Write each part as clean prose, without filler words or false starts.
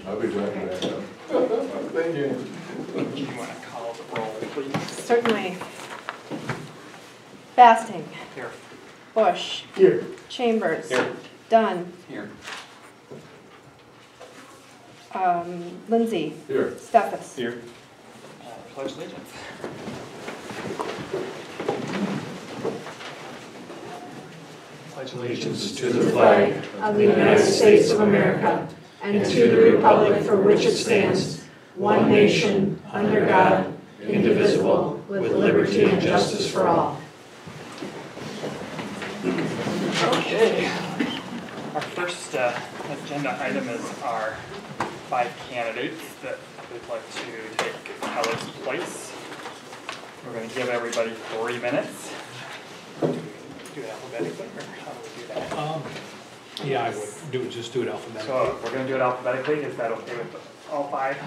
I'll be glad to that. Thank you. You want to call the roll, please? Certainly. Basting. Here. Bush. Here. Chambers. Here. Dunn. Here. Lindsay. Here. Steffes. Here. Pledge allegiance. Pledge Allegiance to the flag of the United States of America and to the republic for which it stands, one nation, under God, indivisible, with liberty and justice for all. Okay. Our first agenda item is our 5 candidates that would like to take Kelly's place. We're going to give everybody 3 minutes. Do it alphabetically, or how do we do that? Yeah, I would just do it alphabetically. So we're going to do it alphabetically. Is that okay with all 5?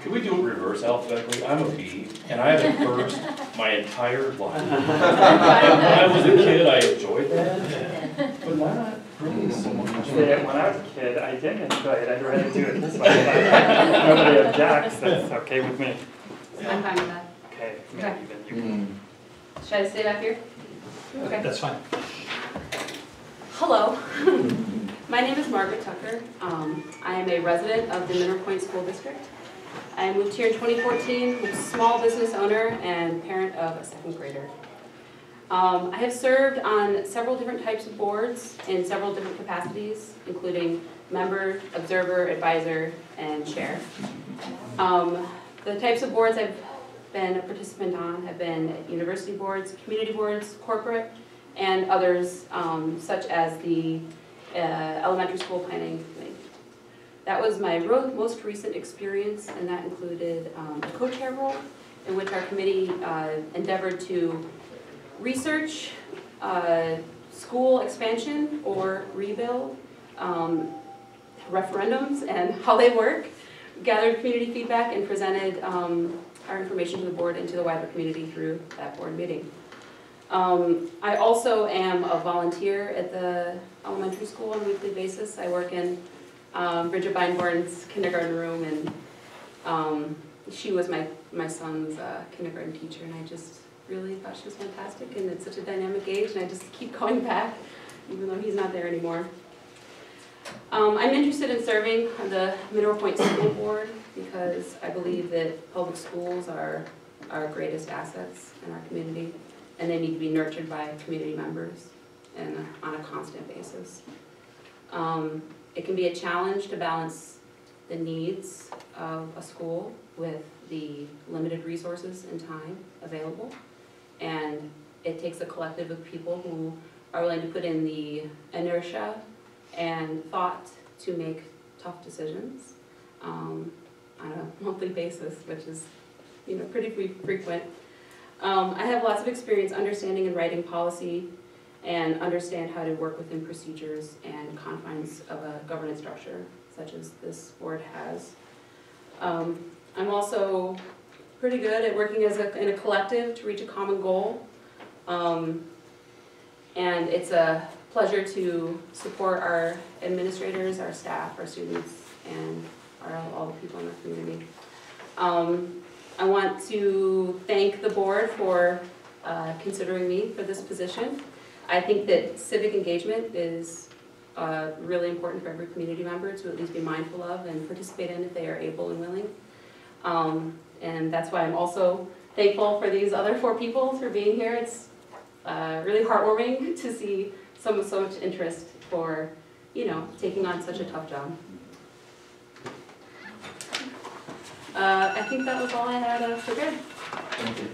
Can we do it reverse alphabetically? I'm a P, and I have been first my entire life. When I was a kid, I enjoyed that, but why not? Yeah, when I was a kid, I didn't enjoy it. I'd rather do it this way. Nobody objects. That's okay with me. I'm fine with that. Okay, Okay. even you. Should I stay back here? Okay. That's fine. Hello. My name is Margaret Tucker. I am a resident of the Mineral Point School District. I moved here in 2014, I'm a small business owner and parent of a 2nd grader. I have served on several different types of boards in several different capacities, including member, observer, advisor, and chair. The types of boards I've been a participant on have been university boards, community boards, corporate, and others such as the elementary school planning committee. That was my most recent experience, and that included a co-chair role in which our committee endeavored to research school expansion or rebuild, referendums and how they work, gathered community feedback, and presented our information to the board and to the wider community through that board meeting. I also am a volunteer at the elementary school on a weekly basis. I work in Bridget Beinborn's kindergarten room, and she was my son's kindergarten teacher, and I just really thought she was fantastic, and it's such a dynamic age, and I just keep going back, even though he's not there anymore. I'm interested in serving on the Mineral Point School Board because I believe that public schools are our greatest assets in our community, and they need to be nurtured by community members and on a constant basis. It can be a challenge to balance the needs of a school with the limited resources and time available, and it takes a collective of people who are willing to put in the inertia and thought to make tough decisions on a monthly basis, which is, pretty frequent. I have lots of experience understanding and writing policy and understand how to work within procedures and confines of a governance structure, such as this board has. I'm also pretty good at working in a collective to reach a common goal. And it's a pleasure to support our administrators, our staff, our students, and all the people in our community. I want to thank the board for considering me for this position. I think that civic engagement is really important for every community member to at least be mindful of and participate in if they are able and willing. And that's why I'm also thankful for these other 4 people for being here. It's really heartwarming to see so much interest for, taking on such a tough job. I think that was all I had for good. Thank you.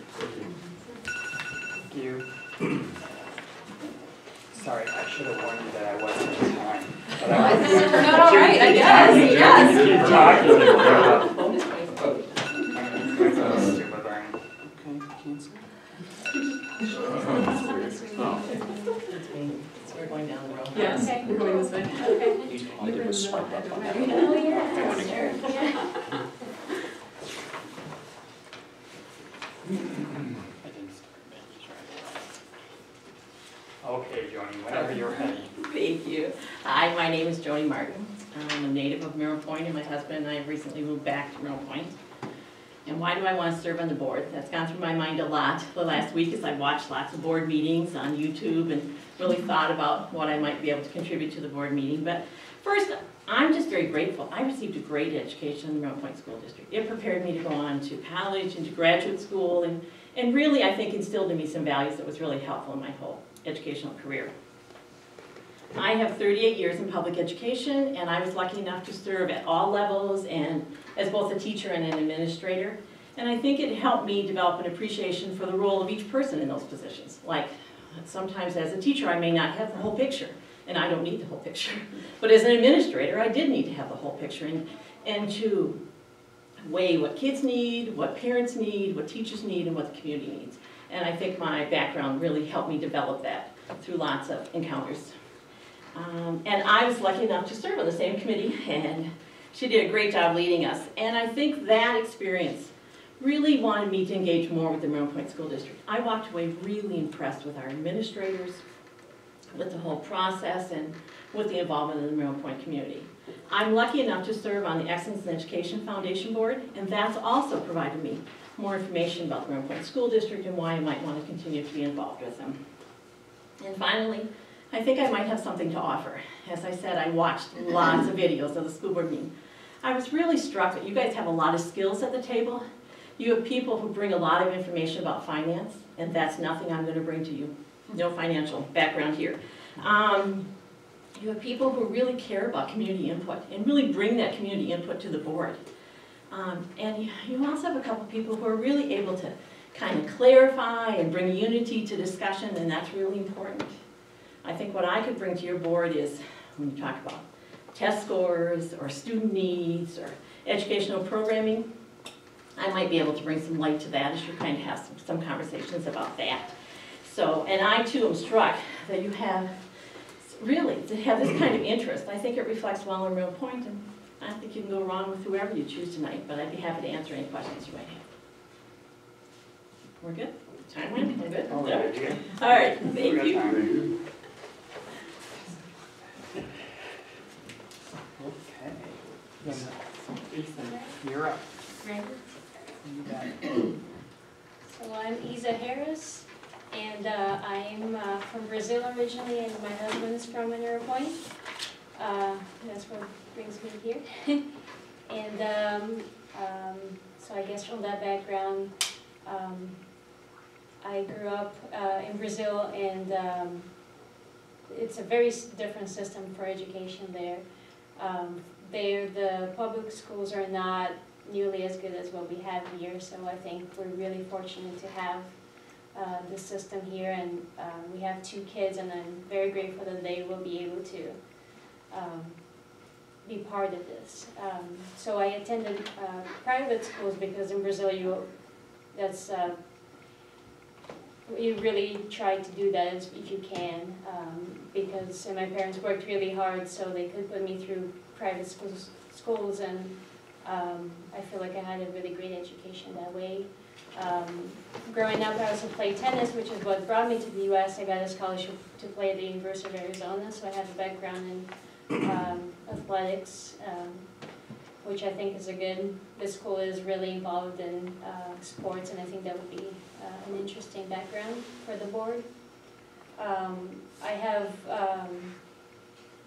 Thank you. Sorry, I should have warned you that I wasn't on time. But I was It turned out all right, I guess. Yes. keep talking. Bonus points. We're going down the road. Yes, Okay. we're going this way. Okay. All I did was swipe up on that. Oh, yes. Sure. Yeah. I didn't start, but you tried. Okay, Joni, whenever you're ready. Thank you. Hi, my name name is Jody Martin. I'm a native of Mineral Point, and my husband and I have recently moved back to Mineral Point. And why do I want to serve on the board? That's gone through my mind a lot the last week as I've watched lots of board meetings on YouTube and really thought about what I might be able to contribute to the board meeting. But first, I'm just very grateful. I received a great education in the Mineral Point School District. It prepared me to go on to college and to graduate school, and really, I think, instilled in me some values that was really helpful in my whole educational career. I have 38 years in public education, and I was lucky enough to serve at all levels and as both a teacher and an administrator. And I think it helped me develop an appreciation for the role of each person in those positions. Like, sometimes as a teacher, I may not have the whole picture, and I don't need the whole picture. But as an administrator, I did need to have the whole picture and to weigh what kids need, what parents need, what teachers need, and what the community needs. And I think my background really helped me develop that through lots of encounters. And I was lucky enough to serve on the same committee, and she did a great job leading us. And I think that experience really wanted me to engage more with the Mineral Point School District. I walked away really impressed with our administrators, with the whole process, and with the involvement of the Mineral Point community. I'm lucky enough to serve on the Excellence in Education Foundation Board, and that's also provided me more information about the Mineral Point School District and why I might want to continue to be involved with them. And finally, I think I might have something to offer. As I said, I watched lots of videos of the school board meeting. I was really struck that you guys have a lot of skills at the table. You have people who bring a lot of information about finance, and that's nothing I'm going to bring to you. No financial background here. You have people who really care about community input and really bring that community input to the board. And you also have a couple people who are really able to kind of clarify and bring unity to discussion, and that's really important. I think what I could bring to your board is, when you talk about test scores or student needs or educational programming, I might be able to bring some light to that as you kind of have some conversations about that. So, and I too am struck that you have, really, to have this kind of interest. I think it reflects well on Mineral Point, and I don't think you can go wrong with whoever you choose tonight, but I'd be happy to answer any questions you might have. We're good? Time went? We're good? All right. All right, thank you. Thank you. Okay. Then, Ethan, you're up. Right. You got it. So I'm Isa Harris, and I'm from Brazil originally, and my husband's from Mineral Point. That's what brings me here. And so I guess from that background, I grew up in Brazil, and it's a very different system for education there. There, the public schools are not nearly as good as what we have here, so I think we're really fortunate to have the system here, and we have 2 kids, and I'm very grateful that they will be able to be part of this. So I attended private schools because in Brazil you really try to do that if you can, because my parents worked really hard so they could put me through private schools, and I feel like I had a really great education that way. Growing up, I also played tennis, which is what brought me to the U.S. I got a scholarship to play at the University of Arizona, so I have a background in athletics, which I think is this school is really involved in sports, and I think that would be an interesting background for the board. I have,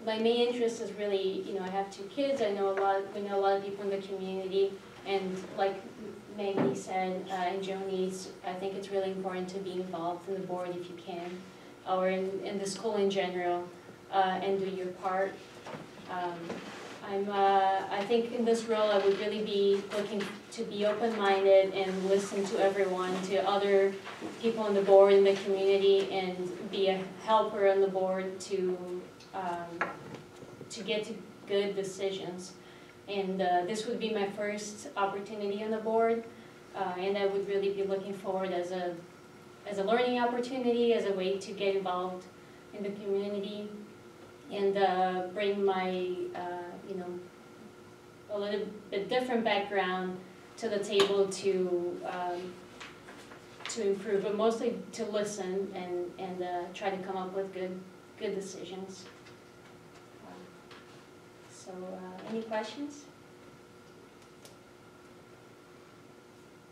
my main interest is really, I have 2 kids, we know a lot of people in the community, and like Maggie said, and Joni, I think it's really important to be involved in the board if you can, or in the school in general, and do your part. I think in this role I would really be looking to be open-minded and listen to everyone, to other people on the board in the community, and be a helper on the board to get to good decisions. And this would be my first opportunity on the board, and I would really be looking forward as a learning opportunity, as a way to get involved in the community, and bring my a little bit different background to the table to improve, but mostly to listen and try to come up with good decisions. So, any questions?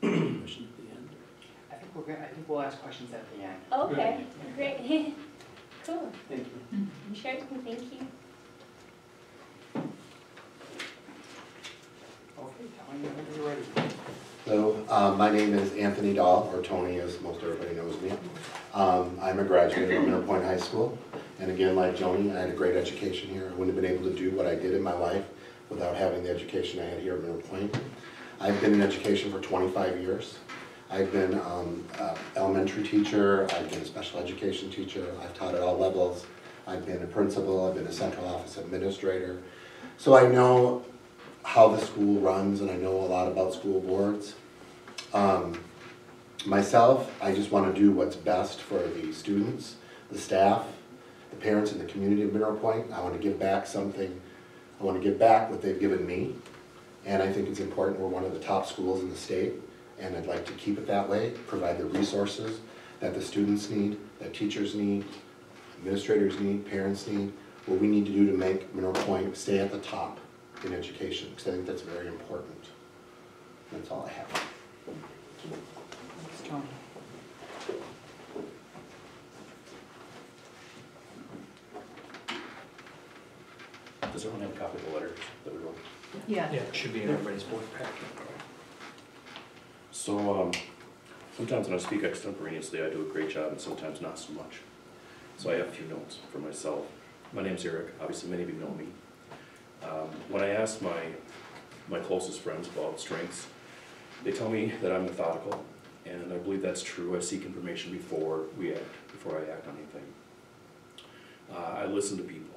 I think we're good, I think we'll ask questions at the end. Okay, great. Cool. Thank you. Sure, thank you. Okay, tell me whenever you're ready. Hello, my name is Anthony Dahl, or Tony as most everybody knows me. I'm a graduate of Mineral Point High School, and again, like Joni, I had a great education here. I wouldn't have been able to do what I did in my life without having the education I had here at Mineral Point. I've been in education for 25 years. I've been an elementary teacher, I've been a special education teacher, I've taught at all levels. I've been a principal, I've been a central office administrator. So I know how the school runs, and I know a lot about school boards. Myself, I just want to do what's best for the students, the staff, the parents, and the community of Mineral Point. I want to give back something. I want to give back what they've given me, and I think it's important. We're one of the top schools in the state, and I'd like to keep it that way, provide the resources that the students need, that teachers need, administrators need, parents need, what we need to do to make Mineral Point stay at the top in education, because I think that's very important. That's all I have. Thanks, Tony. Does everyone have a copy of the letter that we wrote? Yeah. Yeah, it should be in everybody's board packet. So, sometimes when I speak extemporaneously, I do a great job, and sometimes not so much. So I have a few notes for myself. My name's Eric. Obviously, many of you know me. When I ask my closest friends about strengths, they tell me that I'm methodical, and I believe that's true. I seek information before I act on anything. I listen to people.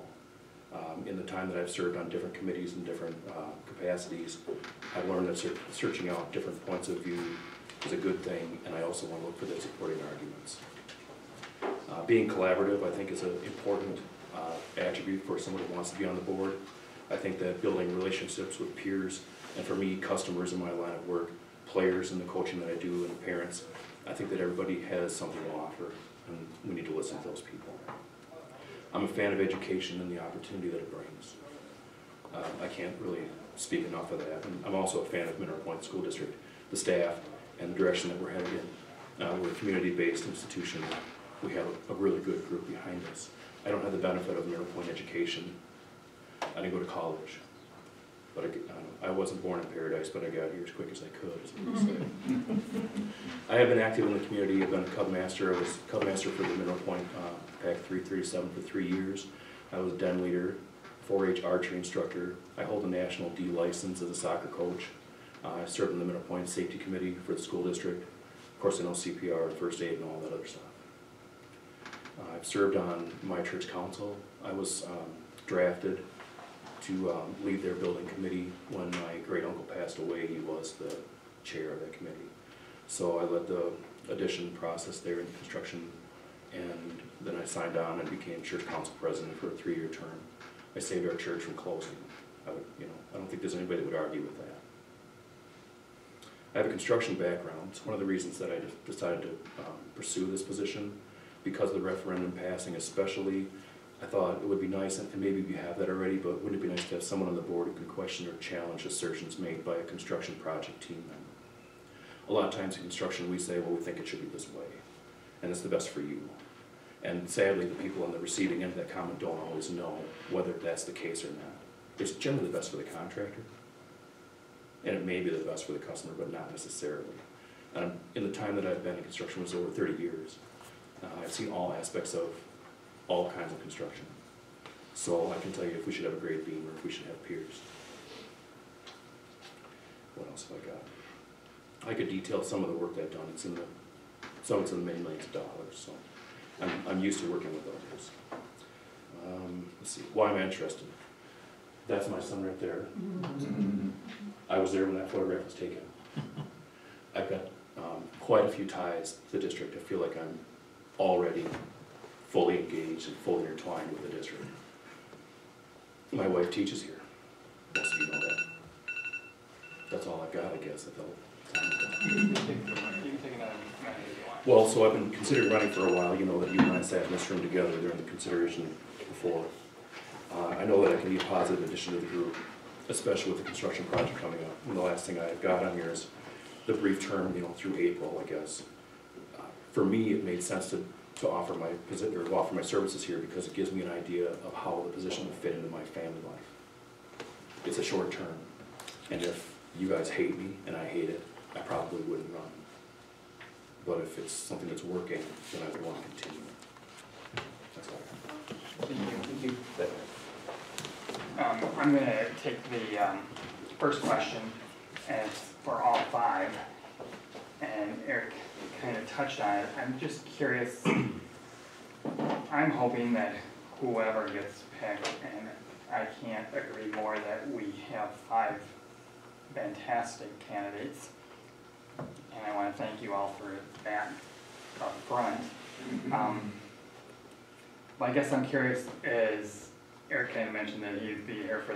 In the time that I've served on different committees and different capacities, I've learned that searching out different points of view is a good thing, and I also want to look for the supporting arguments. Being collaborative, I think, is an important attribute for someone who wants to be on the board. I think that building relationships with peers, and for me, customers in my line of work, players in the coaching that I do, and parents, I think that everybody has something to offer, and we need to listen to those people. I'm a fan of education and the opportunity that it brings. I can't really speak enough of that. And I'm also a fan of Mineral Point School District, the staff, and the direction that we're headed in. We're a community-based institution. We have a really good group behind us. I don't have the benefit of Mineral Point education. I didn't go to college, but I wasn't born in paradise, but I got here as quick as I could, as I would say. I have been active in the community. I've been a Cub Master. I was Cub Master for the Mineral Point PAC 337 for 3 years. I was a den leader, 4-H archery instructor. I hold a National D license as a soccer coach. I served in the Mineral Point Safety Committee for the school district. Of course, I know CPR and first aid and all that other stuff. I've served on my church council. I was drafted to lead their building committee. When my great uncle passed away, he was the chair of that committee. So I led the addition process there in construction, and then I signed on and became church council president for a 3-year term. I saved our church from closing. I don't think there's anybody that would argue with that. I have a construction background. It's one of the reasons that I decided to pursue this position, because of the referendum passing especially. I thought it would be nice, and maybe you have that already, but wouldn't it be nice to have someone on the board who can question or challenge assertions made by a construction project team member? A lot of times in construction we say, well, we think it should be this way, and it's the best for you. And sadly, the people on the receiving end of that comment don't always know whether that's the case or not. It's generally the best for the contractor, and it may be the best for the customer, but not necessarily. In the time that I've been in construction, which was over 30 years, I've seen all aspects of all kinds of construction. So I can tell you if we should have a grade beam or if we should have piers. What else have I got? I could detail some of the work I've done. Some of it's in the many millions of dollars, so I'm used to working with others. Let's see, why am I interested? That's my son right there. I was there when that photograph was taken. I've got quite a few ties to the district. I feel like I'm already fully engaged and fully intertwined with the district. My wife teaches here. Most of you know that. That's all I've got, I guess. I felt time to go. You can take another minute if you want. Well, so I've been considering running for a while. You know that you and I sat in this room together during the consideration before. I know that I can be a positive addition to the group, especially with the construction project coming up. And the last thing I've got on here is the brief term, through April, I guess. For me, it made sense to offer my position, or offer my services here, because it gives me an idea of how the position will fit into my family life. It's a short term, and if you guys hate me and I hate it, I probably wouldn't run. But if it's something that's working, then I would want to continue. That's all I got. Thank you. I'm gonna take the first question, and it's for all five, and Eric kind of touched on it. I'm just curious, I'm hoping that whoever gets picked, and I can't agree more that we have 5 fantastic candidates, and I want to thank you all for that up front. Well, I guess I'm curious, is Eric kind of mentioned that he'd be here for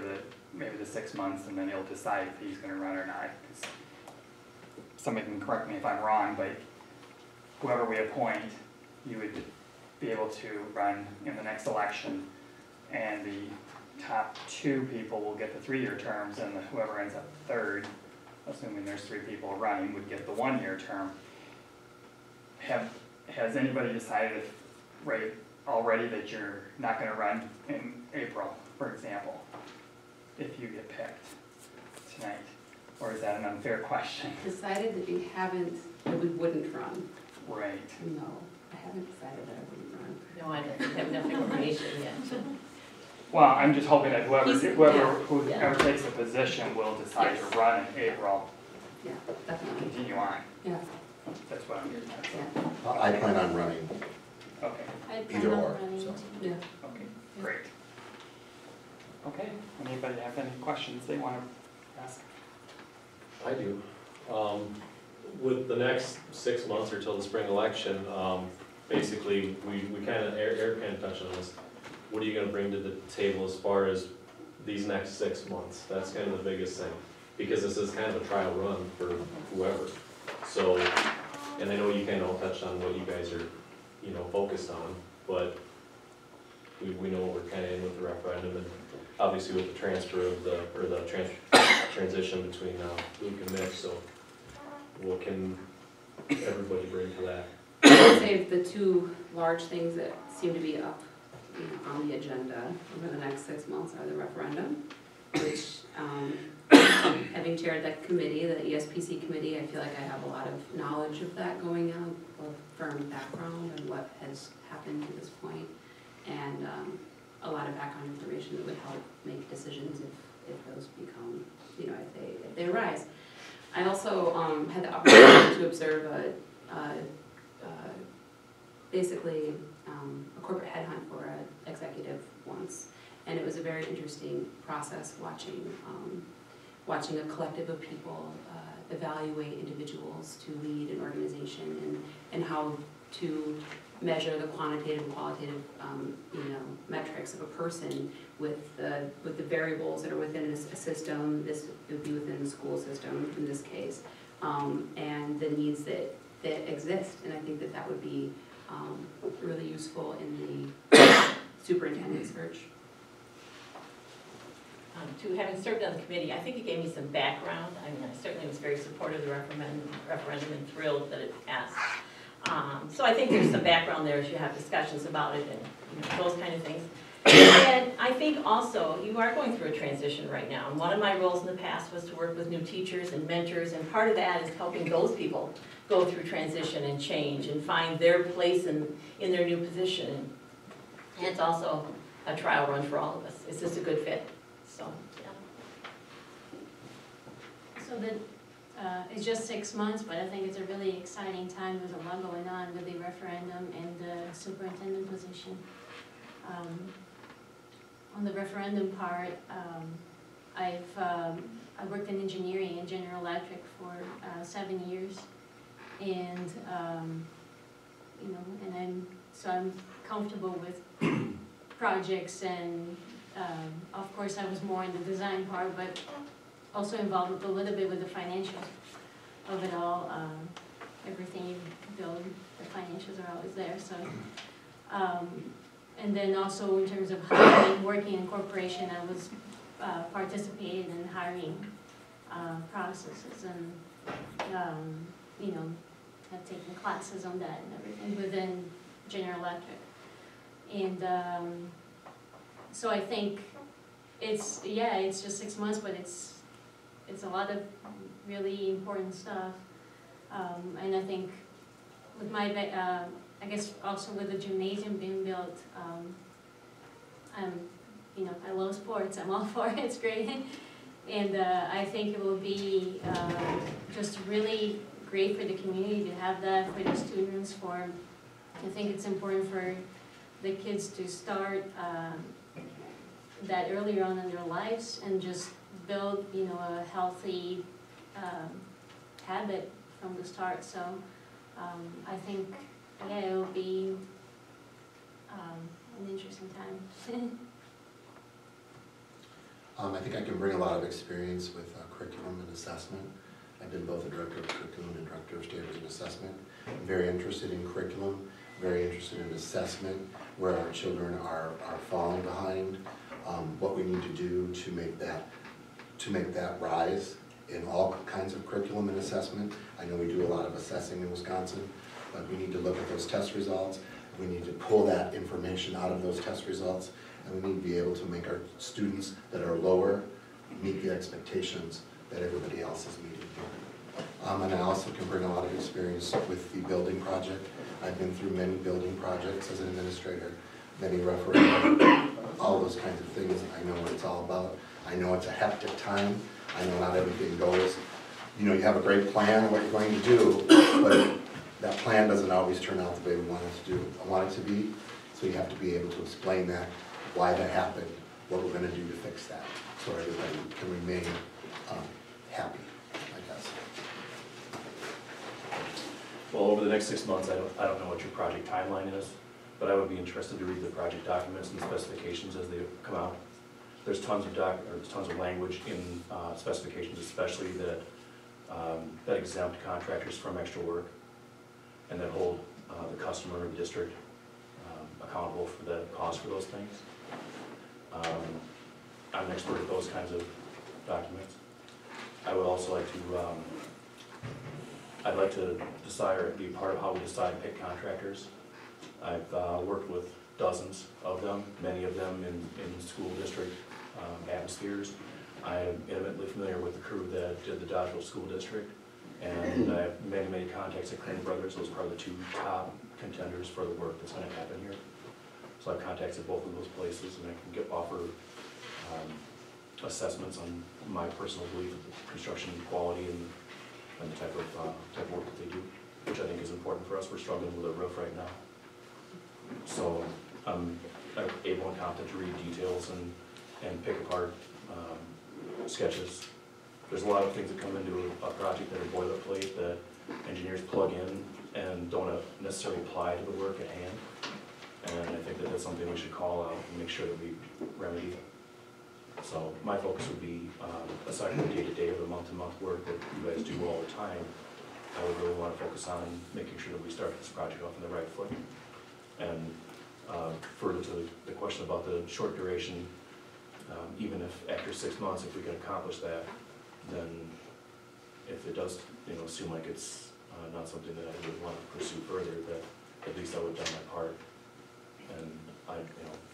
maybe the 6 months, and then he'll decide if he's going to run or not. 'Cause somebody can correct me if I'm wrong, but whoever we appoint, you would be able to run in the next election, and the top 2 people will get the 3-year terms, and whoever ends up third, assuming there's 3 people running, would get the 1-year term. Has anybody decided already that you're not going to run in April, for example, if you get picked tonight? Or is that an unfair question? Decided that we wouldn't run. Right. No, I haven't decided that I wouldn't run. No, I don't have enough information yet. Well, I'm just hoping that whoever Yeah. takes the position will decide Yes. to run in April, Yeah, definitely. continue on. Yeah, That's what I'm getting at. yeah, I plan on running Okay, I plan either on or, running so. too. yeah. okay, great. Okay, anybody have any questions they want to ask? I do. With the next 6 months or till the spring election, basically, we kind of, Eric kind of touched on this. What are you gonna bring to the table as far as these next 6 months? That's kind of the biggest thing, because this is kind of a trial run for whoever. So, and I know you kind of all touched on what you guys are, focused on, but we know what we're kind of in with the referendum, and obviously with the transfer of transition between Luke and Mitch, so what can everybody bring to that? I would say the 2 large things that seem to be up on the agenda over the next 6 months are the referendum, which, having chaired that committee, the ESPC committee, I feel like I have a lot of knowledge of that going on, of firm background and what has happened to this point, and a lot of background information that would help make decisions if those become, if they arise. I also had the opportunity to observe basically a corporate headhunt for an executive once, and it was a very interesting process watching a collective of people evaluate individuals to lead an organization, and how to measure the quantitative and qualitative metrics of a person with the variables that are within a system. This would be within the school system in this case, and the needs that exist, and I think that would be really useful in the superintendent search. To having served on the committee, I think it gave me some background. I mean, I certainly was very supportive of the referendum and thrilled that it passed. So I think there's some background there as you have discussions about it and those kind of things. And I think also you are going through a transition right now. And one of my roles in the past was to work with new teachers and mentors, and part of that is helping those people go through transition and change and find their place in their new position. And it's also a trial run for all of us. Is this a good fit? So, yeah. So it's just 6 months, but I think it's a really exciting time. There's a lot going on with the referendum and the superintendent position. On the referendum part, I worked in engineering and General Electric for 7 years, and I'm comfortable with projects, and of course I was more in the design part, but also involved a little bit with the financials of it all. Everything you build, the financials are always there. So And then also in terms of hiring, working in corporation, I was participated in hiring processes and, you know, have taken classes on that and everything within General Electric. And so I think it's just 6 months, but it's a lot of really important stuff. And I think with my, I guess also with the gymnasium being built, you know, I love sports, I'm all for it, it's great. And I think it will be just really great for the community to have that, for the students, I think it's important for the kids to start that earlier on in their lives and just build, you know, a healthy habit from the start. So I think, yeah, it will be an interesting time. I think I can bring a lot of experience with curriculum and assessment. I've been both a director of curriculum and director of standards and assessment. I'm very interested in curriculum, very interested in assessment, where our children are falling behind, what we need to do to make that rise in all kinds of curriculum and assessment. I know we do a lot of assessing in Wisconsin, but we need to look at those test results. We need to pull that information out of those test results, and we need to be able to make our students that are lower meet the expectations that everybody else is meeting here. And I also can bring a lot of experience with the building project. I've been through many building projects as an administrator, many referendums, all those kinds of things. I know what it's all about. I know it's a hectic time. I know not everything goes. You know, you have a great plan of what you're going to do, but that plan doesn't always turn out the way we want it to do. I want it to be, so you have to be able to explain that, why that happened, what we're going to do to fix that, so everybody can remain happy, I guess. Well, over the next 6 months, I don't know what your project timeline is, but I would be interested to read the project documents and specifications as they come out. There's tons of language in specifications, especially that that exempt contractors from extra work, and that hold the customer or the district accountable for the cost for those things. I'm an expert at those kinds of documents. I would also like to, I'd like to decide or be part of how we decide and pick contractors. I've worked with dozens of them, many of them in school district atmospheres. I am intimately familiar with the crew that did the Dodgeville School District, and I have many contacts at Crane Brothers. Those are the two top contenders for the work that's going to happen here. So I've contacted both of those places, and I can offer assessments on my personal belief of the construction quality and the type of work that they do, which I think is important for us. We're struggling with a roof right now. So I'm able and competent to read details and pick apart sketches. There's a lot of things that come into a project that are boilerplate that engineers plug in and don't necessarily apply to the work at hand. And I think that that's something we should call out and make sure that we remedy. So my focus would be, aside from the day-to-day or the month-to-month work that you guys do all the time, I would really want to focus on making sure that we start this project off on the right foot. And further to the question about the short duration, even if after 6 months, if we can accomplish that, then if it does, seem like it's not something that I would want to pursue further, that at least I would have done my part. And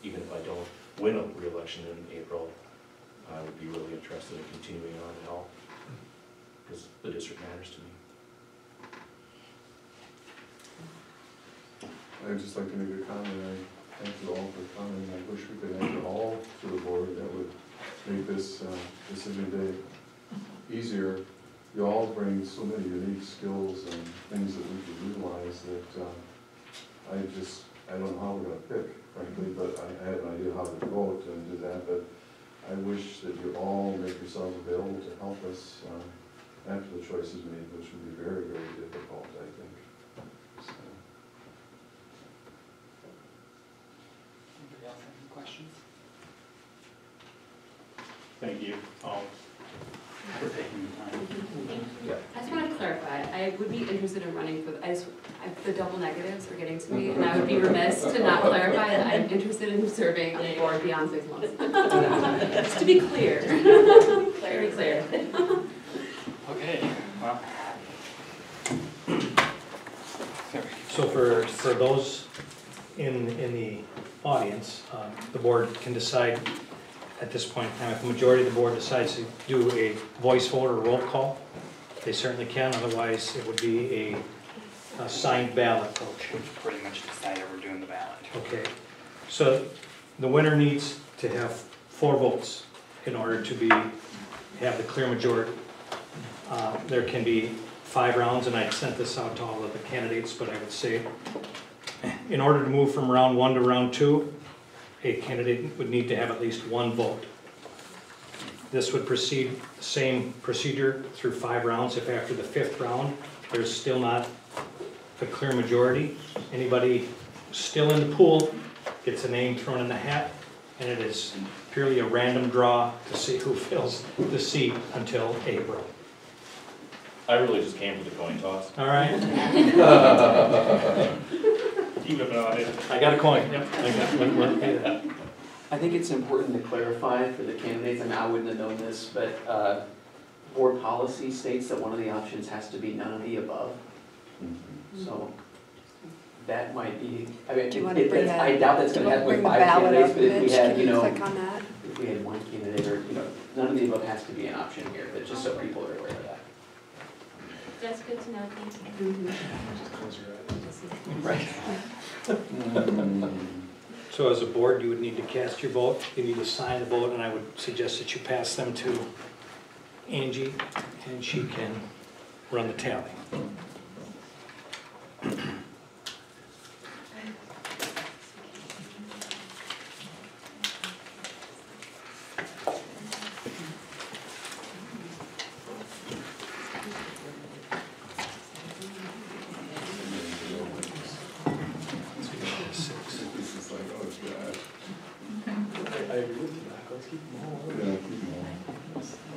even if I don't win a re-election in April, I would be really interested in continuing on at all, because the district matters to me. I'd just like to make a comment. I thank you all for coming. I wish we could add all to the board that would make this decision day easier. You all bring so many unique skills and things that we could utilize that I don't know how we're going to pick, frankly, but I have an idea how to vote and do that. But I wish that you all make yourselves available to help us after the choice is made, which would be very, very difficult, I think. So. Anybody else have any questions? Thank you. for taking the time. I just want to clarify, I would be interested in running for, the double negatives are getting to me, and I would be remiss to not clarify that I'm interested in serving on the board beyond 6 months. Just to be clear, very clear. Okay, well. So for those in the audience, the board can decide at this point in time, if the majority of the board decides to do a voice vote or roll call, they certainly can, otherwise it would be a signed ballot vote. We've pretty much decided we're doing the ballot. Okay, so the winner needs to have 4 votes in order to have the clear majority. There can be 5 rounds, and I sent this out to all of the candidates, but I would say in order to move from round 1 to round 2, a candidate would need to have at least 1 vote. This would proceed the same procedure through 5 rounds. If after the 5th round there's still not a clear majority, anybody still in the pool gets a name thrown in the hat, and it is purely a random draw to see who fills the seat until April. I really just came for the coin toss. All right? You have no idea. I got a coin. Yep. I got one. I think it's important to clarify for the candidates, I mean, I wouldn't have known this, but board policy states that one of the options has to be none of the above. So that might be, I mean, Do you want to bring I doubt that's going to happen with bring the 5 ballot candidates, up, but if we Mitch? had, Can you know, click on that? if we had 1 candidate or, you know, none of the above has to be an option here, but just so people are aware of that. That's good to know, thank you. Right. So as a board, you would need to cast your vote, you need to sign the vote, and I would suggest that you pass them to Angie, and she can run the tally. I agree with you, let's keep them all. Yeah, keep them all.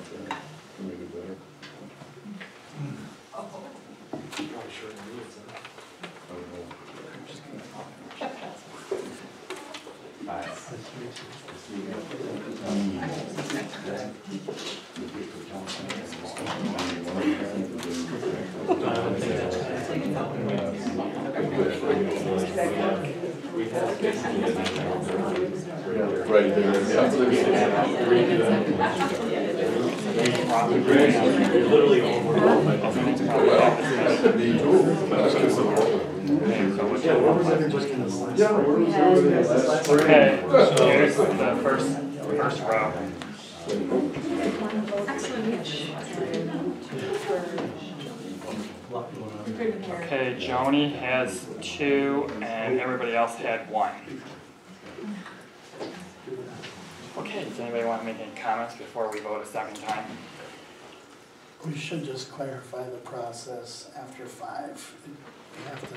Okay, can make it better. Probably sure to me it's I don't know. Right there, Literally. Me too. That's just a- Yeah, where was everybody in the last? Yeah, where was everybody last spring? Okay, so here's the first row. Okay, Joni has 2 and everybody else had 1. Okay, does anybody want to make any comments before we vote a second time? We should just clarify the process after 5. You have to,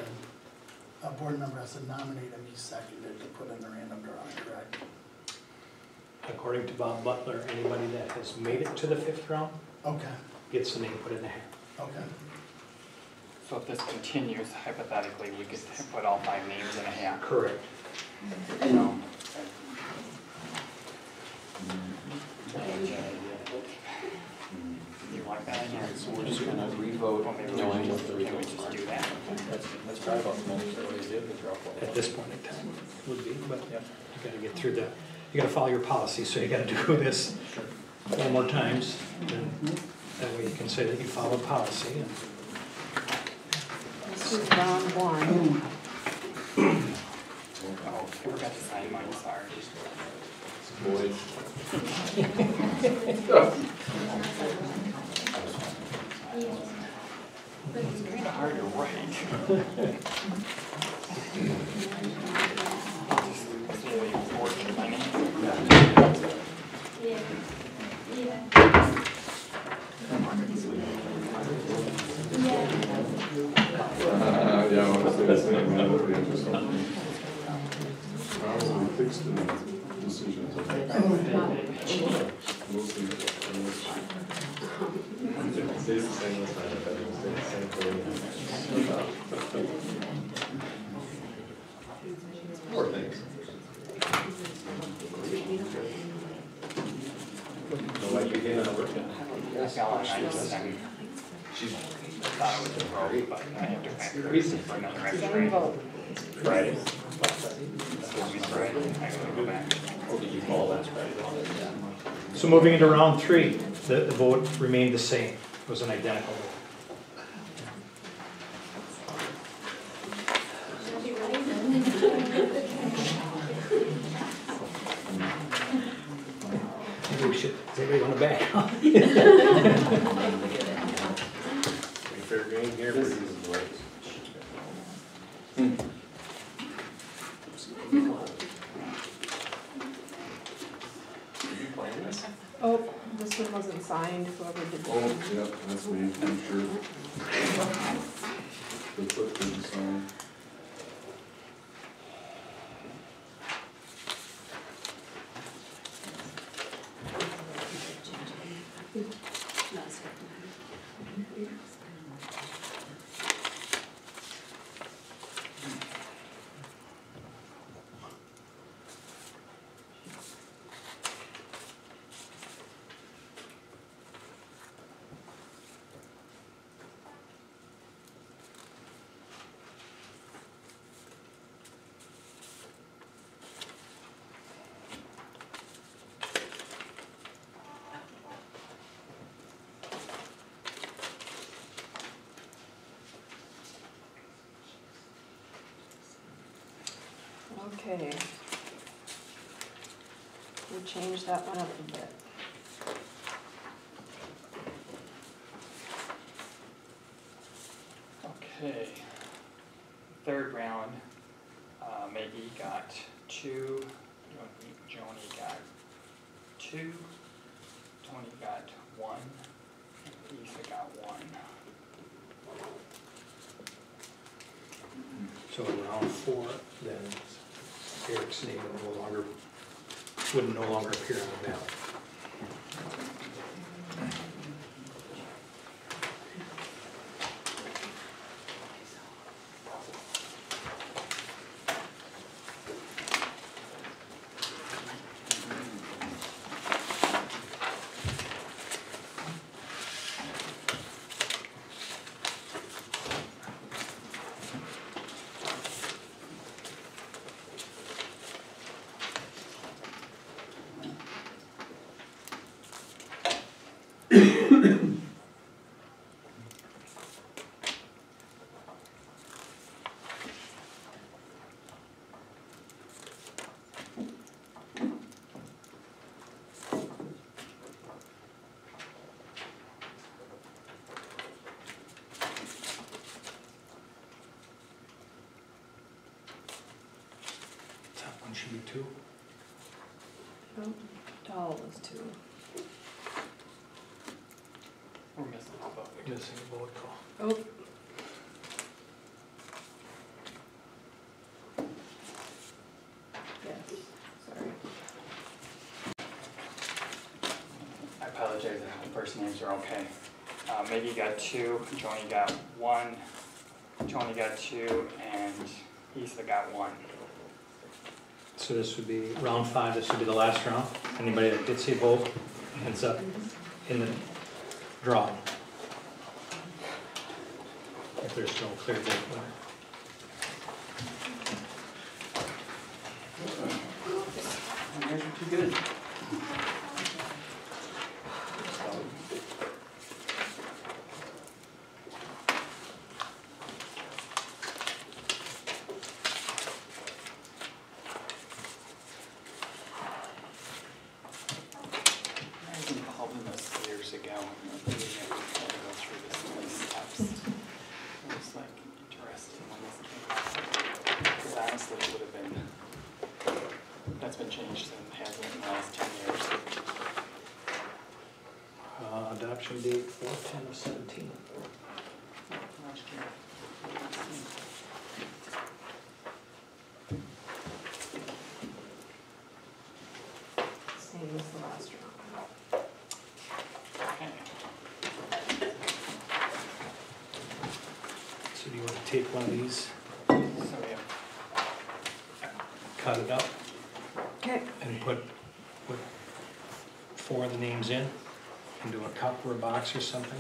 a board member has to nominate and be seconded to put in the random drawing, correct? According to Bob Butler, anybody that has made it to the 5th round Okay, gets the name put in the hat. okay. So if this continues, hypothetically, we could put all 5 names in a hat. Correct. So, you like that idea? So we're just gonna re-vote Well, maybe knowing we what the can we results just are. do that? Let's try about the most that we did, the drop off. At this point in time, it would be, but you gotta get through that. You gotta follow your policy, so you gotta do this 4 more times. And that way you can say that you followed policy. This is round 1. Oh, I forgot to sign mine, sorry. Boys. It's kind of hard to write. Yeah, honestly, that's not really what the interest of. Probably fixed the decisions. Mostly. Stays the same this time, if everything stays the same way. Poor things. So like you came out of work yet? She's, I thought it was a party, but I have to kind of reason for another extra. Friday. Friday, I gotta go back. Or did you call last Friday? So moving into round 3, the vote remained the same. It was an identical vote. Maybe we should, does anybody want to back? Fair game here for these boys. Oh, this one wasn't signed, whoever did Oh, that. yep, that's me, I'm sure. The clerk didn't sign. Okay. We changed that one up a bit. Okay. Third round, Maggie got 2, Joni got 2, Tony got 1, and Lisa got 1. So in round 4, then Eric's name would no longer appear on the ballot. Top one should be 2. Nope, Dahl was 2. We're missing a vote. Missing a vote call. Oh. Yes, sorry. I apologize if the first names are okay. Maggie got 2, Joni got 1, Tony got 2, and Lisa got 1. So this would be round 5, this would be the last round. Anybody that gets a vote ends up in the drawing. If there's no clear vote winner. You guys are too good. I was involved in this years ago. We had to go through this many steps. It was like interesting when this came out. Because honestly, it would have been, that's been changed and hasn't in the last 10 years. Adoption date 4/10/17. Last year. Same as the last round. Okay. take one of these, So we have cut it up, Okay. and put 4 of the names in, into a cup or a box or something.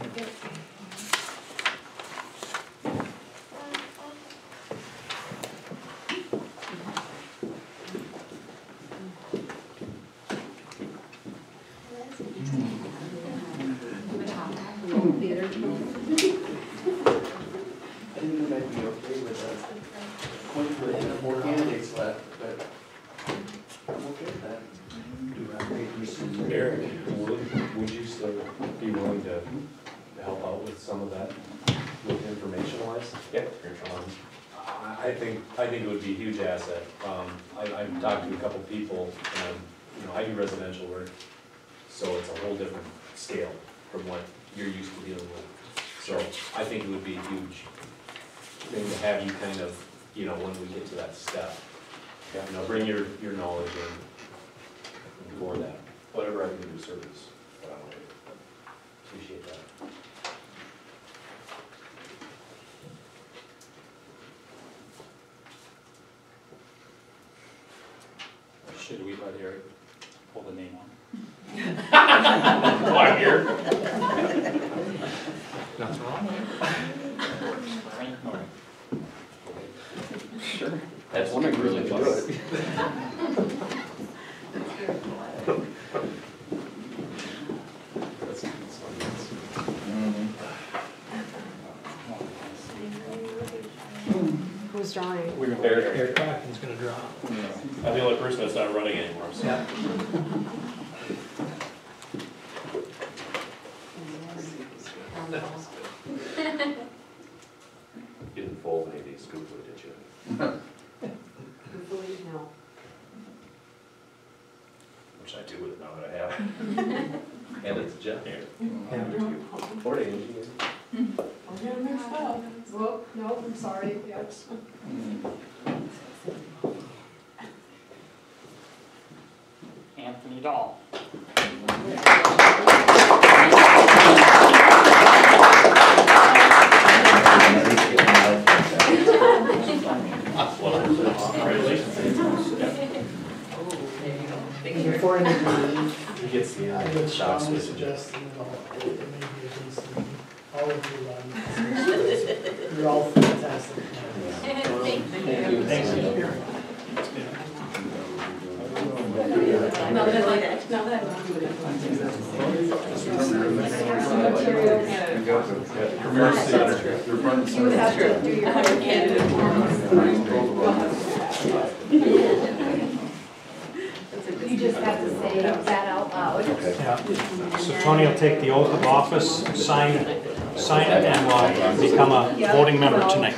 I think you might be okay with point where there are more candidates left, but I'm okay with that. Eric, would you still be willing to help out with some of that, with information wise? Yeah. I think it would be a huge asset. I've talked to a couple people, and, I do residential work, so it's a whole different scale from what you're used to dealing with. So I think it would be a huge thing to have you kind of, when we get to that step, bring your knowledge in for that. Whatever I can do to service, what I want to do. Appreciate that. Should we let Eric pull the name on? Why here? Nothing wrong. Sure. That's one reason to do it. Who's drawing? Eric Crocken's gonna draw. I'm the only person that's not running anymore, so. You didn't fold any of these scooply, did you? No. Which I do with it now that I have it. And it's Jeff here. Or Angie. I'm gonna mix up. Well, no, I'm sorry, yes. Anthony Dahl. Before I move He gets the I would shots strongly with suggest that it may be against all of you. You're all fantastic. Thank you. Thanks. Premier seat, your front and You would have to do your candidate You just have to say that out loud. Yeah. So Tony will take the oath of office, sign it, and will become a voting member tonight.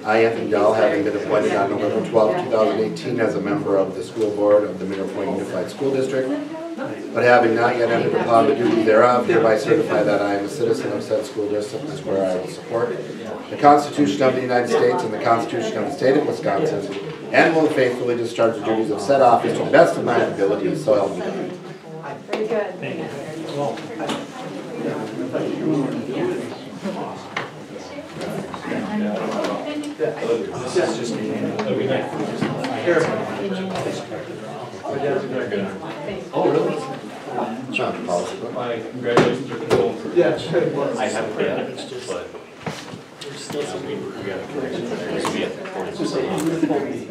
I, Anthony Dahl, having been appointed on November 12, 2018 as a member of the school board of the Mineral Point Unified School District, but having not yet entered upon the duty thereof, hereby certify that I am a citizen of said school district, as where I will support the Constitution of the United States and the Constitution of the State of Wisconsin, and will faithfully discharge the duties of said office to the best of my ability, so help me God. Very good. Thank you. Well, this is just Oh, really? John, policy book. My congratulations or condolences. Yeah, I haven't yet, It's just- but There's still some. we got a connection there. It's gonna be at the 40%.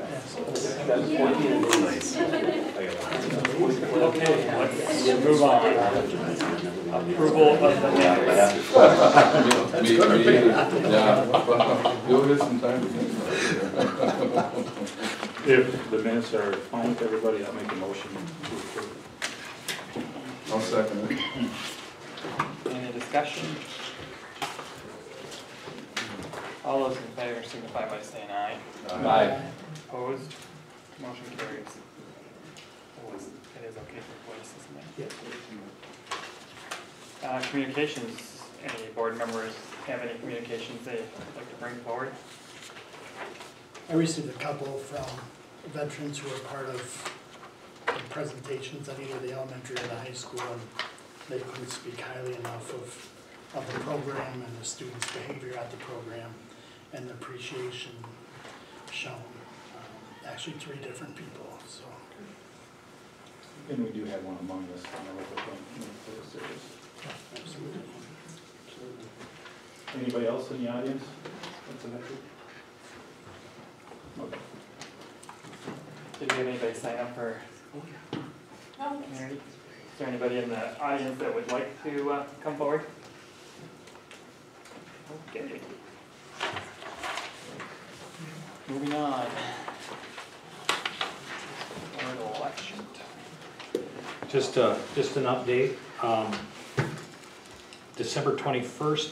Okay, let's move on. Approval of the minutes. Yeah, you'll get some time to think about it. If the minutes are fine with everybody, I'll make a motion to approve. I'll second it. Any discussion? All those in favor signify by saying aye. Aye. Opposed? Motion carries. Oh, it is okay for voice, isn't it? Communications, any board members have any communications they'd like to bring forward? I received a couple from veterans who were part of the presentations at either the elementary or the high school, and they couldn't speak highly enough of of the program and the students' behavior at the program and the appreciation shown. Actually, 3 different people, so. And we do have one among us on the local service. Absolutely. Anybody else in the audience? That's an issue? Okay. Did you have anybody sign up for community? Is there anybody in the audience that would like to come forward? Okay. Moving on. Board election time. Just an update. December 21st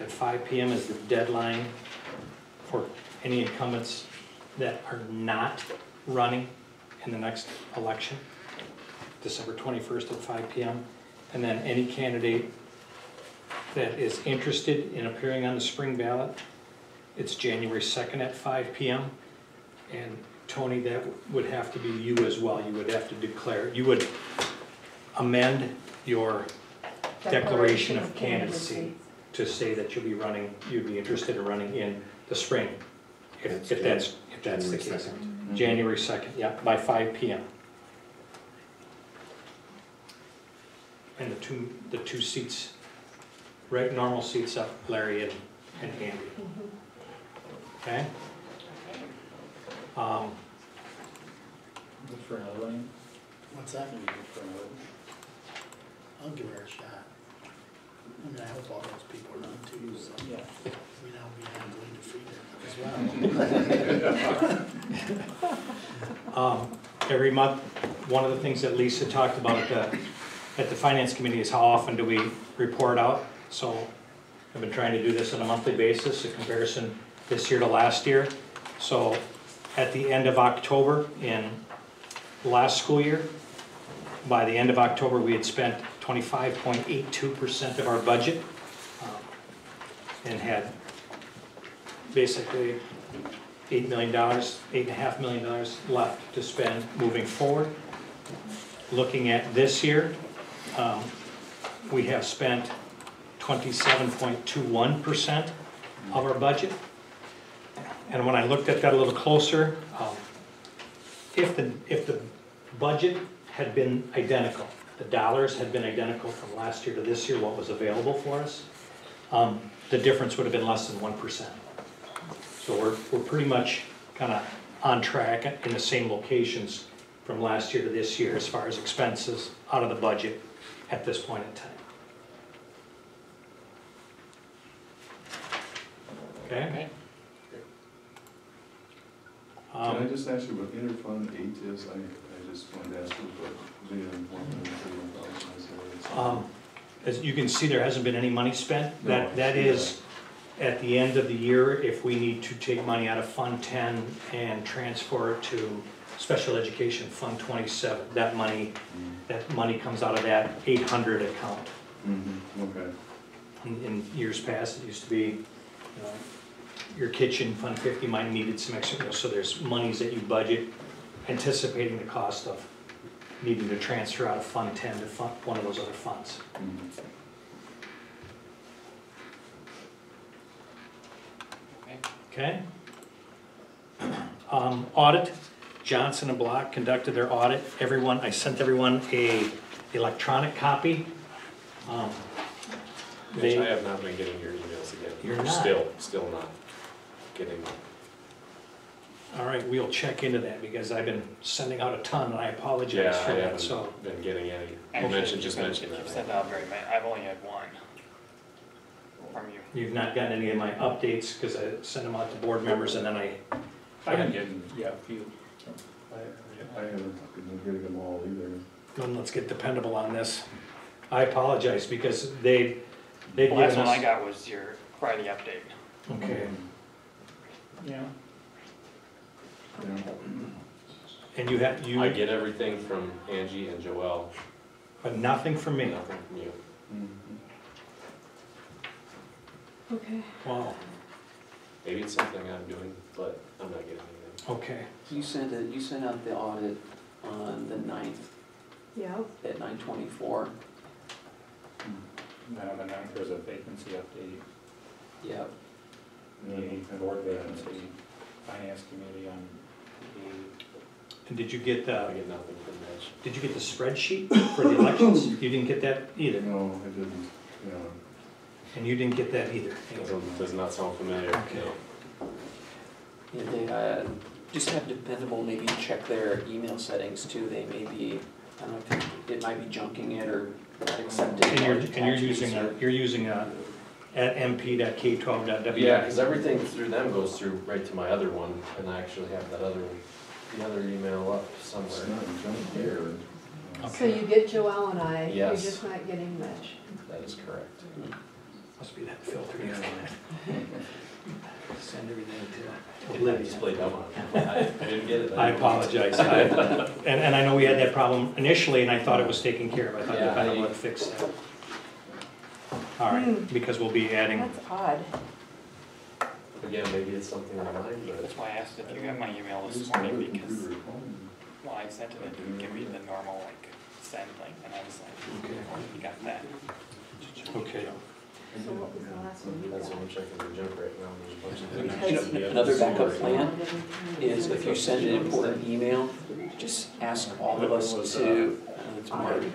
at 5 PM is the deadline for any incumbents that are not running in the next election. December 21st at 5 PM. And then any candidate that is interested in appearing on the spring ballot, it's January 2nd at 5 PM. And Tony, that would have to be you as well. You would have to declare, you would amend your declaration of candidacy to say that you'll be running, you'd be interested in running in the spring, if that's the case. January 2nd, yeah, by 5 PM. And the two seats, right, normal seats up, Larry and Andy. Okay? Look for another one. What's that? Maybe look for another one. I'll give her a shot. I mean, I hope all those people run too, so. Yeah. I mean, I'll be handling defeated as well. Every month, one of the things that Lisa talked about at the Finance Committee is how often do we report out. So I've been trying to do this on a monthly basis, a comparison this year to last year. So at the end of October in last school year, by the end of October, we had spent 25.82% of our budget and had basically $8 million, $8.5 million left to spend moving forward. Looking at this year, we have spent 27.21% of our budget. And when I looked at that a little closer, if the budget had been identical, the dollars had been identical from last year to this year, what was available for us, the difference would have been less than 1%. So we're pretty much kind of on track in the same locations from last year to this year as far as expenses out of the budget at this point in time. Okay? Can I just ask you what Interfund 8 is? I just wanted to ask you what $1,131,000 is. As you can see, there hasn't been any money spent. No, That is at the end of the year, if we need to take money out of Fund 10 and transfer it to Special Education Fund 27, that money comes out of that 800 account. Okay. In years past, it used to be, your kitchen, Fund 50 might have needed some extra, so there's monies that you budget anticipating the cost of needing to transfer out of Fund 10 to fund one of those other funds. Okay? Audit, Johnson and Block conducted their audit. I sent everyone a electronic copy. Mitch, I have not been getting your emails again. You're not? Still not getting them. All right, we'll check into that because I've been sending out a ton and I apologize for that, so. I haven't been getting any. You Actually, just mentioned you've that. sent out very many. I've only had one from you. You've not gotten any of my updates because I sent them out to board members and then I've been getting, a few. I haven't been getting them all either. then let's get dependable on this. I apologize because they've The given last one I us. got was your Friday update. Okay, Yeah. and I get everything from Angie and Joelle, but nothing from me. nothing from you. Okay. Wow, Maybe it's something I'm doing, but I'm not getting anything. okay. You sent out the audit on the 9th Yeah. at 9:24. Then on the 9th, there's a vacancy update, Yeah. the board vacancy, finance committee on the 8th. And did you get I the, get nothing from Mitch. did you get the spreadsheet for the elections? You didn't get that either, No, I didn't, yeah. and you didn't get that either. Does not sound familiar. Okay. Yeah, they, just have dependable, maybe check their email settings too, they may be, I don't know, if it might be junking it or not accepting. And large you're using attachments you're using at mp.k12.w. Yeah, because everything through them goes through right to my other one, and I actually have that other email up It's somewhere. not junk here. So you get Joelle and I, you're Yes. just not getting Mitch. That is correct. Must be that filter. Send everything to I Olivia. displayed that one. I didn't get it. I apologize. And I know we had that problem initially, and I thought it was taken care of. I thought the Yeah, panel would fix that. All right, because we'll be adding, That's odd. Again, maybe it's something on mine, but That's why I asked if you got my email this morning, because, well, I sent it, it didn't give me the normal, like, send link, and I was like, Okay. you got that. okay. So what was the last one you that's what got? I'm checking the junk right now. There's a bunch of things. You know, another backup plan is if you send an important email, just ask all of us to, it's marked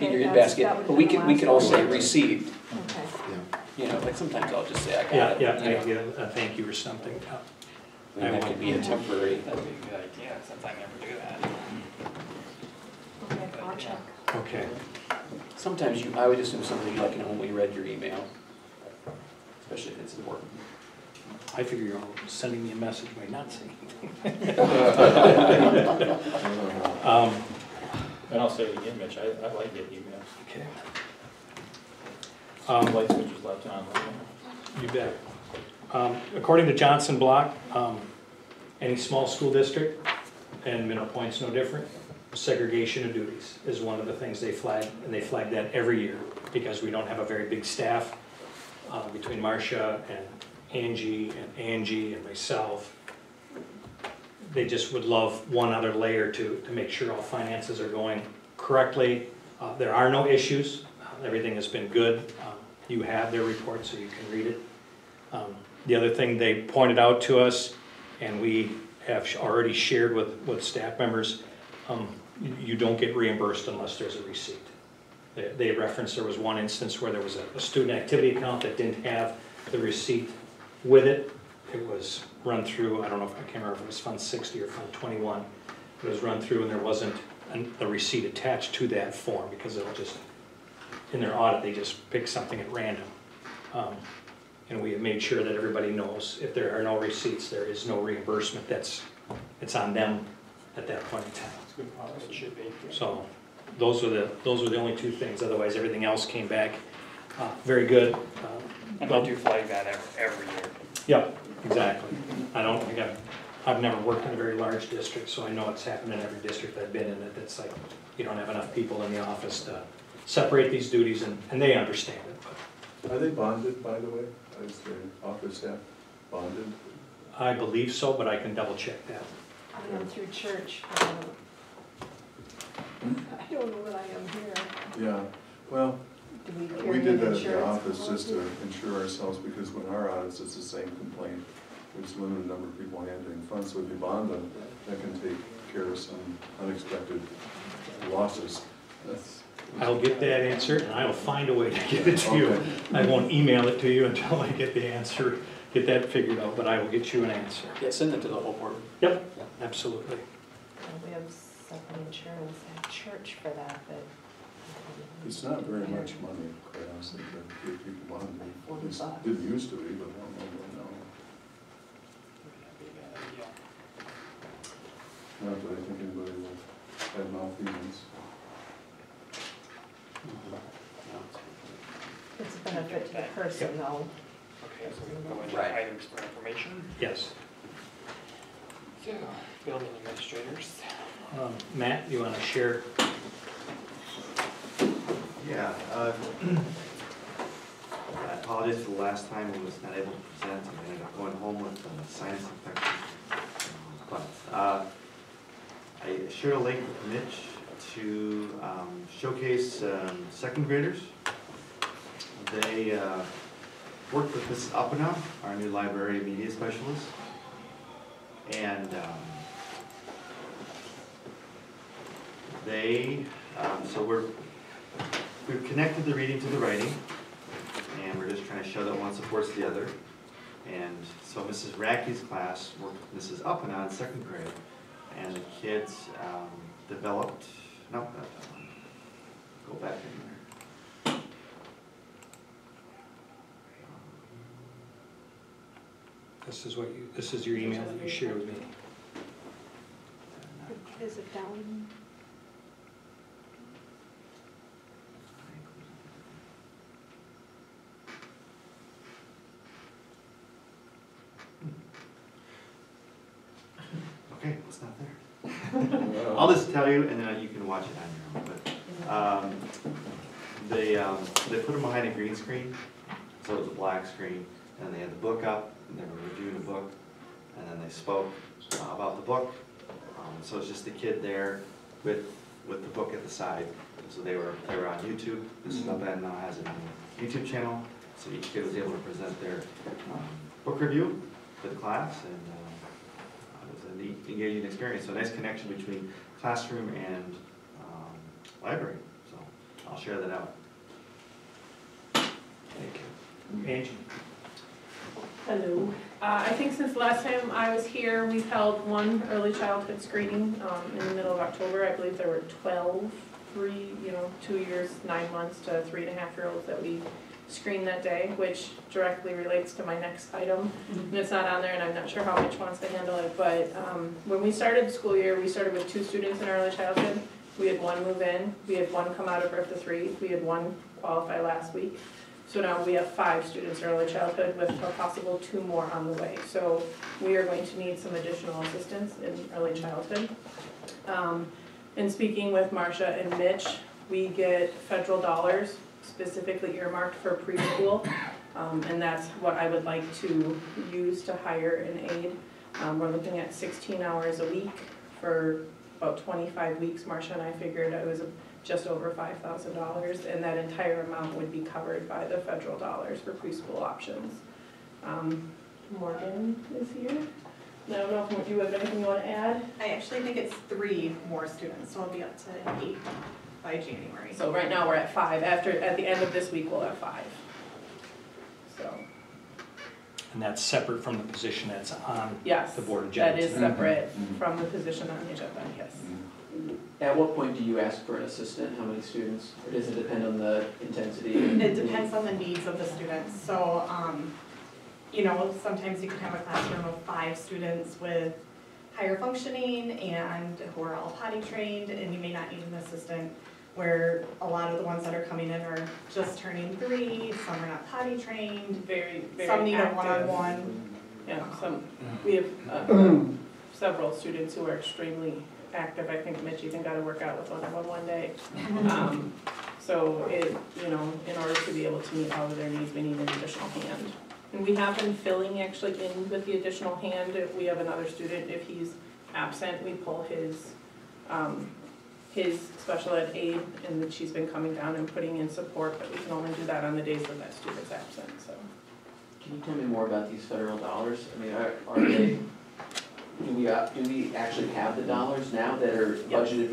in your basket, but we could all say received. Okay. You know, like sometimes I'll just say I got Yeah, it. yeah, you know. I get a thank you or something. And that could be a temporary. That'd be a good idea, since I never do that. Okay, I'll check. Okay. Sometimes I would assume somebody like, when we read your email, especially if it's important. I figure you're all sending me a message by not saying. And I'll say it again, Mitch, I like getting emails. Okay. Light switch is left on. You bet. According to Johnson Block, any small school district, and Mineral Point's no different, segregation of duties is one of the things they flag, and they flag that every year because we don't have a very big staff between Marcia and Angie and myself. They just would love one other layer to make sure all finances are going correctly. There are no issues. Everything has been good. You have their report, so you can read it. The other thing they pointed out to us, and we have already shared with staff members, you don't get reimbursed unless there's a receipt. They referenced there was one instance where there was a student activity account that didn't have the receipt with it. It was run through, I don't know if I can't remember if it was Fund 60 or Fund 21. It was run through and there wasn't a receipt attached to that form because it was just, in their audit, they just picked something at random. And we have made sure that everybody knows if there are no receipts, there is no reimbursement. It's on them at that point in time. It should be. So those were the only two things. Otherwise, everything else came back very good. And I do flag that every year. Yep, exactly. I've never worked in a very large district, so I know it's happened in every district I've been in. It's like you don't have enough people in the office to separate these duties, and they understand it. Are they bonded, by the way? Is the office staff bonded? I believe so, but I can double check that. I am through church, but I don't know that I am here. Yeah, well, Do we we carry did an that at the insurance office just to policy? insure ourselves, because when our audits, it's the same complaint. There's a limited number of people handling funds, so if you bond them, that can take care of some unexpected losses. I'll get that answer, and I'll find a way to get it to you. Okay. I won't email it to you until I get the answer, get that figured out, but I will get you an answer. Yeah, send it to the whole board. Yep, absolutely. We have separate insurance at church for that, but. It's not very much money, quite honestly, to get people bonded. It $40. didn't used to be, but I don't know right now. Not that I think anybody will have malfeasance. It's a benefit to the person though. Okay, so we can go into Right. items for information. Yes. So, building administrators. Matt, you want to share? Yeah, I apologize for the last time I was not able to present. I ended up going home with a sinus infection. But I shared a link with Mitch to showcase second graders. They worked with Mrs. Uppena, our new library media specialist. And we've connected the reading to the writing, and we're just trying to show that one supports the other. And so Mrs. Rackey's class worked with Mrs. Uppena in second grade, and the kids developed, no, not that one. Go back in there. This is your email that you shared with me. Is it down? Okay, it's not there. I'll just tell you, and then you can watch it on your own. But they put them behind a green screen, so it was a black screen, and they had the book up, and they were reviewing the book, and then they spoke about the book. So it's just the kid there with the book at the side. So they were on YouTube. Mrs. Uppena now has a YouTube channel, so each kid was able to present their book review for the class, and it was a neat, engaging experience. So a nice connection between classroom and library. So I'll share that out. Thank you. Angie? Hello. I think since the last time I was here, we've held one early childhood screening in the middle of October. I believe there were 12, 2 years, 9 months to 3.5-year-olds that we screened that day, which directly relates to my next item. And it's not on there, and I'm not sure how Mitch wants to handle it, but when we started the school year, we started with 2 students in early childhood. We had 1 move in, we had 1 come out of birth to 3, we had 1 qualify last week. So now we have 5 students in early childhood with a possible 2 more on the way. So we are going to need some additional assistance in early childhood. And speaking with Marcia and Mitch, we get federal dollars specifically earmarked for preschool. And that's what I would like to use to hire an aide. We're looking at 16 hours a week for about 25 weeks. Marcia and I figured it was just over $5,000, and that entire amount would be covered by the federal dollars for preschool options. Morgan is here. I don't know if you have anything you want to add? I actually think it's 3 more students, so it'll be up to 8 by January. So right now we're at 5. At the end of this week, we'll have 5. So. And that's separate from the position that's on Yes, the board agenda? That is separate from the position on the agenda, yes. At what point do you ask for an assistant? How many students? Or does it depend on the intensity? It depends on the needs of the students. So, sometimes you could have a classroom of 5 students with higher functioning and who are all potty trained, and you may not need an assistant, where a lot of the ones that are coming in are just turning 3, some are not potty trained, very some need active. a one-on-one. Yeah, we have several students who are extremely active. I think Mitch even got to work out with one day. So in order to be able to meet all of their needs, we need an additional hand. And we have been filling actually in with the additional hand. If we have another student, if he's absent, we pull his special ed aide, and then she's been coming down and putting in support, but we can only do that on the days that that student's absent, so. Can you tell me more about these federal dollars? I mean, are they, do we actually have the dollars now that are budgeted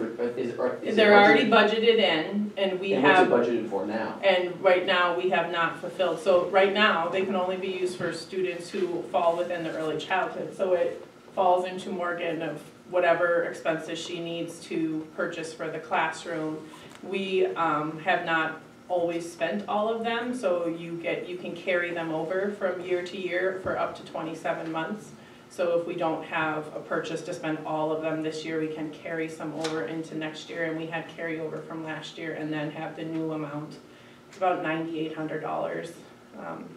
for, They're already budgeted in, and we have. What's it budgeted for now? And right now, we have not fulfilled. So right now, they can only be used for students who fall within the early childhood. So it falls into Morgan of whatever expenses she needs to purchase for the classroom. We have not always spent all of them, so you can carry them over from year to year for up to 27 months. So if we don't have a purchase to spend all of them this year, we can carry some over into next year, and we had carryover from last year and then have the new amount. It's about $9,800,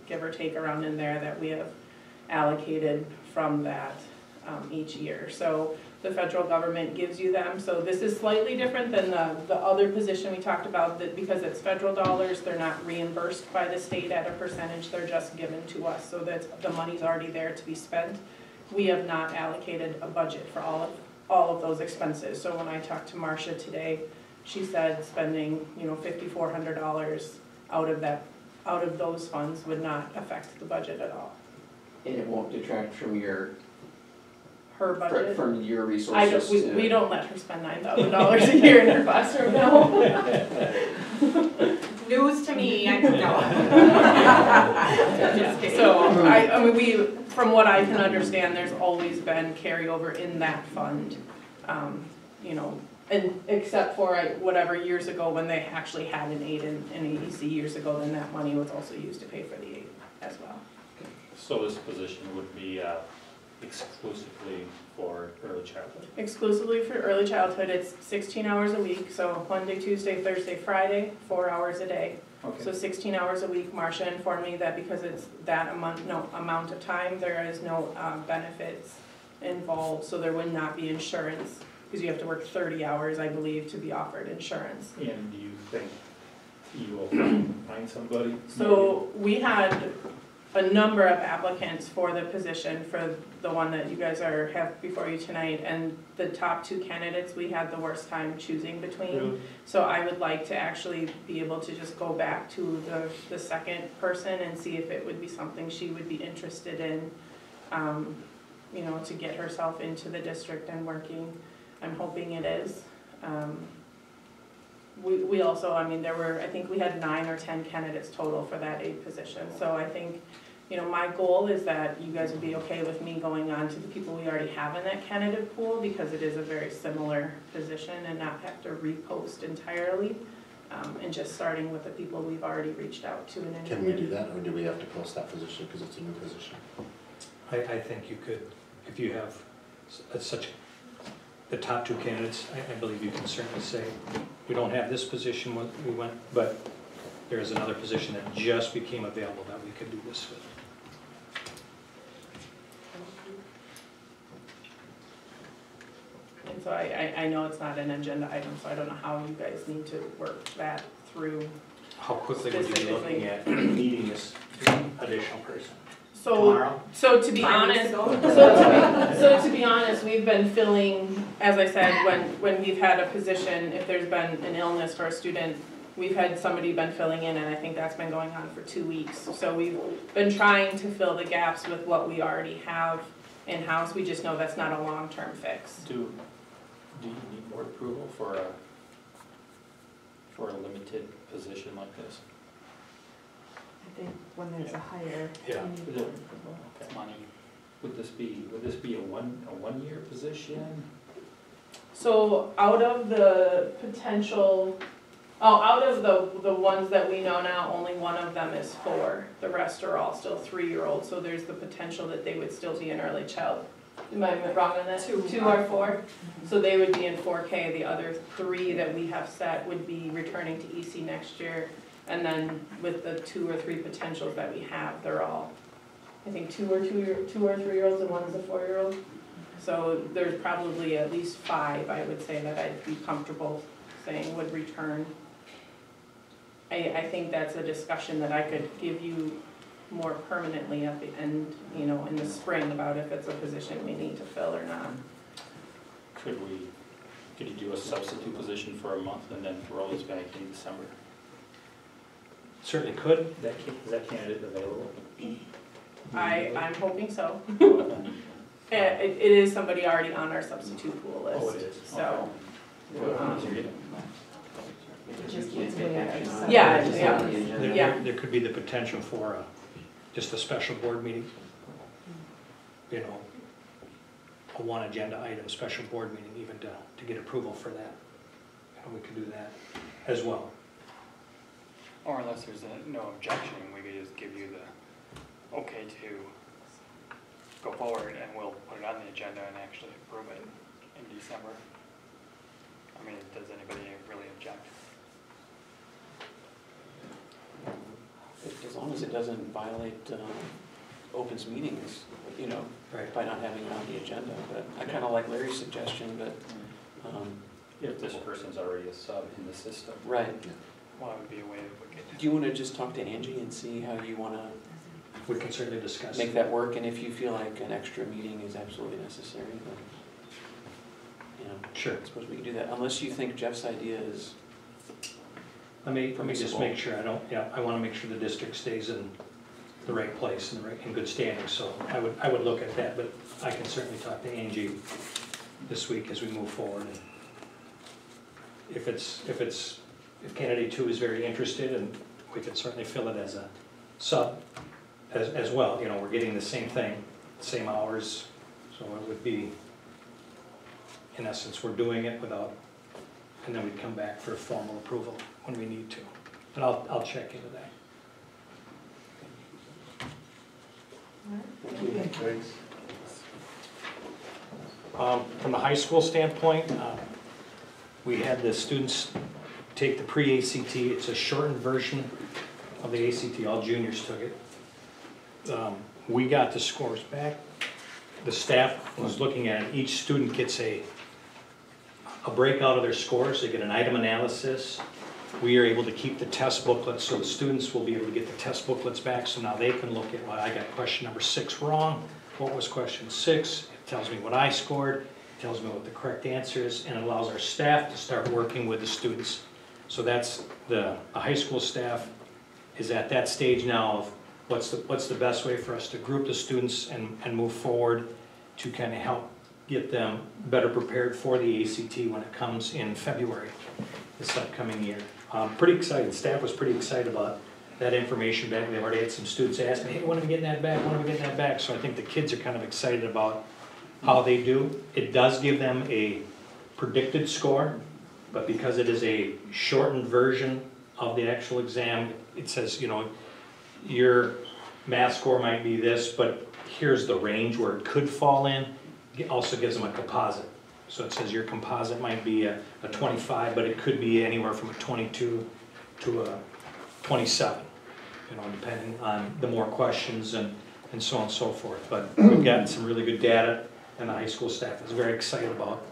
give or take around in there, that we have allocated from that each year. So the federal government gives you them. So this is slightly different than the other position we talked about, that because it's federal dollars, they're not reimbursed by the state at a percentage, they're just given to us, so that the money's already there to be spent. We have not allocated a budget for all of those expenses. So when I talked to Marcia today, she said spending $5,400 out of that out of those funds would not affect the budget at all. And it won't detract from Her budget. from your I resources don't, we don't let her spend $9,000 a year in her classroom, no. News to me, I don't know. Just kidding. So, I mean, from what I can understand, there's always been carryover in that fund. You know, and except for whatever years ago when they actually had an aid in AEC years ago, then that money was also used to pay for the aid as well. So this position would be exclusively for early childhood? Exclusively for early childhood, it's 16 hours a week, so Monday, Tuesday, Thursday, Friday, 4 hours a day. Okay. So 16 hours a week. Marcia informed me that because it's that amount of time, there is no benefits involved, so there would not be insurance, because you have to work 30 hours, I believe, to be offered insurance. And do you think you will find somebody? So we had a number of applicants for the position, for the one that you guys have before you tonight, and the top 2 candidates we had the worst time choosing between. Really? So I would like to actually be able to just go back to the second person and see if it would be something she would be interested in, you know, to get herself into the district and working. I'm hoping it is. We also, I mean, I think we had 9 or 10 candidates total for that aide position. So I think, you know, my goal is that you guys would be okay with me going on to the people we already have in that candidate pool, because it is a very similar position, and not have to repost entirely, and just starting with the people we've already reached out to and interviewed. Can we do that, or do we have to post that position because it's a new position? I think you could, if you have the top 2 candidates, I believe you can certainly say, we don't have this position, but there is another position that just became available that we could do this with. And so I know it's not an agenda item, so I don't know how you guys need to work that through. How quickly would you be looking at needing this additional person? So, so to be honest, so to be honest, we've been filling, as I said, when we've had a position, if there's been an illness for a student, we've had somebody been filling in, and I think that's been going on for 2 weeks. So we've been trying to fill the gaps with what we already have in-house. We just know that's not a long-term fix. Do you need board approval for a limited position like this? I think when there's a hire. Yeah. you need board approval. Okay. Money. Would this be a one-year position? So out of the potential, out of the ones that we know now, only one of them is 4. The rest are all still 3-year-olds, so there's the potential that they would still be an early child. Am I wrong on that? 2 or 4? So they would be in 4K. The other 3 that we have set would be returning to EC next year. And then with the 2 or 3 potentials that we have, they're all, I think 2 or 3-year-olds and 1 is a 4-year-old. So there's probably at least 5, I would say, that I'd be comfortable saying would return. I think that's a discussion that I could give you more permanently at the end, you know, in the spring, about if it's a position we need to fill or not. Could you do a substitute position for a month and then roll this back in December? Certainly could. Is that candidate available? I'm hoping so. Okay. It is somebody already on our substitute pool list. Oh, it is? So. It just can't take action on it. Yeah, It's just yeah. on the agenda. There could be the potential for just a special board meeting. You know, a 1 agenda item special board meeting, even to get approval for that. We could do that as well. Or unless there's no objection, we could just give you the okay to go forward, and we'll put it on the agenda and actually approve it in December. I mean, does anybody really object? As long as it doesn't violate open meetings, you know, Right. by not having it on the agenda. But I kind of like Larry's suggestion, but, If this person's already a sub in the system. right. Well, that would be a way that we could. Do you want to just talk to Angie and see how you want to We can certainly discuss. make that work? And if you feel like an extra meeting is absolutely necessary, then, you know, Sure. I suppose we can do that. Unless you think Jeff's idea is Let me just make sure, I wanna make sure the district stays in the right place and in good standing, so I would look at that, but I can certainly talk to Angie this week as we move forward. And if candidate 2 is very interested, and we could certainly fill it as a sub as well, we're getting the same thing, same hours, so it would be, in essence, we're doing it without, and then we'd come back for formal approval when we need to. But I'll check into that. Thanks. From the high school standpoint, we had the students take the pre-ACT. It's a shortened version of the ACT. All juniors took it. We got the scores back. The staff was looking at it. Each student gets a breakout of their scores. They get an item analysis. We are able to keep the test booklets, so the students will be able to get the test booklets back, so now they can look at, well, I got question number 6 wrong. What was question 6? It tells me what I scored, it tells me what the correct answer is, and it allows our staff to start working with the students. So that's the high school staff is at that stage now of what's the best way for us to group the students and move forward to kind of help get them better prepared for the ACT when it comes in February this upcoming year. Pretty excited. Staff was pretty excited about that information back. They've already had some students ask me, hey, when are we getting that back? When are we getting that back? So I think the kids are kind of excited about how they do. It does give them a predicted score, but because it is a shortened version of the actual exam, it says, your math score might be this, but here's the range where it could fall in. It also gives them a composite. So it says your composite might be a 25, but it could be anywhere from a 22 to a 27, depending on the more questions and so on and so forth. But we've gotten some really good data, and the high school staff is very excited about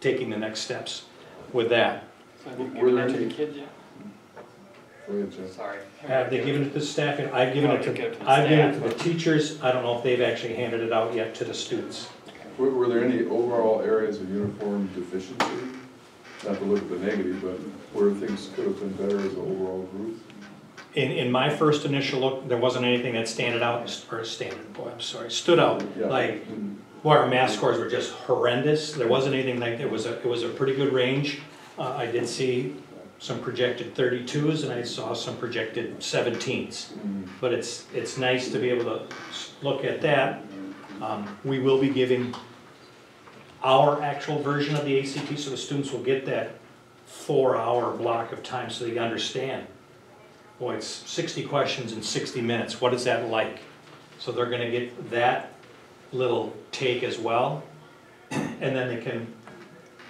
taking the next steps with that. So have you given that to the kids yet? Sorry. Have they given it to the staff? I've given it to the teachers. I don't know if they've actually handed it out yet to the students. Were there any overall areas of uniform deficiency? Not to look at the negative, but where things could have been better as an overall group? In my first initial look, there wasn't anything that stood out, like where our math scores were just horrendous. There wasn't anything like, it was a pretty good range. I did see some projected 32s and I saw some projected 17s. But it's nice to be able to look at that. We will be giving our actual version of the ACT, so the students will get that 4-hour block of time so they understand. Boy, it's 60 questions in 60 minutes. What is that like? So they're going to get that little take as well, and then they can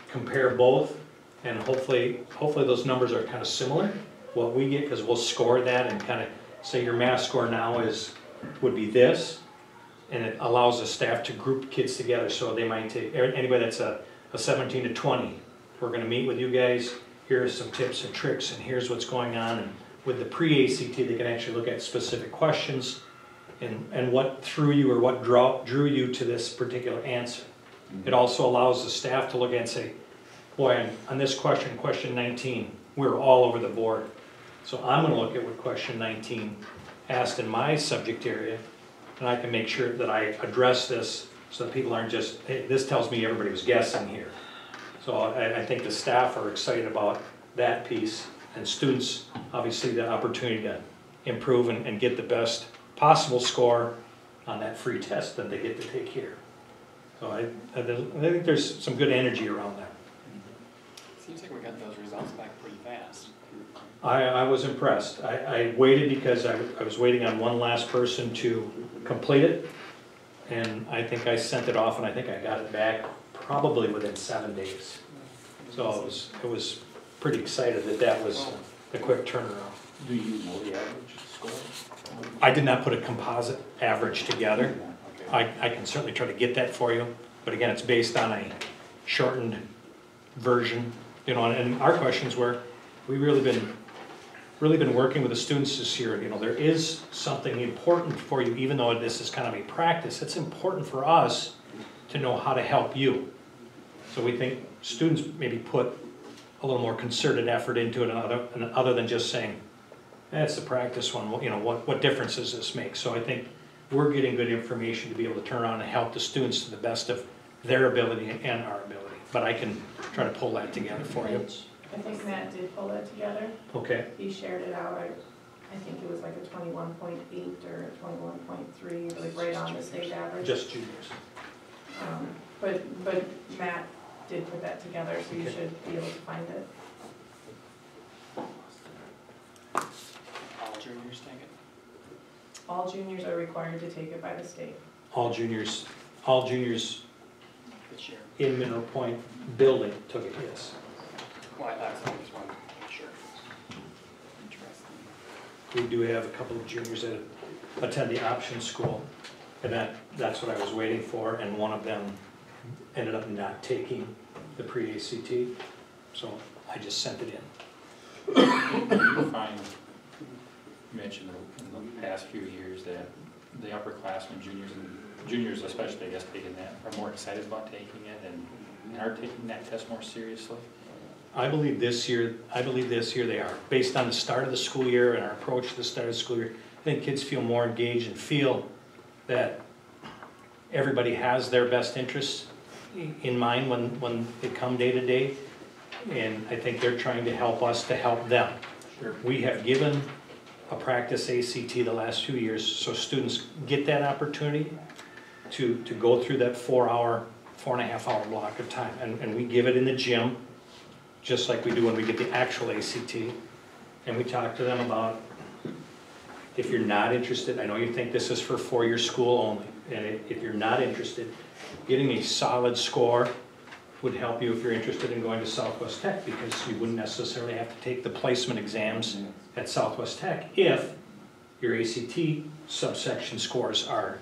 compare both, and hopefully those numbers are kind of similar. What we get, because we'll score that and kind of say your math score now would be this. And it allows the staff to group kids together, so they might take, anybody that's a 17 to 20, we're going to meet with you guys, here's some tips and tricks, and here's what's going on. And with the pre-ACT, they can actually look at specific questions and what threw you or what drew you to this particular answer. It also allows the staff to look at and say, boy, on this question, question 19, we're all over the board. So I'm going to look at what question 19 asked in my subject area, and I can make sure that I address this so that people aren't just, hey, this tells me everybody was guessing here. So I think the staff are excited about that piece, and students, obviously, the opportunity to improve and get the best possible score on that free test that they get to take here. So I think there's some good energy around that. Seems like we got those results back pretty fast. I was impressed. I waited because I was waiting on one last person to complete it, and I think I sent it off and I think I got it back probably within 7 days. So it was pretty excited that was a quick turnaround. Do you know the average score? I did not put a composite average together. I can certainly try to get that for you, but again, it's based on a shortened version. And our questions were, we've really been working with the students this year. There is something important for you, even though this is kind of a practice. It's important for us to know how to help you. So we think students maybe put a little more concerted effort into it, other than just saying, that's the practice one, you know, what difference does this make? So I think we're getting good information to be able to turn around and help the students to the best of their ability and our ability. But I can try to pull that together for you. I think Matt did pull that together. Okay. He shared it out. I think it was like a 21.8 or a 21.3, like right on the state average. Just juniors. But Matt did put that together, so you should be able to find it. All juniors take it? All juniors are required to take it by the state. All juniors This year. in Mineral Point building took it, yes. Well, I just wanted to make sure. Interesting. We do have a couple of juniors that attend the option school, and that's what I was waiting for, and one of them ended up not taking the pre-ACT, so I just sent it in. Do you find, you mentioned in the past few years that the upperclassmen, juniors especially, I guess, taking that, are more excited about taking it and are taking that test more seriously? I believe this year they are. Based on the start of the school year and our approach to the start of the school year, I think kids feel more engaged and feel that everybody has their best interests in mind when they come day to day. And I think they're trying to help us to help them. We have given a practice ACT the last 2 years, so students get that opportunity to go through that 4.5 hour block of time. And we give it in the gym, just like we do when we get the actual ACT. And we talk to them about, if you're not interested, I know you think this is for four-year school only, and if you're not interested, getting a solid score would help you if you're interested in going to Southwest Tech, because you wouldn't necessarily have to take the placement exams at Southwest Tech if your ACT subsection scores are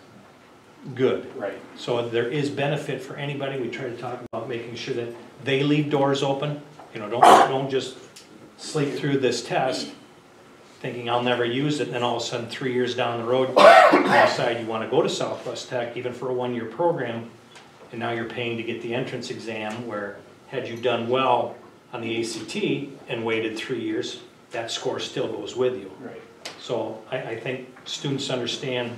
good. Right. So there is benefit for anybody. We try to talk about making sure that they leave doors open. You know, don't just sleep through this test thinking I'll never use it, and then all of a sudden 3 years down the road you decide you want to go to Southwest Tech even for a one-year program, and now you're paying to get the entrance exam, where had you done well on the ACT and waited 3 years, that score still goes with you. Right. So I think students understand,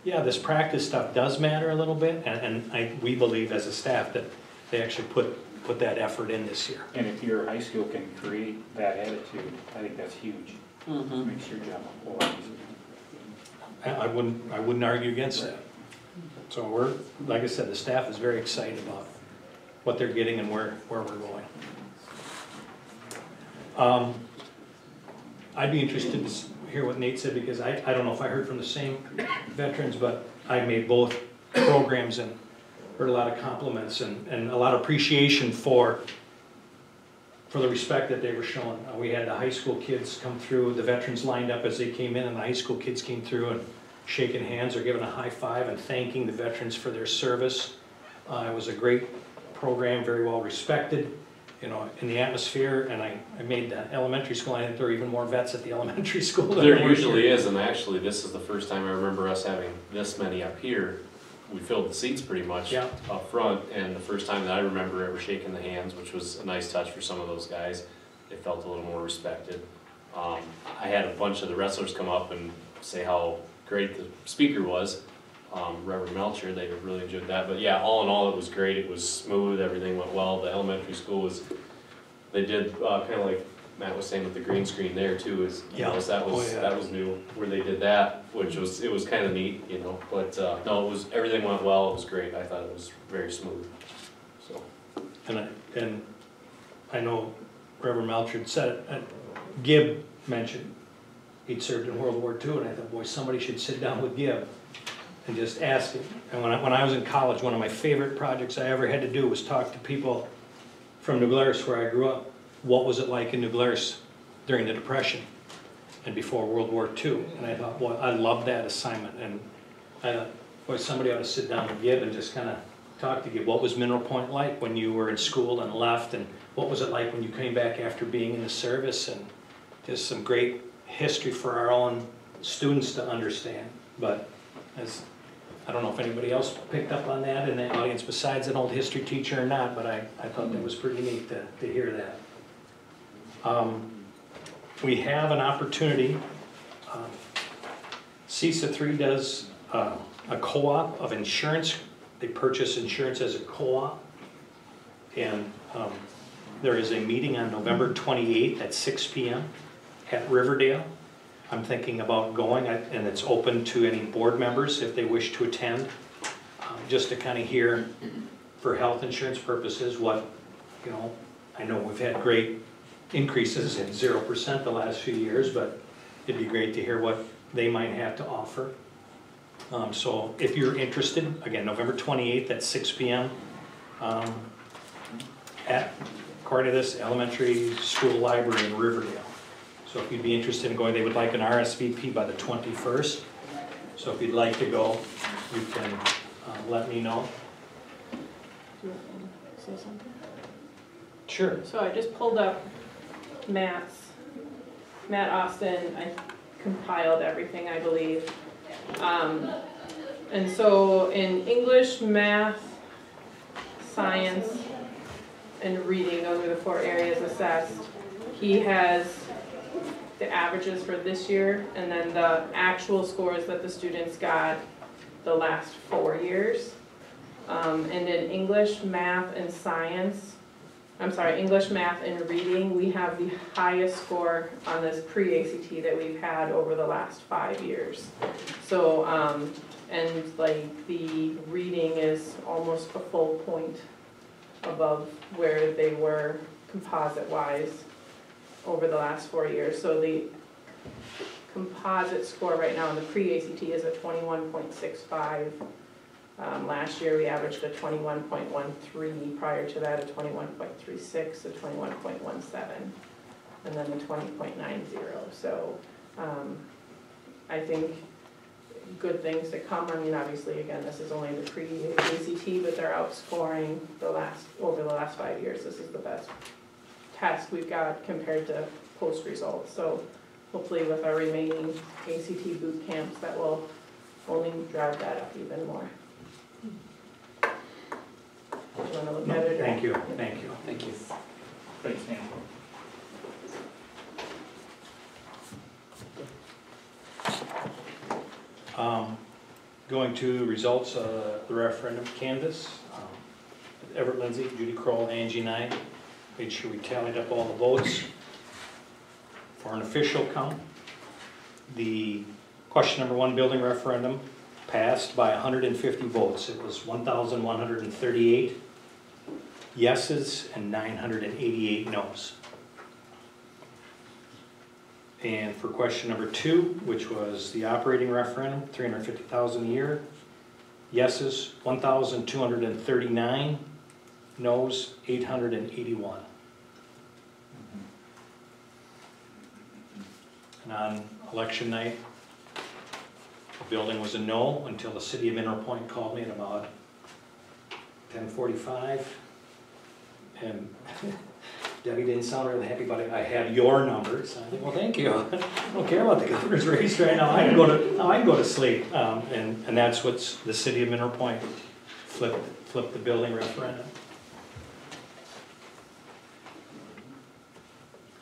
yeah, this practice stuff does matter a little bit, and we believe as a staff that they actually put that effort in this year. And if your high school can create that attitude, I think that's huge. Makes your job a whole lot easier. I wouldn't argue against that. So we're, like I said, the staff is very excited about what they're getting and where we're going. I'd be interested to hear what Nate said, because I don't know if I heard from the same veterans, but I made both programs and heard a lot of compliments and a lot of appreciation for the respect that they were showing. We had the high school kids come through, the veterans lined up as they came in, and the high school kids came through and shaking hands or giving a high five and thanking the veterans for their service. It was a great program, very well respected, you know, in the atmosphere, and I made the elementary school. I think there were even more vets at the elementary school than There usually is, and actually this is the first time I remember us having this many up here. We filled the seats pretty much up front, and the first time that I remember ever shaking the hands, which was a nice touch for some of those guys. They felt a little more respected. I had a bunch of the wrestlers come up and say how great the speaker was, Reverend Melcher. They really enjoyed that. But yeah, all in all, it was great. It was smooth. Everything went well. The elementary school was, they did kind of like Matt was saying with the green screen there too. That was new where they did that, which was, it was kind of neat, you know. But no, it was, everything went well. It was great. I thought it was very smooth. So. And I know Reverend Melcher said it. Gibb mentioned he'd served in World War II, and I thought, boy, somebody should sit down with Gibb and just ask him. And when I was in college, one of my favorite projects I ever had to do was talk to people from New Glarus, where I grew up. What was it like in New Glarus during the Depression and before World War II? And I thought, boy, I love that assignment. And I thought, boy, somebody ought to sit down with Gibb and just kind of talk to Gibb. What was Mineral Point like when you were in school and left? And what was it like when you came back after being in the service? And just some great history for our own students to understand. But I don't know if anybody else picked up on that in the audience besides an old history teacher or not, but I thought that was pretty neat to hear that. We have an opportunity. CISA 3 does a co-op of insurance. They purchase insurance as a co-op. And there is a meeting on November 28th at 6 p.m. at Riverdale. I'm thinking about going, and it's open to any board members if they wish to attend, just to kind of hear, for health insurance purposes, what, you know, I know we've had great increases in 0% the last few years, but it'd be great to hear what they might have to offer. So if you're interested, again, November 28th at 6 p.m. At, according to this, elementary school library in Riverdale. So if you'd be interested in going, they would like an RSVP by the 21st. So if you'd like to go, you can let me know. Do you want me to say something? Sure. So I just pulled up Matt Austin, I compiled everything, I believe. And so in English, math, science, and reading, those are the 4 areas assessed. He has the averages for this year, and then the actual scores that the students got the last 4 years. And in English, math, and science, English, math, and reading, we have the highest score on this pre-ACT that we've had over the last 5 years. So, and like the reading is almost a full point above where they were composite-wise over the last 4 years. So the composite score right now in the pre-ACT is a 21.65. Last year we averaged a 21.13, prior to that a 21.36, a 21.17, and then a 20.90. So I think good things to come. I mean, obviously, again, this is only the pre-ACT, but they're outscoring over the last 5 years. This is the best test we've got compared to post results. So hopefully with our remaining ACT boot camps, that will only drive that up even more. Do you want to look at it? Thank you, thank you. Thank you. Thanks, Sam. Going to results of the referendum canvass. Everett Lindsay, Judy Kroll, Angie and I made sure we tallied up all the votes. For an official count, the question number 1 building referendum passed by 150 votes. It was 1,138 yeses and 988 noes. And for question number 2, which was the operating referendum, $350,000 a year, yeses 1,239, noes 881. And on election night, the building was a no until the city of Mineral Point called me at about 10:45. And Debbie didn't sound really happy about it. I have your numbers. I think, well, thank you. I don't care about the governor's race right now. I can go to sleep. And that's what's the city of Mineral Point flipped the building referendum.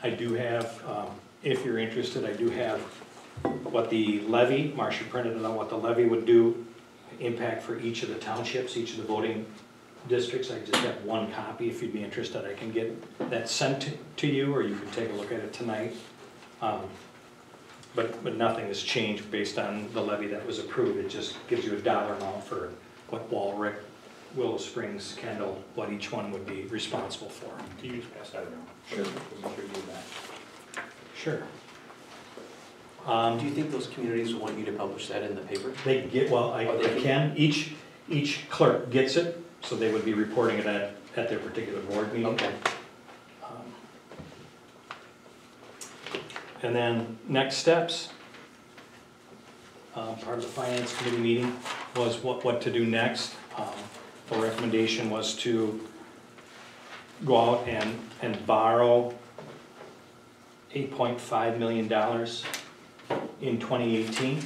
I do have, if you're interested, I do have what the levy, Marcia printed it on what the levy would do, impact for each of the townships, each of the voting districts. I just have 1 copy. If you'd be interested, I can get that sent to you, or you can take a look at it tonight. But nothing has changed based on the levy that was approved. It just gives you a dollar amount for what Walrick, Willow Springs, Kendall, what each one would be responsible for. Can you just pass that around? Sure. Make sure you do that. Sure. Do you think those communities will want you to publish that in the paper? They get, well, I can. Each clerk gets it, so they would be reporting it at their particular board meeting. Okay. And then next steps. Part of the finance committee meeting was what to do next. The recommendation was to go out and borrow $8.5 million in 2018.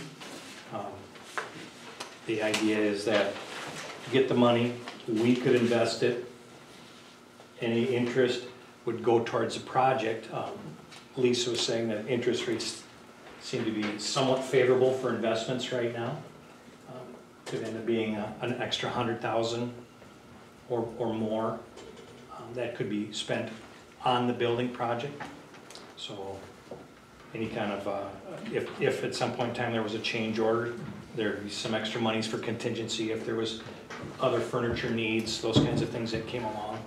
The idea is that to get the money, we could invest it. Any interest would go towards the project. Lisa was saying that interest rates seem to be somewhat favorable for investments right now. Could end up being an extra 100,000 or more that could be spent on the building project. So any kind of, if at some point in time there was a change order, there'd be some extra monies for contingency if there was other furniture needs, those kinds of things that came along.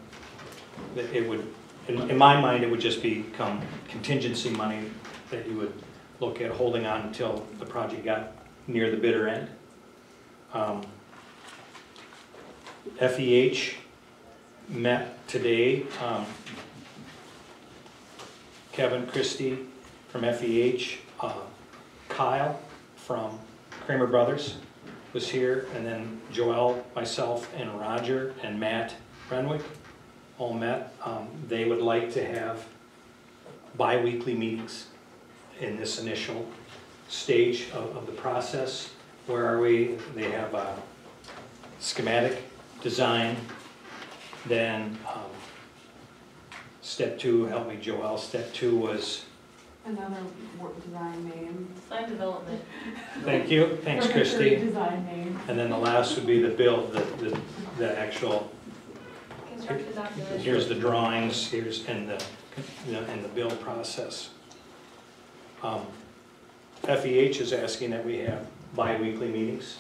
That it would, in my mind, it would just become contingency money that you would look at holding on until the project got near the bitter end. FEH met today. Kevin Christie from FEH, Kyle from Kramer Brothers was here, and then Joel, myself, and Roger and Matt Renwick all met. They would like to have bi-weekly meetings in this initial stage of the process. Where are we? They have a schematic design, then step 2, help me Joel, step 2 was? Another work design name. Design development. Thank you, thanks Christy. Design name. And then the last would be the build, the actual, Construction document. here's the drawings, here's, and the build process. FEH is asking that we have bi-weekly meetings.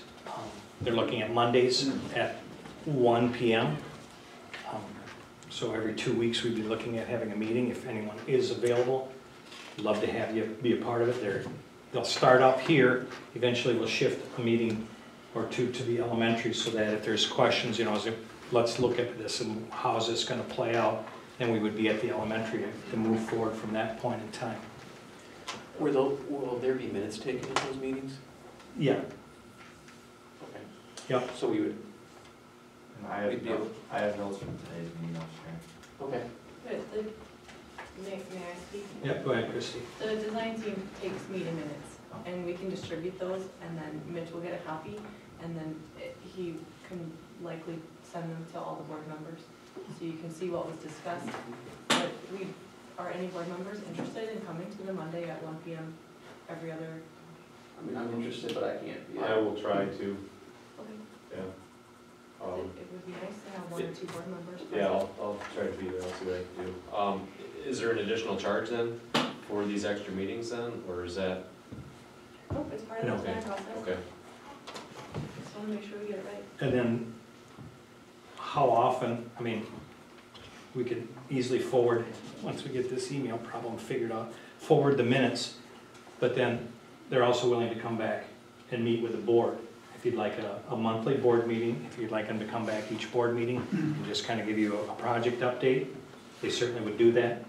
They're looking at Mondays at 1 p.m. So every 2 weeks we'd be looking at having a meeting if anyone is available. Love to have you be a part of it. They'll start up here, eventually we'll shift a meeting or two to the elementary so that if there's questions, you know, let's look at this and how is this going to play out, then we would be at the elementary to move forward from that point in time. Will there be minutes taken at those meetings? Yeah. Okay. Yep. So we would, I have notes from today's meeting, I'll share. okay. Good. May I speak? Yep, go ahead, Christy. The design team takes meeting minutes, and we can distribute those, and then Mitch will get a copy, and then he can likely send them to all the board members, so you can see what was discussed. But are any board members interested in coming to the Monday at 1 p.m. every other? I mean, I'm interested, but I can't be I there. will try to, Okay. yeah. It would be nice to have 1 or 2 board members. Yeah, I'll try to be there, I'll see what I can do. Is there an additional charge then for these extra meetings then, or is that? Nope, it's part of the design process. Okay. Just want to make sure we get it right. And then how often, I mean, we could easily forward, once we get this email problem figured out, forward the minutes, but then they're also willing to come back and meet with the board. If you'd like a monthly board meeting, if you'd like them to come back each board meeting and just kind of give you a project update, they certainly would do that.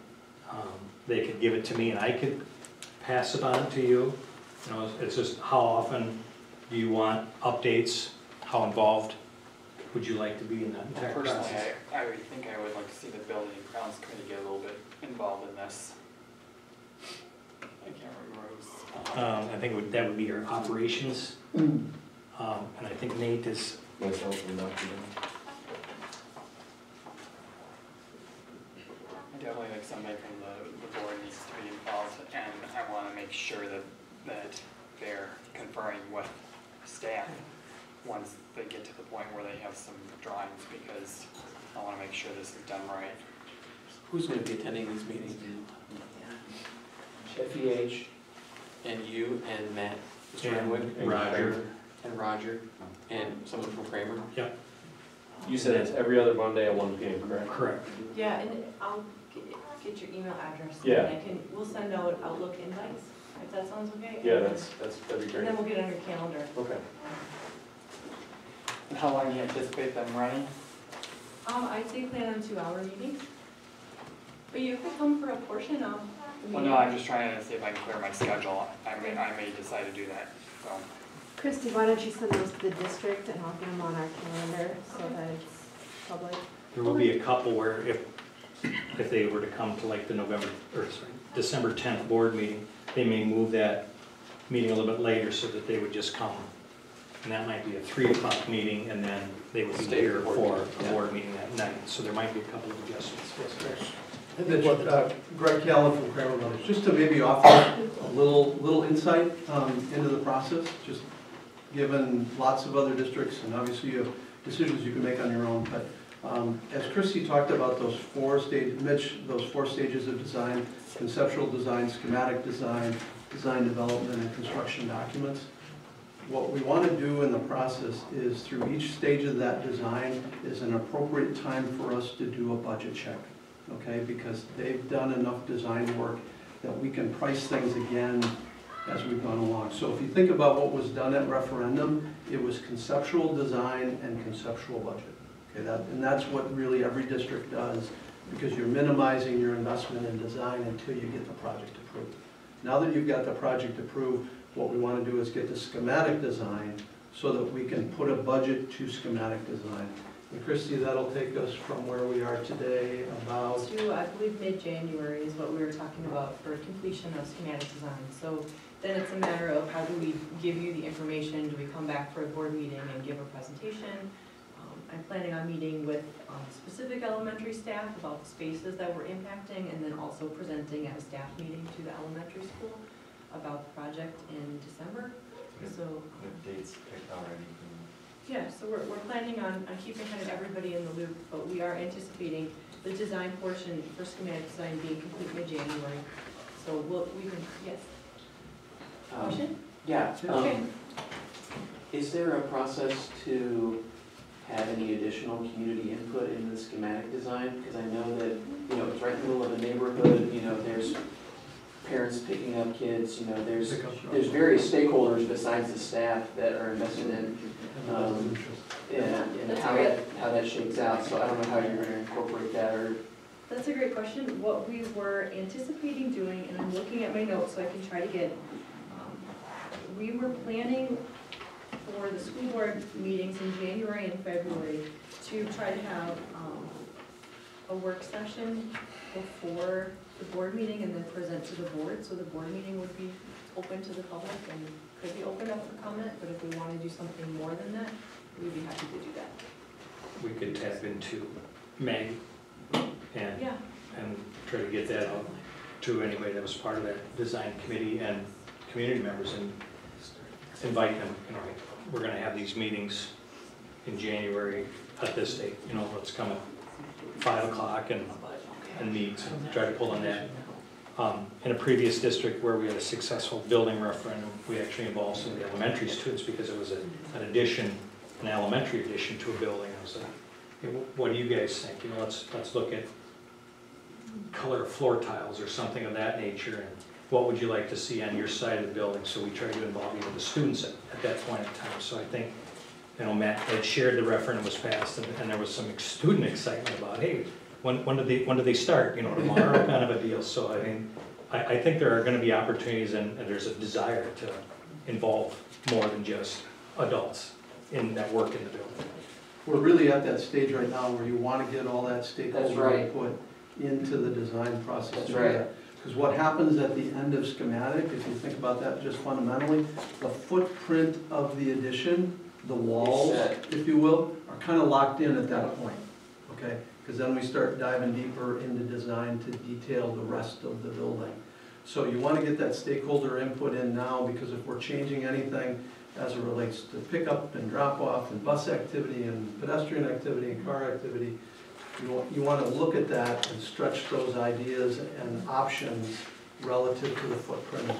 They could give it to me and I could pass it on to you. You know, it's just how often do you want updates? How involved would you like to be in that entire Personally, process? I would think I would like to see the building and grounds committee get a little bit involved in this. I can't remember who's. I think that would be your operations. And I think Nate is. Myself and Dr. I definitely think somebody from the board needs to be involved, and I want to make sure that they're conferring with staff once they get to the point where they have some drawings, because I want to make sure this is done right. Who's going to be attending these meetings? FEH and you and Matt, Mr. Renwick? And Roger. And Roger, and someone from Kramer? Yep. You said it's every other Monday at 1 p.m., correct? Correct. Yeah, and I'll get your email address. Yeah. And we'll send out Outlook invites, if that sounds okay. Yeah, that'd be And great. then we'll get on your calendar. Okay. And how long do you anticipate them running? I'd say plan on 2-hour meetings. But you could come for a portion of the Well, meeting. no, I'm just trying to see if I can clear my schedule. I may decide to do that, so. Christy, why don't you send those to the district and I'll get them on our calendar so that it's public? There will be a couple where if they were to come to like the December 10th board meeting, they may move that meeting a little bit later so that they would just come. And that might be a 3 o'clock meeting and then they would be here for a board meeting that night. So there might be a couple of adjustments. Yes, sir. I think what the Greg Callen from Kramer Brothers, just to maybe offer a little insight into the process, just given lots of other districts, and obviously you have decisions you can make on your own, but as Christy talked about those four stages of design: conceptual design, schematic design, design development, and construction documents. What we want to do in the process is, through each stage of that design, is an appropriate time for us to do a budget check, okay? Because they've done enough design work that we can price things again as we've gone along. So if you think about what was done at referendum, it was conceptual design and conceptual budget. Okay, and that's what really every district does, because you're minimizing your investment in design until you get the project approved. Now that you've got the project approved, what we want to do is get the schematic design so that we can put a budget to schematic design. And Christy, that'll take us from where we are today about... To, I believe, mid-January is what we were talking about for completion of schematic design. So then it's a matter of how do we give you the information, do we come back for a board meeting and give a presentation? I'm planning on meeting with specific elementary staff about the spaces that we're impacting, and then also presenting at a staff meeting to the elementary school about the project in December. So dates picked already. yeah, so we're planning on keeping kind of everybody in the loop, but we are anticipating the design portion for schematic design being complete mid-January. So we can, yes. Question? Yeah. Okay. Is there a process to have any additional community input in the schematic design? Because I know that, you know, it's right in the middle of a neighborhood, you know, there's parents picking up kids, you know, there's various stakeholders besides the staff that are invested in and how that shakes out. So I don't know how you're going to incorporate that. Or That's a great question. What we were anticipating doing, and I'm looking at my notes so I can try to get, we were planning for the school board meetings in January and February to try to have a work session before the board meeting and then present to the board. So the board meeting would be open to the public and could be opened up for comment, but if we want to do something more than that, we'd be happy to do that. We could tap into Meg and try to get that out to anybody that was part of that design committee and community members, and invite them, you know, we're gonna have these meetings in January at this date, you know, let's come at 5 o'clock and meet, and try to pull on that. In a previous district where we had a successful building referendum, we actually involved some of the elementary students because it was an elementary addition to a building. I was like, hey, what do you guys think? You know, let's look at color of floor tiles or something of that nature, and what would you like to see on your side of the building? So we tried to involve even the students at that point in time. So I think, you know, Matt had shared the referendum was passed, and there was some student excitement about, hey, when do they start? You know, tomorrow kind of a deal. So I mean, I think there are going to be opportunities, and there's a desire to involve more than just adults in that work in the building. We're really at that stage right now where you want to get all that stakeholder input into the design process. That's right. Because what happens at the end of schematic, if you think about that just fundamentally, the footprint of the addition, the walls, if you will, are kind of locked in at that point, okay? Because then we start diving deeper into design to detail the rest of the building. So you want to get that stakeholder input in now, because if we're changing anything as it relates to pickup and drop off and bus activity and pedestrian activity and car activity, you want to look at that and stretch those ideas and options relative to the footprint of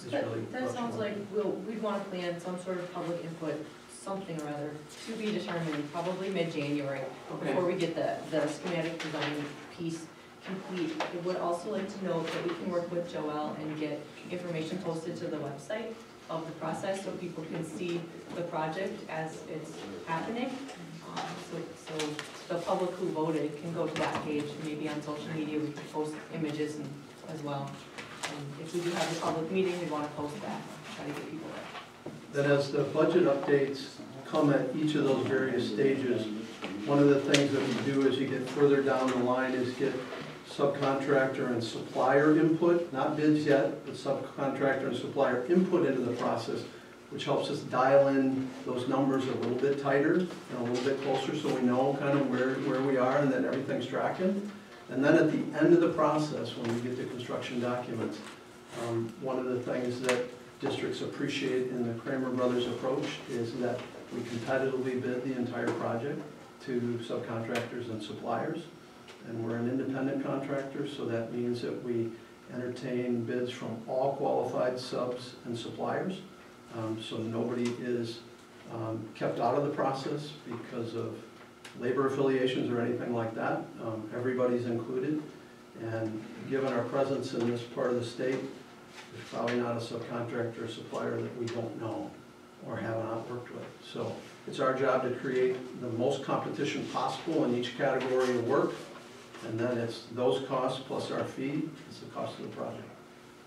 the building. That sounds like we'd want to plan some sort of public input, something or other, to be determined, probably mid-January, before we get the schematic design piece complete. I would also like to note that we can work with Joelle and get information posted to the website of the process so people can see the project as it's happening. So the public who voted can go to that page. Maybe on social media we can post images as well. If we do have a public meeting, we want to post that, try to get people there. Then as the budget updates come at each of those various stages, one of the things that we do as you get further down the line is get subcontractor and supplier input, not bids yet, but subcontractor and supplier input into the process, which helps us dial in those numbers a little bit tighter and a little bit closer so we know kind of where we are and that everything's tracking. And then at the end of the process, when we get the construction documents, one of the things that districts appreciate in the Kramer Brothers approach is that we competitively bid the entire project to subcontractors and suppliers. And we're an independent contractor, so that means that we entertain bids from all qualified subs and suppliers. So nobody is kept out of the process because of labor affiliations or anything like that. Everybody's included. And given our presence in this part of the state, there's probably not a subcontractor or supplier that we don't know or have not worked with. So it's our job to create the most competition possible in each category of work. And then it's those costs plus our fee, it's the cost of the project.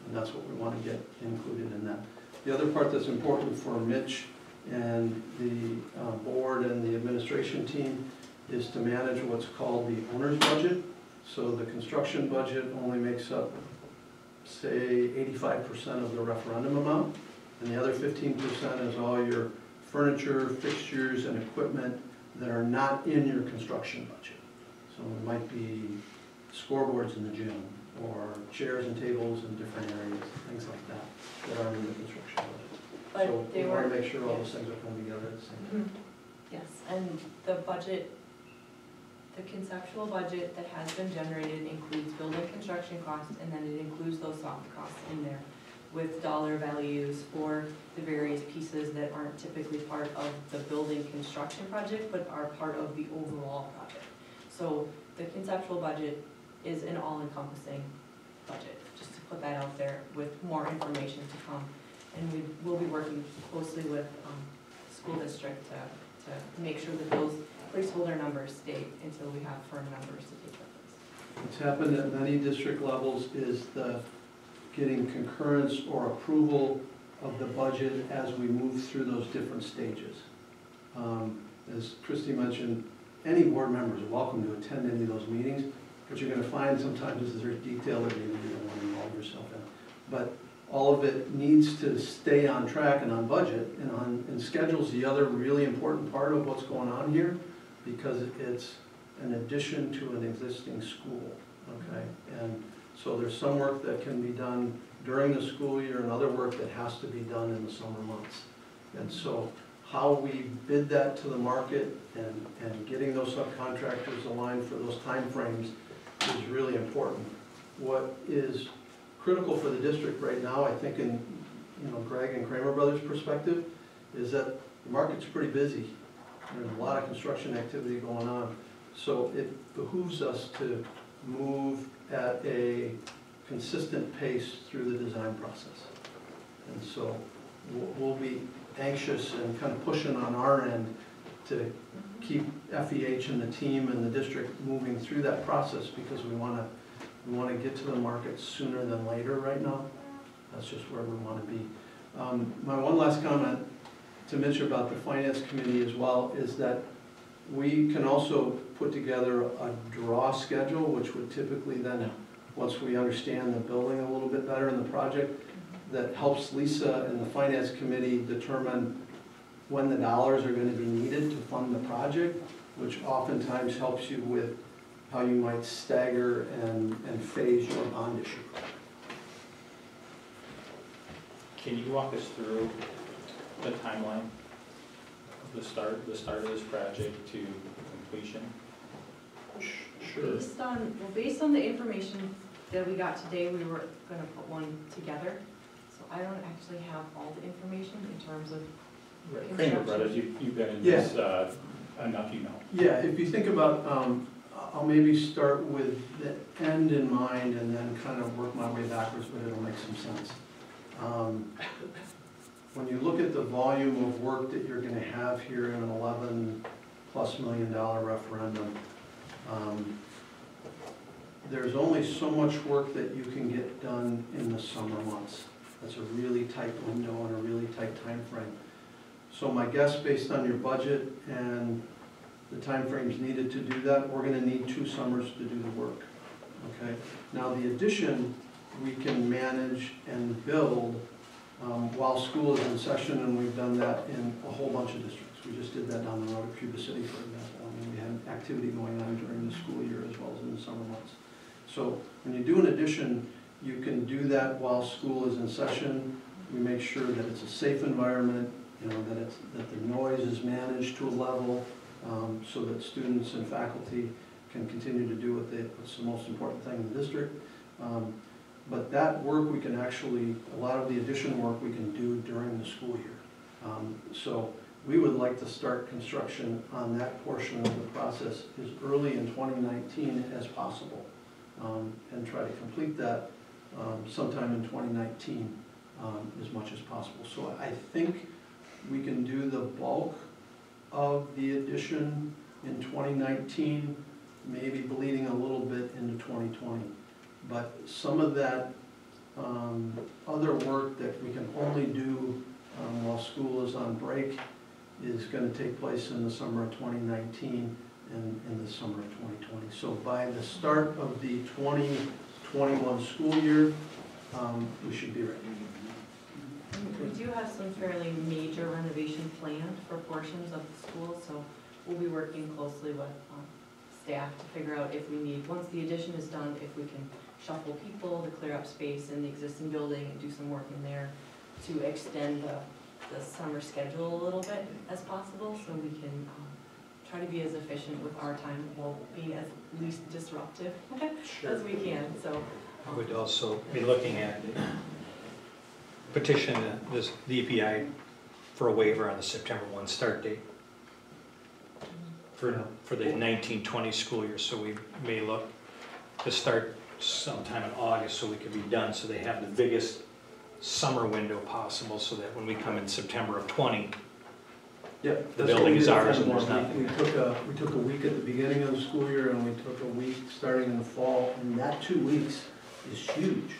And that's what we want to get included in that. The other part that's important for Mitch and the board and the administration team is to manage what's called the owner's budget. So the construction budget only makes up, say, 85% of the referendum amount, and the other 15% is all your furniture, fixtures, and equipment that are not in your construction budget. So it might be scoreboards in the gym, or chairs and tables in different areas, things like that, that aren't in the construction budget. But So they we want were- to make sure all those things are coming together at the same time. Yes, and the budget, the conceptual budget that has been generated includes building construction costs, and then it includes those soft costs in there with dollar values for the various pieces that aren't typically part of the building construction project, but are part of the overall project. So the conceptual budget is an all-encompassing budget, just to put that out there with more information to come. And we will be working closely with school district to make sure that those placeholder numbers stay until we have firm numbers to take reference. What's happened at many district levels is the getting concurrence or approval of the budget as we move through those different stages. As Christy mentioned, any board members are welcome to attend any of those meetings, but you're going to find sometimes there's detail that maybe you don't want to involve yourself in. But all of it needs to stay on track and on budget, and schedule's the other really important part of what's going on here, because it's an addition to an existing school, okay? And so there's some work that can be done during the school year and other work that has to be done in the summer months. And so how we bid that to the market and getting those subcontractors aligned for those timeframes is really important. What is critical for the district right now, I think in Greg and Kramer Brothers' perspective, is that the market's pretty busy. There's a lot of construction activity going on. So it behooves us to move at a consistent pace through the design process. And so we'll be anxious and kind of pushing on our end to keep FEH and the team and the district moving through that process, because we want to get to the market sooner than later right now. That's just where we want to be. My one last comment to Mitch about the finance committee as well is that we can also put together a draw schedule, which would typically then, once we understand the building a little bit better in the project, that helps Lisa and the finance committee determine when the dollars are going to be needed to fund the project, which oftentimes helps you with how you might stagger and phase your bond issue. Can you walk us through the timeline of the start of this project to completion? Sure. Based on the information that we got today, we were going to put one together. So I don't actually have all the information in terms of Kramer Brothers, you've been in this enough, you know. Yeah, if you think about, I'll maybe start with the end in mind and then kind of work my way backwards, but it'll make some sense. When you look at the volume of work that you're going to have here in an $11+ million referendum, there's only so much work that you can get done in the summer months. That's a really tight window and a really tight time frame. So my guess, based on your budget and the timeframes needed to do that, we're going to need 2 summers to do the work. Okay. Now the addition we can manage and build while school is in session, and we've done that in a whole bunch of districts. We just did that down the road at Cuba City, for example. I mean, we had activity going on during the school year as well as in the summer months. So when you do an addition, you can do that while school is in session. We make sure that it's a safe environment, you know, that the noise is managed to a level so that students and faculty can continue to do what's the most important thing in the district. But that work we can actually, a lot of the addition work we can do during the school year. So we would like to start construction on that portion of the process as early in 2019 as possible, and try to complete that sometime in 2019 as much as possible. So I think we can do the bulk of the addition in 2019, maybe bleeding a little bit into 2020. But some of that other work that we can only do while school is on break is going to take place in the summer of 2019 and in the summer of 2020. So by the start of the 2021 school year, we should be ready. We do have some fairly major renovation planned for portions of the school, so we'll be working closely with staff to figure out if we need, once the addition is done, if we can shuffle people to clear up space in the existing building and do some work in there to extend the summer schedule a little bit as possible, so we can try to be as efficient with our time while being as least disruptive as we can. So I would also be looking at petition the EPI for a waiver on the September 1 start date for the 1920 school year. So we may look to start sometime in August so we can be done, so they have the biggest summer window possible, so that when we come in September of 20, Yep, the building is ours and there's nothing. We took a week at the beginning of the school year and we took a week starting in the fall, and that 2 weeks is huge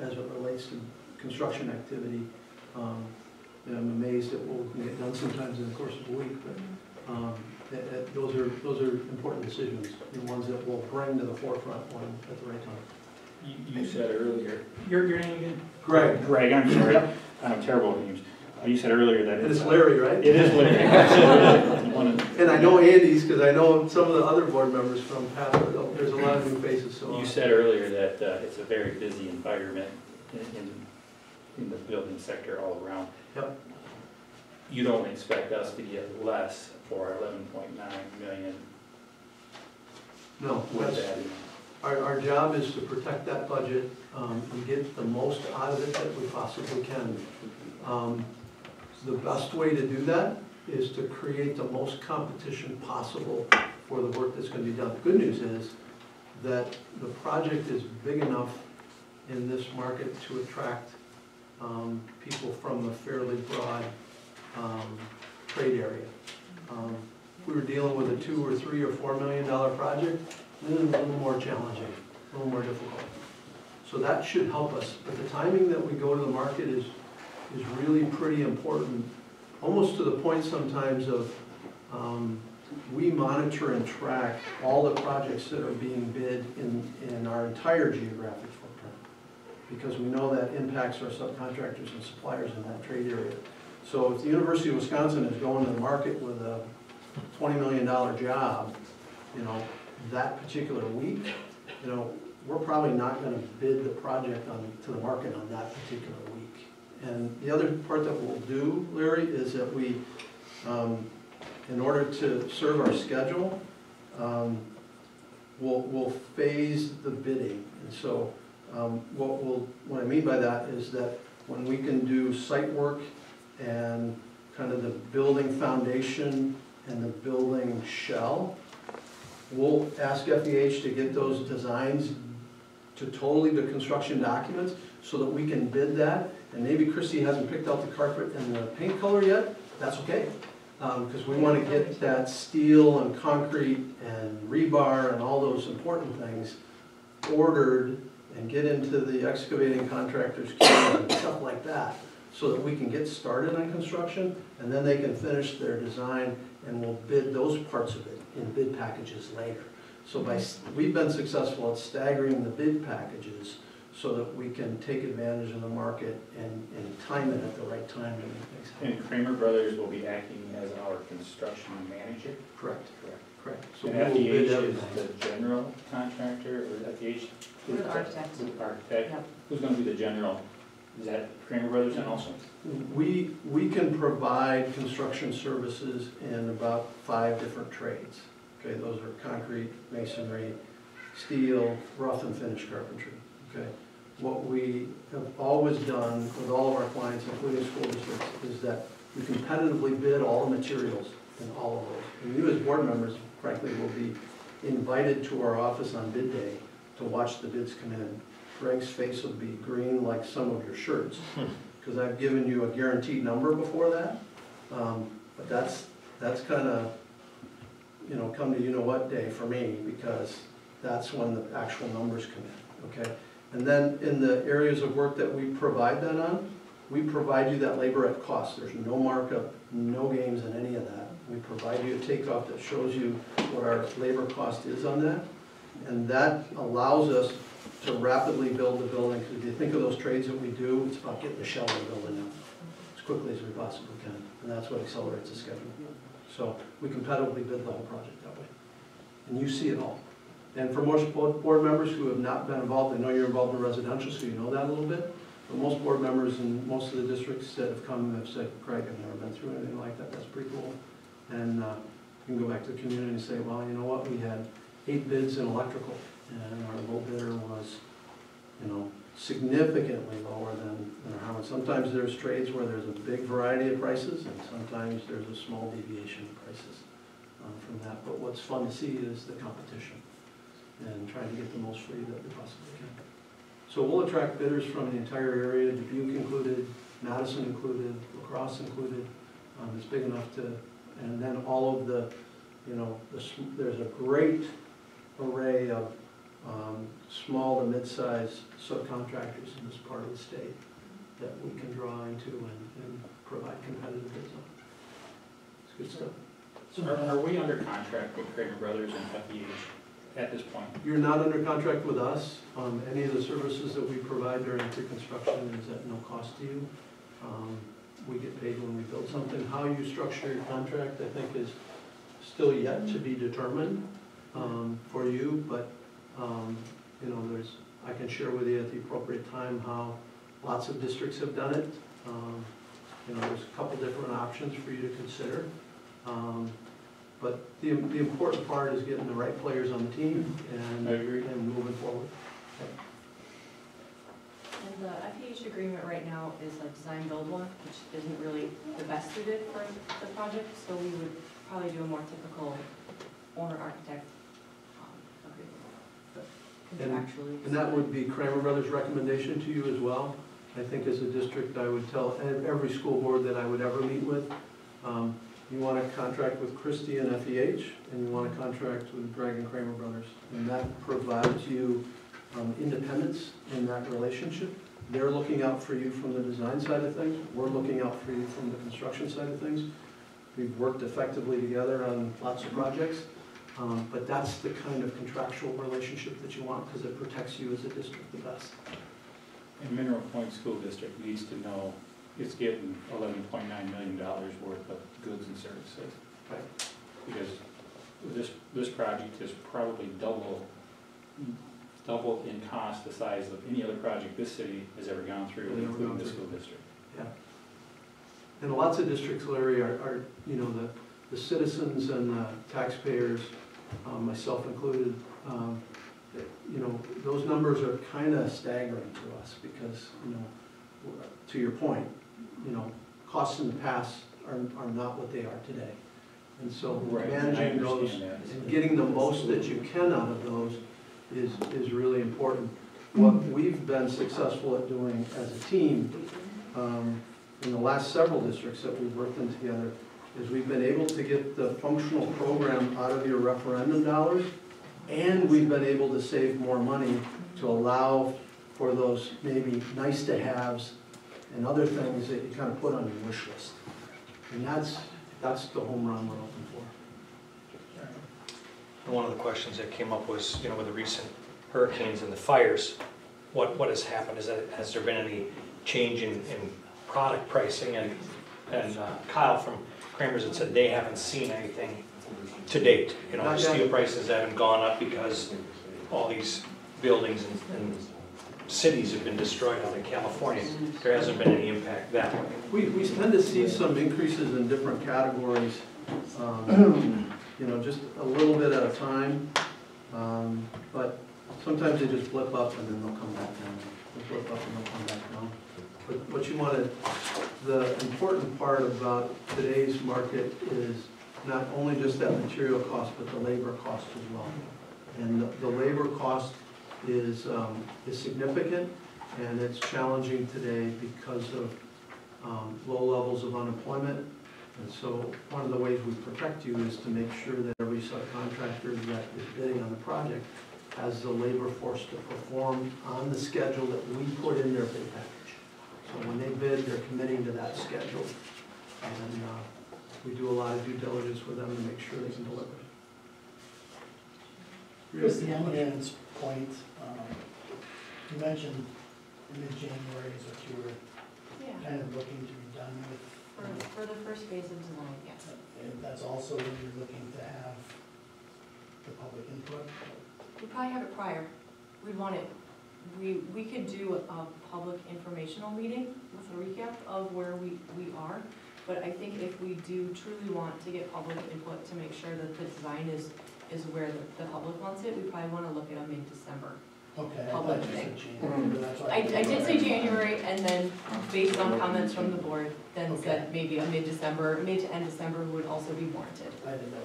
as it relates to construction activity. And I'm amazed at what we can get done sometimes in the course of a week, but those are important decisions, the ones that will bring to the forefront one at the right time. You said earlier, your name again? Greg. Greg, I'm sorry. I'm terrible with names. You said earlier that it's Larry, right? It is Larry. And I know Andy's because I know some of the other board members from past, there's a lot of new faces. So you said earlier that it's a very busy environment in the building sector all around. Yep. You don't expect us to get less for our 11.9 million? No. Our job is to protect that budget and get the most out of it that we possibly can. The best way to do that is to create the most competition possible for the work that's going to be done. The good news is that the project is big enough in this market to attract people from a fairly broad trade area. If we were dealing with a $2 or $3 or $4 million project, then it's a little more challenging, a little more difficult. So that should help us. But the timing that we go to the market is really pretty important, almost to the point sometimes of we monitor and track all the projects that are being bid in our entire geographic footprint, because we know that impacts our subcontractors and suppliers in that trade area. So if the University of Wisconsin is going to the market with a $20 million job, you know, that particular week, you know, we're probably not going to bid the project to the market on that particular week. And the other part that we'll do, Larry, is that we, in order to serve our schedule, we'll phase the bidding. And so what I mean by that is that when we can do site work and kind of the building foundation and the building shell, we'll ask FEH to get those designs to totally the construction documents so that we can bid that. And maybe Christy hasn't picked out the carpet and the paint color yet, that's okay. Because we want to get that steel and concrete and rebar and all those important things ordered and get into the excavating contractor's queue and stuff like that, so that we can get started on construction, and then they can finish their design, and we'll bid those parts of it in bid packages later. So we've been successful at staggering the bid packages so that we can take advantage of the market and time it at the right time to make things happen. And Kramer Brothers will be acting as our construction manager? Correct. Correct. Correct. So And we will bid FEH is everything. the general contractor, or FEH? We're the architect. The architect? Yep. Who's gonna be the general? Is that Kramer Brothers and also? We can provide construction services in about 5 different trades. Okay, those are concrete, masonry, steel, rough and finish carpentry. Okay, what we have always done with all of our clients, including school districts, is that we competitively bid all the materials in all of those. And you as board members, frankly, will be invited to our office on bid day to watch the bids come in. Greg's face will be green like some of your shirts, because I've given you a guaranteed number before that. But that's kind of, you know, come to you-know-what day for me, because that's when the actual numbers come in, okay? And then in the areas of work that we provide that on, we provide you that labor at cost. There's no markup, no games in any of that. We provide you a takeoff that shows you what our labor cost is on that. And that allows us to rapidly build the building, because if you think of those trades that we do, it's about getting the shell of the building up as quickly as we possibly can. And that's what accelerates the schedule. So we competitively bid the whole project that way. And you see it all. And for most board members who have not been involved, I know you're involved in residential, so you know that a little bit. But most board members in most of the districts that have come have said, Craig, I've never been through anything like that. That's pretty cool. And you can go back to the community and say, well, you know what, we had 8 bids in electrical, and our low bidder was, you know, significantly lower than our Howard. Sometimes there's trades where there's a big variety of prices, and sometimes there's a small deviation in prices from that. But what's fun to see is the competition and trying to get the most free that we possibly can. So we'll attract bidders from the entire area, Dubuque included, Madison included, La Crosse included. It's big enough to, and then all of the, you know, there's a great array of small to mid-sized subcontractors in this part of the state that we can draw into and provide competitive bids on. It's good stuff. So are we under contract with Kramer Brothers and FEH at this point? You're not under contract with us. Any of the services that we provide during pre-construction is at no cost to you. We get paid when we build something. How you structure your contract, I think, is still yet to be determined for you, but you know, I can share with you at the appropriate time how lots of districts have done it. You know, there's a couple different options for you to consider. But the important part is getting the right players on the team and moving forward. And the FEH agreement right now is a design build one, which isn't really the best suited for the project, so we would probably do a more typical owner-architect agreement. Contractually. And that would be Kramer Brothers' recommendation to you as well. I think as a district, I would tell every school board that I would ever meet with, you want to contract with Christie and FEH, and you want to contract with Greg and Kramer Brothers. And that provides you independence in that relationship. They're looking out for you from the design side of things. We're looking out for you from the construction side of things. We've worked effectively together on lots of projects. But that's the kind of contractual relationship that you want, because it protects you as a district the best. And Mineral Point School District needs to know it's getting $11.9 million worth of goods and services. Right. Because this project is probably double in cost the size of any other project this city has ever gone through, including the school district. Yeah. And lots of districts, Larry, are you know, the citizens and the taxpayers, myself included, you know, those numbers are kind of staggering to us because, you know, to your point, you know, costs in the past are not what they are today. And so managing those and getting the most that you can out of those is really important. What we've been successful at doing as a team in the last several districts that we've worked in together is we've been able to get the functional program out of your referendum dollars, and we've been able to save more money to allow for those maybe nice to haves and other things that you kind of put on your wish list. And that's the home run we're looking for. And one of the questions that came up was, you know, with the recent hurricanes and the fires, what has happened? Has there been any change in product pricing? And Kyle from Kramer's had said they haven't seen anything to date. You know, Not yet. steel prices haven't gone up because all these buildings and cities have been destroyed out in California. There hasn't been any impact that way. We tend to see some increases in different categories, you know, just a little bit at a time. But sometimes they just blip up and then they'll come back down. They'll blip up and they'll come back down. But what you wanted, the important part about today's market is not only just that material cost, but the labor cost as well. And the labor cost is significant, and it's challenging today because of low levels of unemployment. And so one of the ways we protect you is to make sure that every subcontractor that is bidding on the project has the labor force to perform on the schedule that we put in their bid package. So when they bid, they're committing to that schedule. And we do a lot of due diligence with them to make sure they can deliver. Chris, the Ann's point, you mentioned mid-January is what you were kind of looking to be done with. For the first phase of design, yes. And that's also when you're looking to have the public input? We'd probably have it prior. We'd want it, we could do a public informational meeting with a recap of where we are. But I think if we do truly want to get public input to make sure that the design is where the public wants it, we probably want to look at a mid-December. Okay, I public thought you thing. said January, but that's why. I did say January, and then based on comments from the board, then said maybe a mid-December, mid to end December would also be warranted. I didn't know.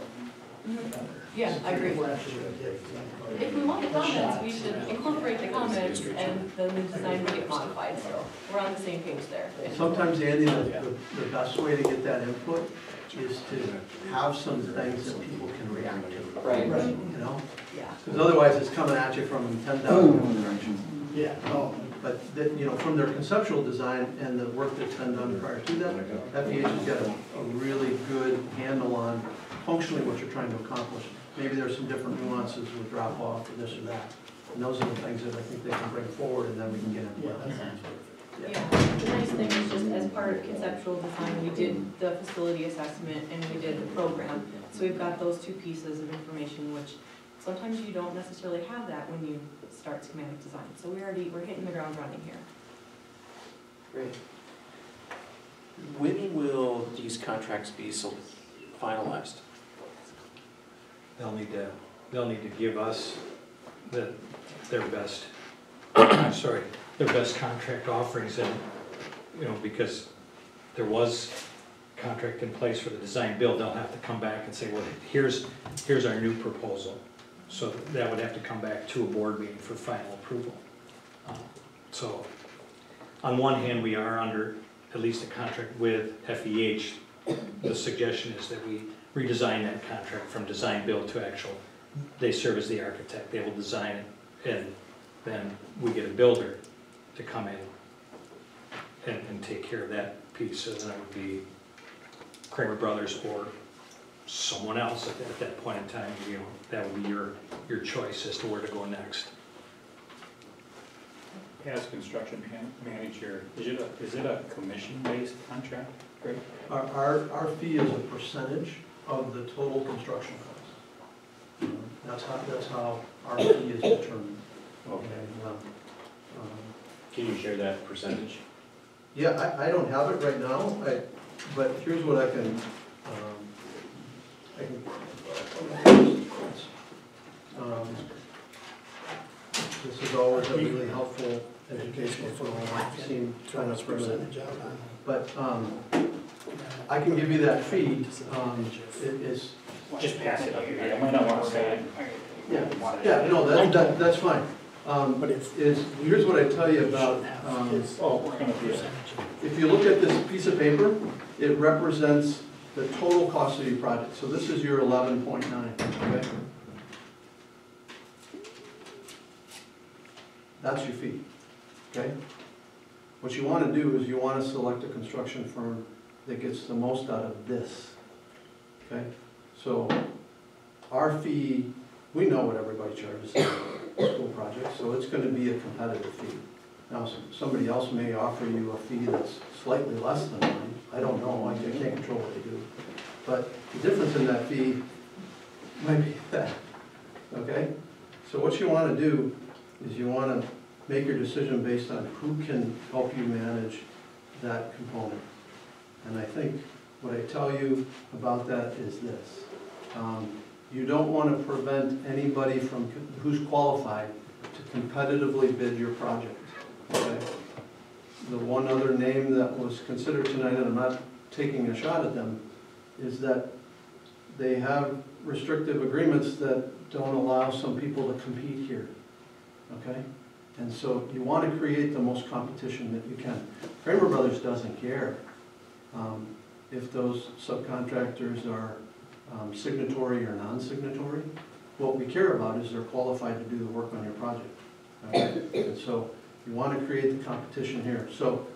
Yeah, I agree. We're actually gonna get some. If we want the comments, we should incorporate the comments, and then the design will get modified, so we're on the same page there. Sometimes, Andy, the best way to get that input is to have some things that people can react to. Right. You know? Yeah. Because otherwise it's coming at you from 10,000 directions. Yeah, no. But, you know, from their conceptual design and the work that's been done prior to that, FEH has got a really good handle on functionally what you're trying to accomplish. Maybe there's some different nuances with drop off or this or that. And those are the things that I think they can bring forward, and then we can get into it. Yeah, the nice thing is just as part of conceptual design, we did the facility assessment and we did the program. So we've got those two pieces of information, which sometimes you don't necessarily have that when you start schematic design. So we're hitting the ground running here. Great. When will these contracts be finalized? They'll need to give us their best, their best contract offerings, and, you know, because there was contract in place for the design build, they'll have to come back and say, well, here's our new proposal. So that would have to come back to a board meeting for final approval. So on one hand, we are under at least a contract with FEH. The suggestion is that we redesign that contract from design build to actual. They serve as the architect, they will design it, and then we get a builder to come in and take care of that piece. So then it would be Kramer Brothers or someone else at that point in time. You know, that would be your choice as to where to go next. As construction manager, is it a commission-based contract? Great. Our fee is a percentage of the total construction cost. That's how our fee is determined. Okay. Can you share that percentage? Yeah, I don't have it right now, but here's what I can this is always a really helpful educational tool. I've seen trying to spread it. But I can give you that fee. It is. Just pass it up here. I might not want to say it. Yeah, no, that's fine. Here's what I tell you about, if you look at this piece of paper, it represents the total cost of your project. So this is your 11.9, okay? That's your fee, okay? What you want to do is you want to select a construction firm that gets the most out of this, okay? So our fee, we know what everybody charges for school projects, so it's going to be a competitive fee. Now, somebody else may offer you a fee that's slightly less than mine. I don't know, I can't control what they do. But the difference in that fee might be that, okay? So what you want to do is you want to make your decision based on who can help you manage that component. And I think what I tell you about that is this. You don't want to prevent anybody from who's qualified to competitively bid your project, okay? The one other name that was considered tonight, and I'm not taking a shot at them, is that they have restrictive agreements that don't allow some people to compete here, okay? And so you want to create the most competition that you can. Kramer Brothers doesn't care if those subcontractors are signatory or non-signatory. What we care about is they're qualified to do the work on your project, okay? And so you want to create the competition here. So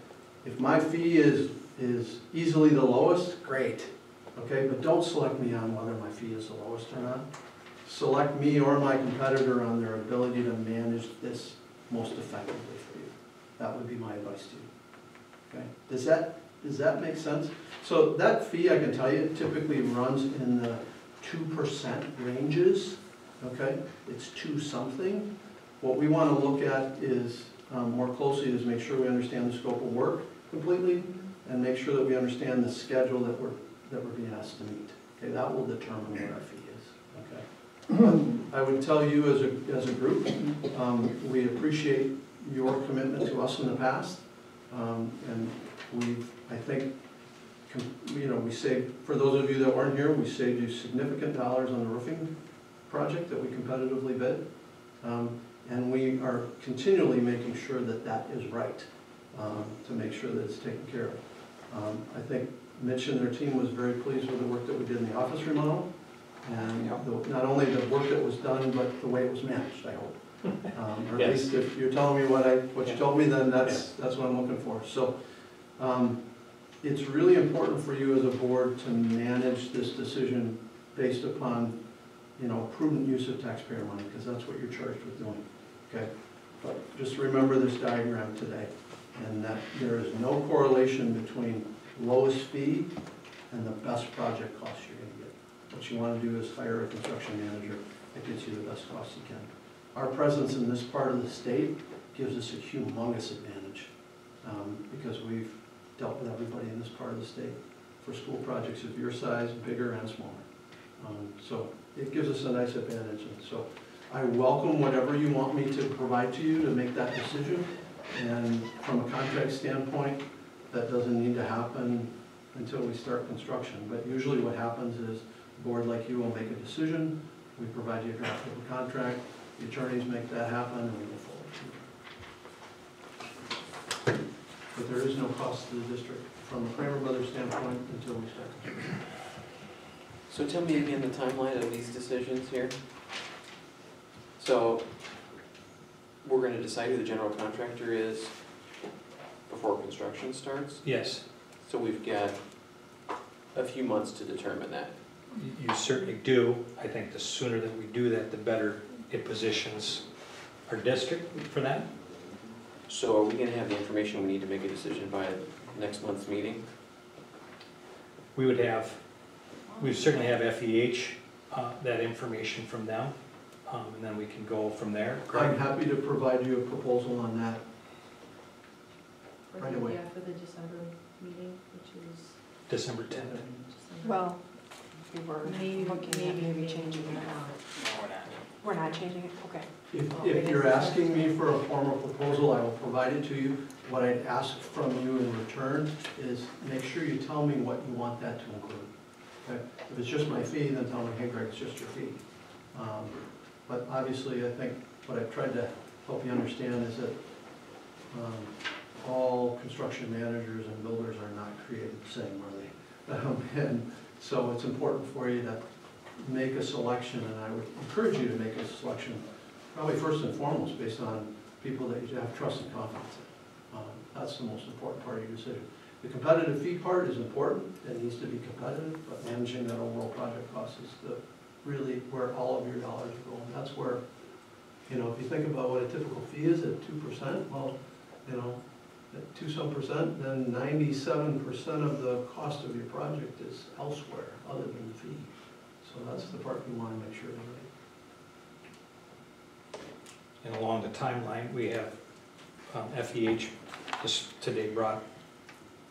if my fee is easily the lowest, great, okay? But don't select me on whether my fee is the lowest or not. Select me or my competitor on their ability to manage this most effectively for you. That would be my advice to you, okay? Does that make sense? So that fee, I can tell you, typically runs in the 2% ranges, okay? It's 2 something. What we want to look at is more closely is make sure we understand the scope of work completely and make sure that we understand the schedule that we're being asked to meet. Okay, that will determine what our fee is. Okay. I would tell you as a group, we appreciate your commitment to us in the past, and I think, we saved, for those of you that weren't here, we saved you significant dollars on the roofing project that we competitively bid. And we are continually making sure that that is right, to make sure that it's taken care of. I think Mitch and their team was very pleased with the work that we did in the office remodel, and not only the work that was done, but the way it was managed, I hope. Or at least if you're telling me what you told me, then that's what I'm looking for. So it's really important for you as a board to manage this decision based upon, prudent use of taxpayer money, because that's what you're charged with doing. Okay, but just remember this diagram today, and that there is no correlation between lowest fee and the best project cost you're going to get. What you want to do is hire a construction manager that gets you the best cost you can. Our presence in this part of the state gives us a humongous advantage because we've dealt with everybody in this part of the state for school projects of your size, bigger and smaller. So it gives us a nice advantage, and so I welcome whatever you want me to provide to you to make that decision. And from a contract standpoint, that doesn't need to happen until we start construction. But usually what happens is a board like you will make a decision, we provide you a draft of a contract, the attorneys make that happen, and we move forward. But there is no cost to the district from a Kramer Brothers standpoint until we start construction. So tell me again the timeline of these decisions here. So we're going to decide who the general contractor is before construction starts? Yes. So we've got a few months to determine that. You certainly do. I think the sooner that we do that, the better it positions our district for that. So are we going to have the information we need to make a decision by next month's meeting? We certainly have FEH, that information from them, and then we can go from there. I'm happy to provide you a proposal on that right away. Yeah, for the December meeting, which is December 10th. Well, we were looking at maybe changing it. No, we're not. We're not changing it? Okay. If you're asking me for a formal proposal, I will provide it to you. What I'd ask from you in return is make sure you tell me what you want that to include. Okay? If it's just my fee, then tell me, hey Greg, it's just your fee. But obviously, I think what I've tried to help you understand is that all construction managers and builders are not created the same, are they? And so it's important for you to make a selection, and I would encourage you to make a selection, probably first and foremost, based on people that you have trust and confidence in. That's the most important part of your decision. The competitive fee part is important, it needs to be competitive, but managing that overall project cost is really where all of your dollars are going. That's where, if you think about what a typical fee is at 2%, well, at 2-some%, then 97% of the cost of your project is elsewhere other than the fee. So that's the part we want to make sure is right. And along the timeline, we have FEH just today brought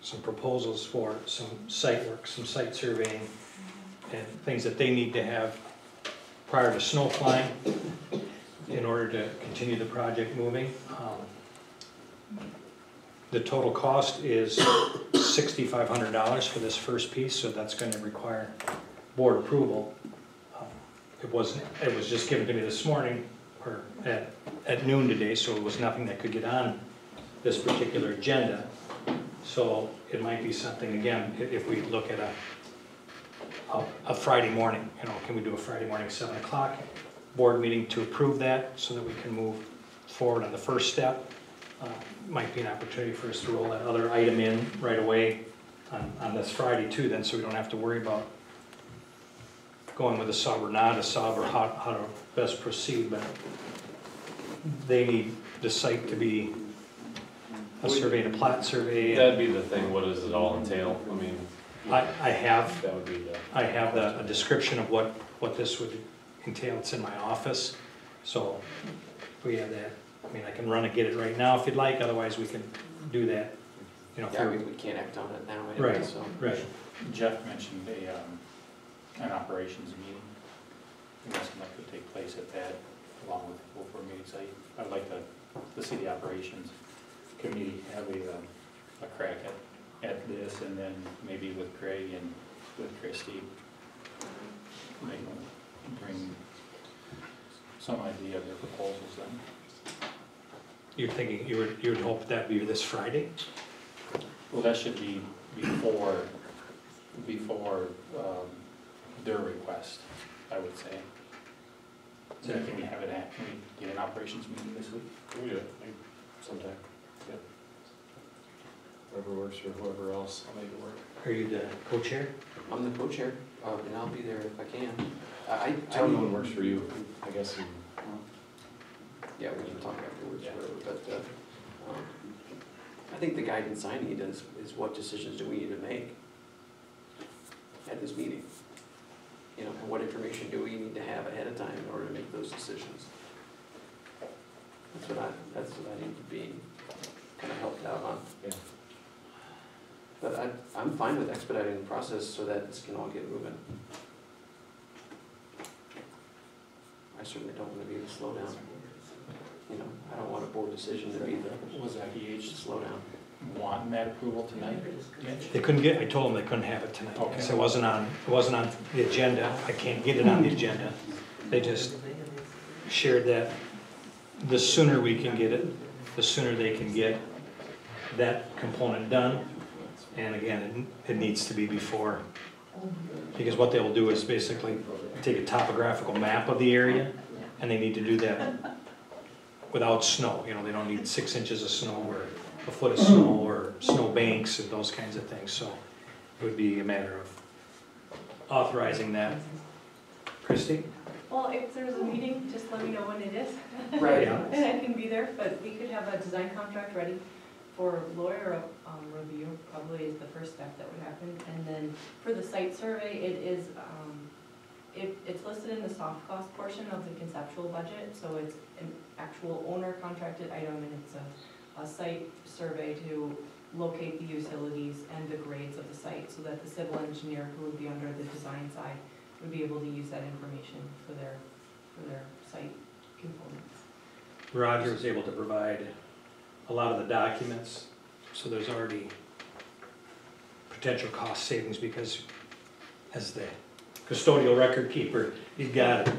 some proposals for some site work, some site surveying, and things that they need to have prior to snow flying in order to continue the project moving. The total cost is $6,500 for this first piece, so that's going to require board approval. It was just given to me this morning, or at noon today, so it was nothing that could get on this particular agenda. So it might be something, again, if we look at a Friday morning, can we do a Friday morning 7 o'clock board meeting to approve that so that we can move forward on the first step? Might be an opportunity for us to roll that other item in right away on this Friday too, then, so we don't have to worry about going with a sub or not a sub, or how to best proceed. But they need the site to be a survey and a plat survey. That'd be the thing, what does it all entail? I mean, I have that would be the. I have a description of what this would entail. It's in my office, so we have that. I mean, I can run and get it right now if you'd like, otherwise we can do that, Yeah, we can't act on it now Right, anyway, so. right. Jeff mentioned an operations meeting. I guess that could take place at that, along with the full board meetings. I'd like to see the operations committee have a crack at this, and then maybe with Craig and with Christie, bring some idea of their proposals then. You're thinking you would hope that'd be this Friday? Well, that should be before their request, I would say. So can we have can we get an operations meeting this week? We do, sometime, yeah. Whatever works for whoever else, I'll make it work. Are you the co-chair? I'm the co-chair, and I'll be there if I can. Tell me when works for you, I guess. Yeah, we can talk afterwards, whatever, but I think the guidance I need is what decisions do we need to make at this meeting? And what information do we need to have ahead of time in order to make those decisions? That's what I need to be kind of helped out on. Yeah. But I'm fine with expediting the process so that this can all get moving. I certainly don't want to be the slowdown. I don't want a board decision to be the Was FEH slowdown. wanting that approval tonight? They couldn't I told them they couldn't have it tonight. Okay. So it wasn't on the agenda. I can't get it on the agenda. They just shared that the sooner we can get it, the sooner they can get that component done. And again, it needs to be before, because what they will do is basically take a topographical map of the area, and they need to do that without snow. They don't need 6 inches of snow or a foot of snow or snow banks and those kinds of things. So it would be a matter of authorizing that. Christie? Well, if there's a meeting, just let me know when it is. Right. Yeah. And I can be there, but we could have a design contract ready for lawyer review, probably is the first step that would happen. And then for the site survey, it's listed in the soft cost portion of the conceptual budget, so it's an actual owner contracted item, and it's a site survey to locate the utilities and the grades of the site, so that the civil engineer who would be under the design side would be able to use that information for their site components. Roger was able to provide a lot of the documents, so there's already potential cost savings, because as the custodial record keeper, he got it,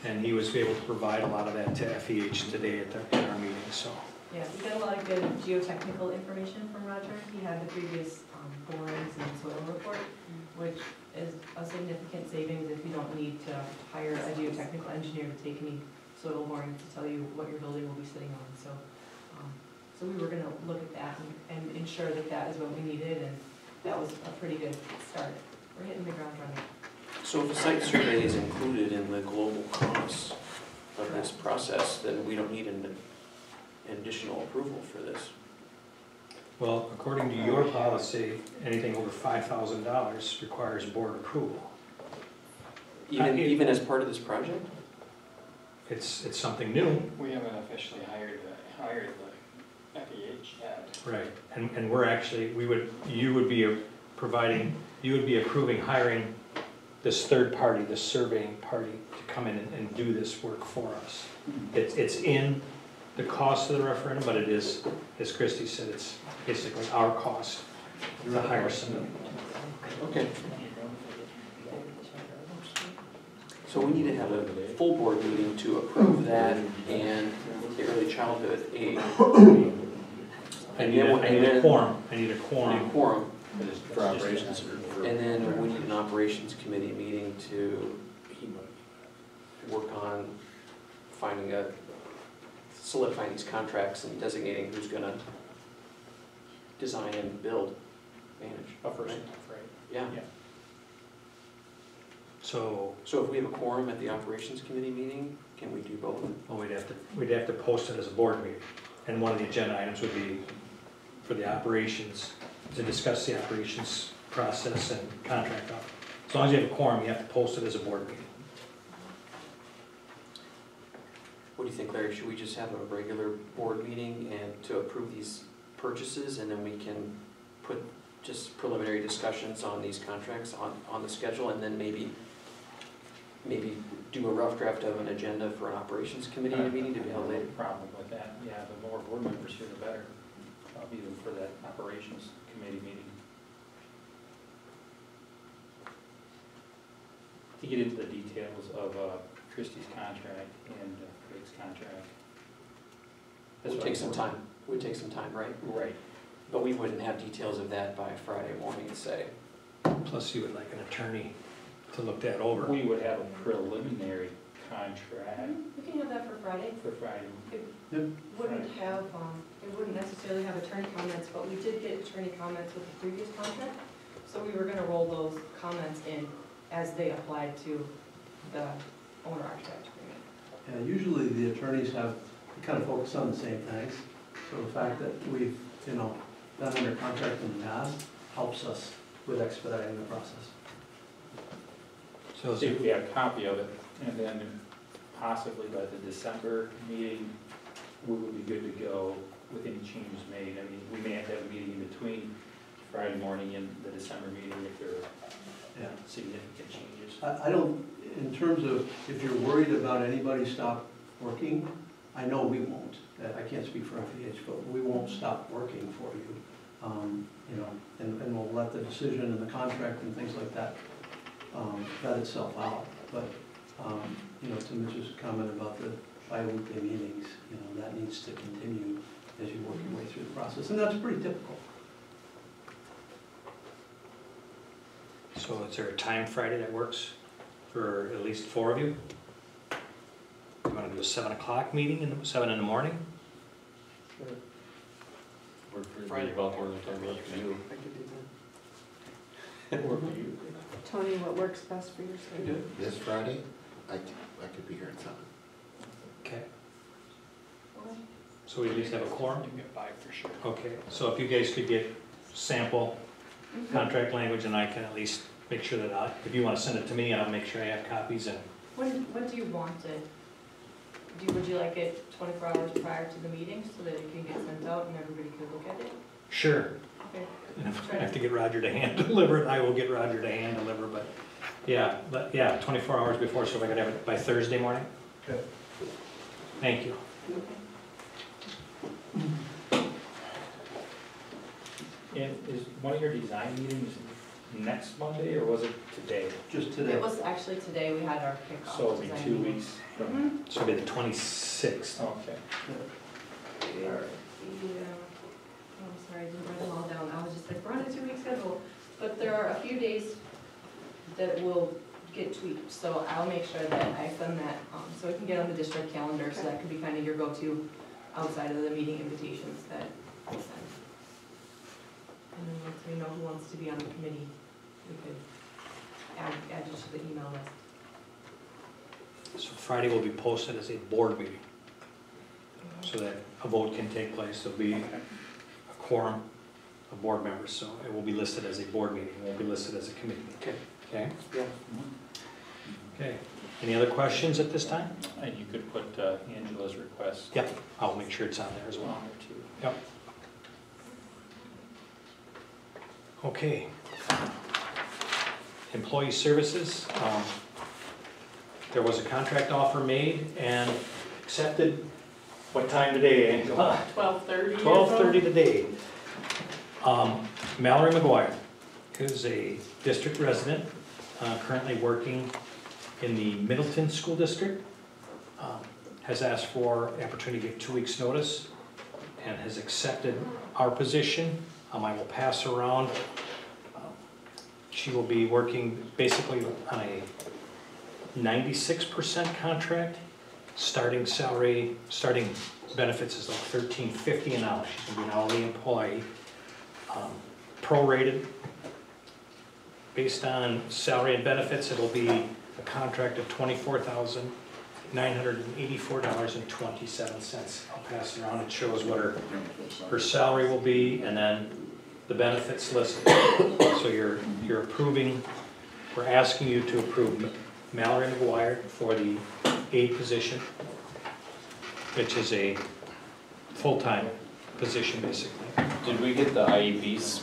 and he was able to provide a lot of that to FEH today at our meeting. So Yeah, we got a lot of good geotechnical information from Roger. He had the previous borings and soil report, which is a significant savings if you don't need to hire a geotechnical engineer to take any soil borings to tell you what your building will be sitting on. So we were going to look at that and ensure that that is what we needed, and that was a pretty good start. We're hitting the ground running. So if a site survey is included in the global costs of this process, then we don't need an additional approval for this. well, according to your policy, anything over $5,000 requires board approval. Even as part of this project? It's something new. We haven't officially hired the FEH yet. Right, and we're actually, you would be approving hiring this third party, this surveying party, to come in and do this work for us. It's in the cost of the referendum, but it is, as Christie said, it's basically our cost to hire somebody. Okay. So we need to have a full board meeting to approve that and the early childhood aid. I need a quorum. I need a quorum. For operations. And then we need an operations committee meeting to work on solidifying these contracts and designating who's gonna design and build, manage. Right? Yeah. So if we have a quorum at the operations committee meeting, can we do both? Well, we'd have to post it as a board meeting, and one of the agenda items would be for the operations, to discuss the operations process and contract out. As long as you have a quorum, you have to post it as a board meeting. What do you think, Larry? Should we just have a regular board meeting and to approve these purchases, and then we can put just preliminary discussions on these contracts on the schedule, and then maybe do a rough draft of an agenda for an operations committee meeting to be held later? No problem with that. Yeah, the more board members here, the better, even for that operations committee meeting. To get into the details of Christie's contract and Craig's contract. It would take some time. It would take some time, right? Right. But we wouldn't have details of that by Friday morning, say. Plus, you would like an attorney to look that over. We would have a preliminary contract We can have that for Friday. for Friday. It wouldn't have, it wouldn't necessarily have attorney comments, but we did get attorney comments with the previous contract. So we were gonna roll those comments in as they applied to the owner architect agreement. Yeah, usually the attorneys have, kind of focus on the same things. So the fact that we've, done under contract in the past helps us with expediting the process. So see if we have a copy of it, and then possibly by the December meeting, we would be good to go with any changes made. I mean, we may have to have a meeting in between Friday morning and the December meeting if there are significant changes. I don't, in terms of, if you're worried about anybody stop working, I know we won't. I can't speak for FEH, but we won't stop working for you. And we'll let the decision and the contract and things like that vet itself out. But, to Mitch's comment about the bi-weekly meetings, that needs to continue as you work your way through the process. And that's pretty typical. So is there a time Friday that works for at least 4 of you? You want to do a 7 o'clock meeting, 7 in the morning? Friday about the only time work for you. I could do that. Work for you. Tony, what works best for your schedule? This Friday, I could be here at 7. Okay. So we at least have a quorum? You can get by for sure. Okay, so if you guys could get sample contract language, and I can at least make sure that if you want to send it to me, I'll make sure I have copies. And When do you want it? Would you like it 24 hours prior to the meeting so that it can get sent out and everybody can look at it? Sure. Okay. And if I have to get Roger to hand deliver it, I will get Roger to hand deliver. But yeah, 24 hours before. So if I could have it by Thursday morning. Okay. Thank you. And is one of your design meetings next Monday, or was it today? Just today. It was actually today, we had our kickoff. So it'll be design 2 meeting. weeks from, So it'll be the 26th. okay. Yeah. I'm sorry, I didn't write them all down. I was just like, we're on a 2-week schedule. But there are a few days that will get tweaked, so I'll make sure that I send that, so it can get on the district calendar, so that could be kind of your go-to outside of the meeting invitations that I send. And then once we know who wants to be on the committee, we could add you to the email list. So Friday will be posted as a board meeting, so that a vote can take place. There'll be a quorum of board members, so it will be listed as a board meeting. It won't be listed as a committee meeting. Okay. Okay? Yeah. Okay, any other questions at this time? And you could put Angela's request. Yep, I'll make sure it's on there as well. On there too. Yep. Okay. Employee services, there was a contract offer made and accepted. What time today, Angela? 12:30. 12:30 today. Mallory McGuire is a district resident, currently working in the Middleton School District. Has asked for the opportunity to give 2 weeks' notice and has accepted our position. I will pass around. She will be working basically on a 96% contract. Starting salary, starting benefits is like $13.50 an hour. She's gonna be an hourly employee. Prorated. Based on salary and benefits, it'll be a contract of $24,984.27. I'll pass it around. It shows what her salary will be and then the benefits listed. So you're approving, we're asking you to approve Mallory McGuire for the aide position, which is a full-time position basically. Did we get the IEPs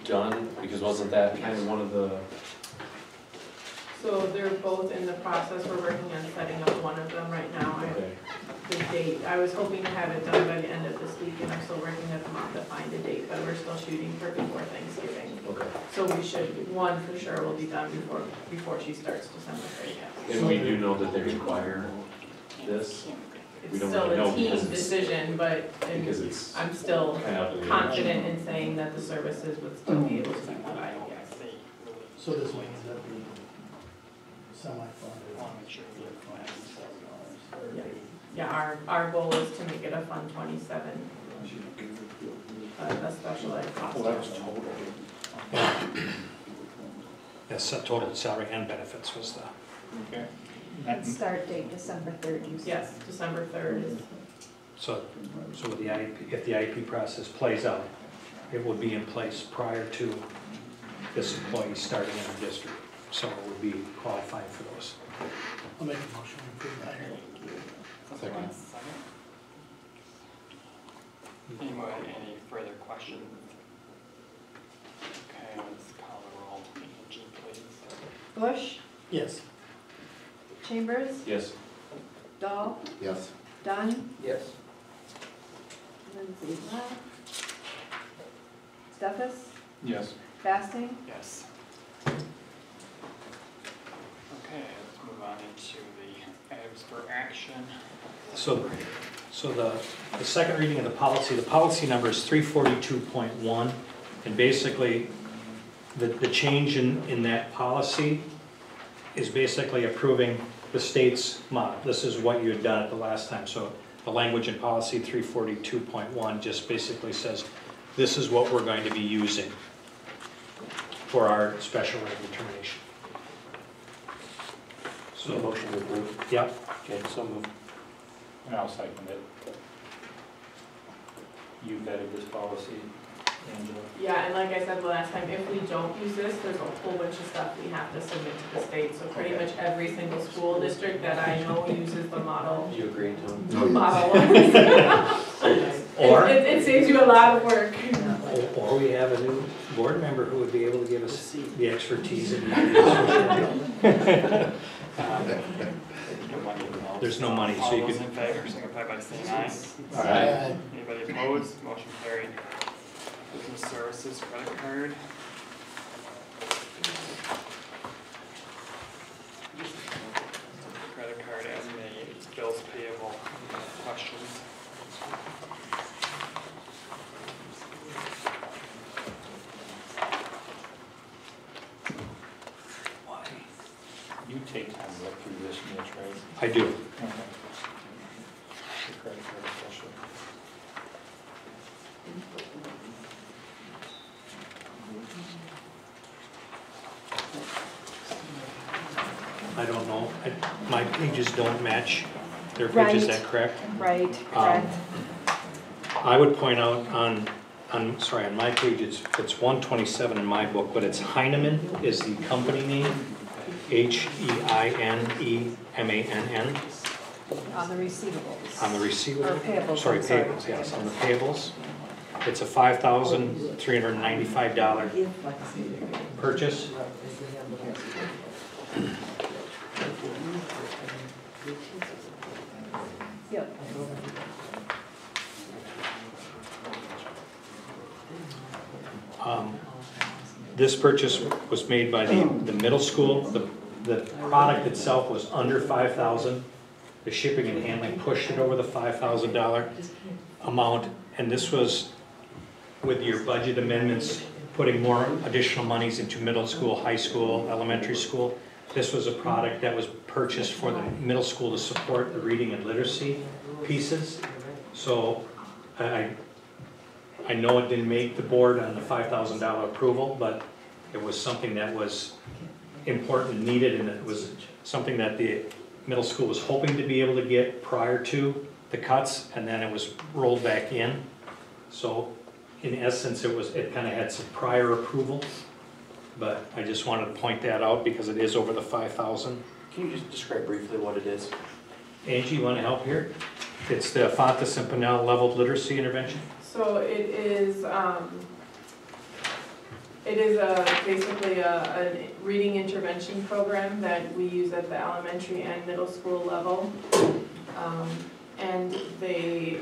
done? Because wasn't that kind of one of the, So they're both in the process, we're working on setting up one of them right now. okay. The date, I was hoping to have it done by the end of this week, and I'm still working with the mom to find a date, but we're still shooting for before Thanksgiving. Okay. So we should, one for sure will be done before she starts December 30th. And we do know that they require this? We It's don't still really know a team because it's- decision, but Because it's I'm still kind of up in the air. confident in saying that the services would still be able to be provided, yes. So this one ends up being semi-funded. Yeah, our goal is to make it a Fund 27, a special ed cost. Well, that was total. Yes, total salary and benefits was the. Okay. And start date December 3rd, you said? Yes, December 3rd is. So with the IEP, if the IEP process plays out, it would be in place prior to this employee starting in our district. So it would be qualifying for those. I'll make a motion to approve that. Second. Anyone, any further questions? Okay, let's call the roll. Angie, please. Bush, Yes. Chambers, Yes. Dahl, Yes. Dunn, Yes. Lindsay, left. Stefas, Yes. Basting, Yes. Okay, let's move on into the items for action. So the second reading of the policy number is 342.1, and basically the change in that policy is basically approving the state's model. This is what you had done at the last time. So the language in policy 342.1 just basically says, this is what we're going to be using for our special rate determination. So motion to approve? Yep. Okay, so moved. And I'll second it. You vetted this policy, Angela? Yeah, and like I said the last time, if we don't use this, there's a whole bunch of stuff we have to submit to the state. So pretty much every single school district that I know uses the model. You agree to? Model. Or It saves you a lot of work. Or we have a new board member who would be able to give us the expertise in There's no money, so All you those could. in favor, signify by saying aye. Aye. Anybody opposed? Motion carried. Business services credit card. Credit card as made. Bills payable. Questions? You take time to look through this, Mitch, right? I do. Okay. The credit card especially. I don't know. My pages don't match their pages, is that correct? right, correct. I would point out on my page, it's 127 in my book, but it's Heinemann is the company name. HEINEMANN, On the receivables. on the receivables. Or payables, Sorry, I'm sorry. payables, yes, on the payables. It's a $5,395 purchase. Yep. This purchase was made by the middle school. The product itself was under $5,000. The shipping and handling pushed it over the $5,000 amount, and this was with your budget amendments, putting more additional monies into middle school, high school, elementary school. This was a product that was purchased for the middle school to support the reading and literacy pieces. So I know it didn't make the board on the $5,000 approval, but it was something that was important and needed, and it was something that the middle school was hoping to be able to get prior to the cuts, and then it was rolled back in. So in essence, it kind of had some prior approval, but I just wanted to point that out because it is over the 5,000. Can you just describe briefly what it is? Angie, you want to help here? It's the Fontes and Pinnell Leveled Literacy Intervention. So it is basically a reading intervention program that we use at the elementary and middle school level. And they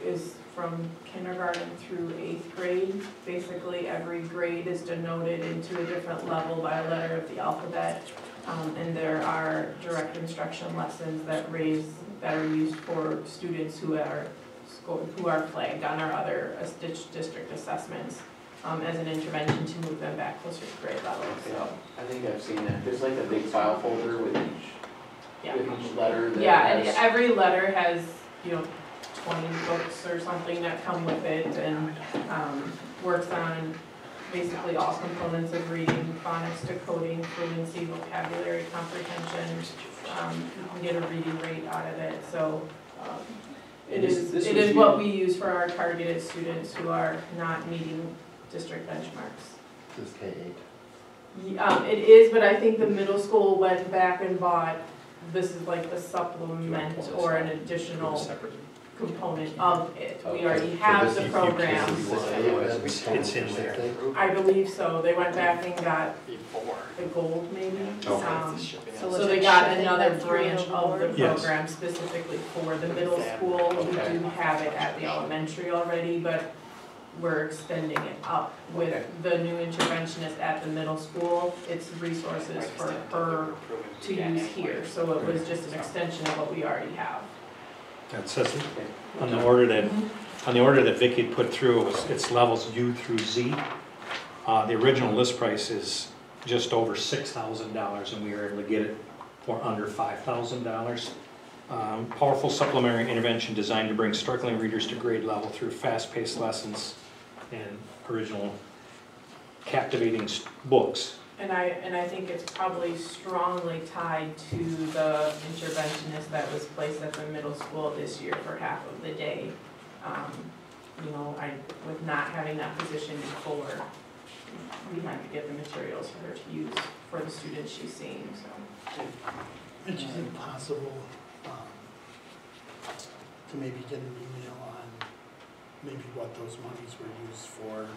is from kindergarten through 8th grade. Basically, every grade is denoted into a different level by a letter of the alphabet. And there are direct instruction lessons that are used for students who are flagged on our other district assessments as an intervention to move them back closer to grade level. So I think I've seen that. There's like a big file folder with each letter. That and every letter has 20 books or something that come with it, and works on basically all components of reading, phonics, decoding, fluency, vocabulary, comprehension. You can get a reading rate out of it. So it is what we use for our targeted students who are not meeting district benchmarks. This is K-8. It is, but I think the middle school went back and bought, this is like the supplement or an additional component of it. We already have the program. It's in there. I believe so. They went back and got the gold maybe. So they got another branch of the program specifically for the middle school. We do have it at the elementary already, but we're extending it up with the new interventionist at the middle school. It's resources for her to use here. So it was just an extension of what we already have. That says on the order that Vicki had put through, it's levels U through Z. The original list price is just over $6,000, and we were able to get it for under $5,000. Powerful supplementary intervention designed to bring struggling readers to grade level through fast-paced lessons and original captivating books. And I think it's probably strongly tied to the interventionist that was placed at the middle school this year for half of the day. With not having that position before, we had to get the materials for her to use for the students she's seeing, so. Is it possible to maybe get an email on maybe what those monies were used for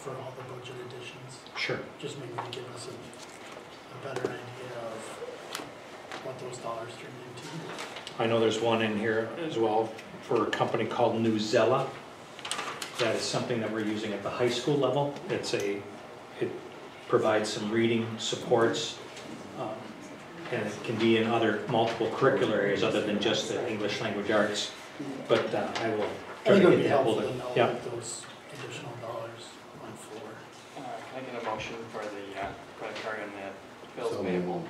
all the budget additions? Sure. Just maybe to give us a better idea of what those dollars turned into. I know there's one in here as well for a company called Newzella. That is something that we're using at the high school level. It provides some reading supports, and it can be in other multiple curricular areas other than just the English language arts. But I will try to get hold of it. Yeah. Those additional dollars went for. Can I get a motion for the credit card and the bills payable?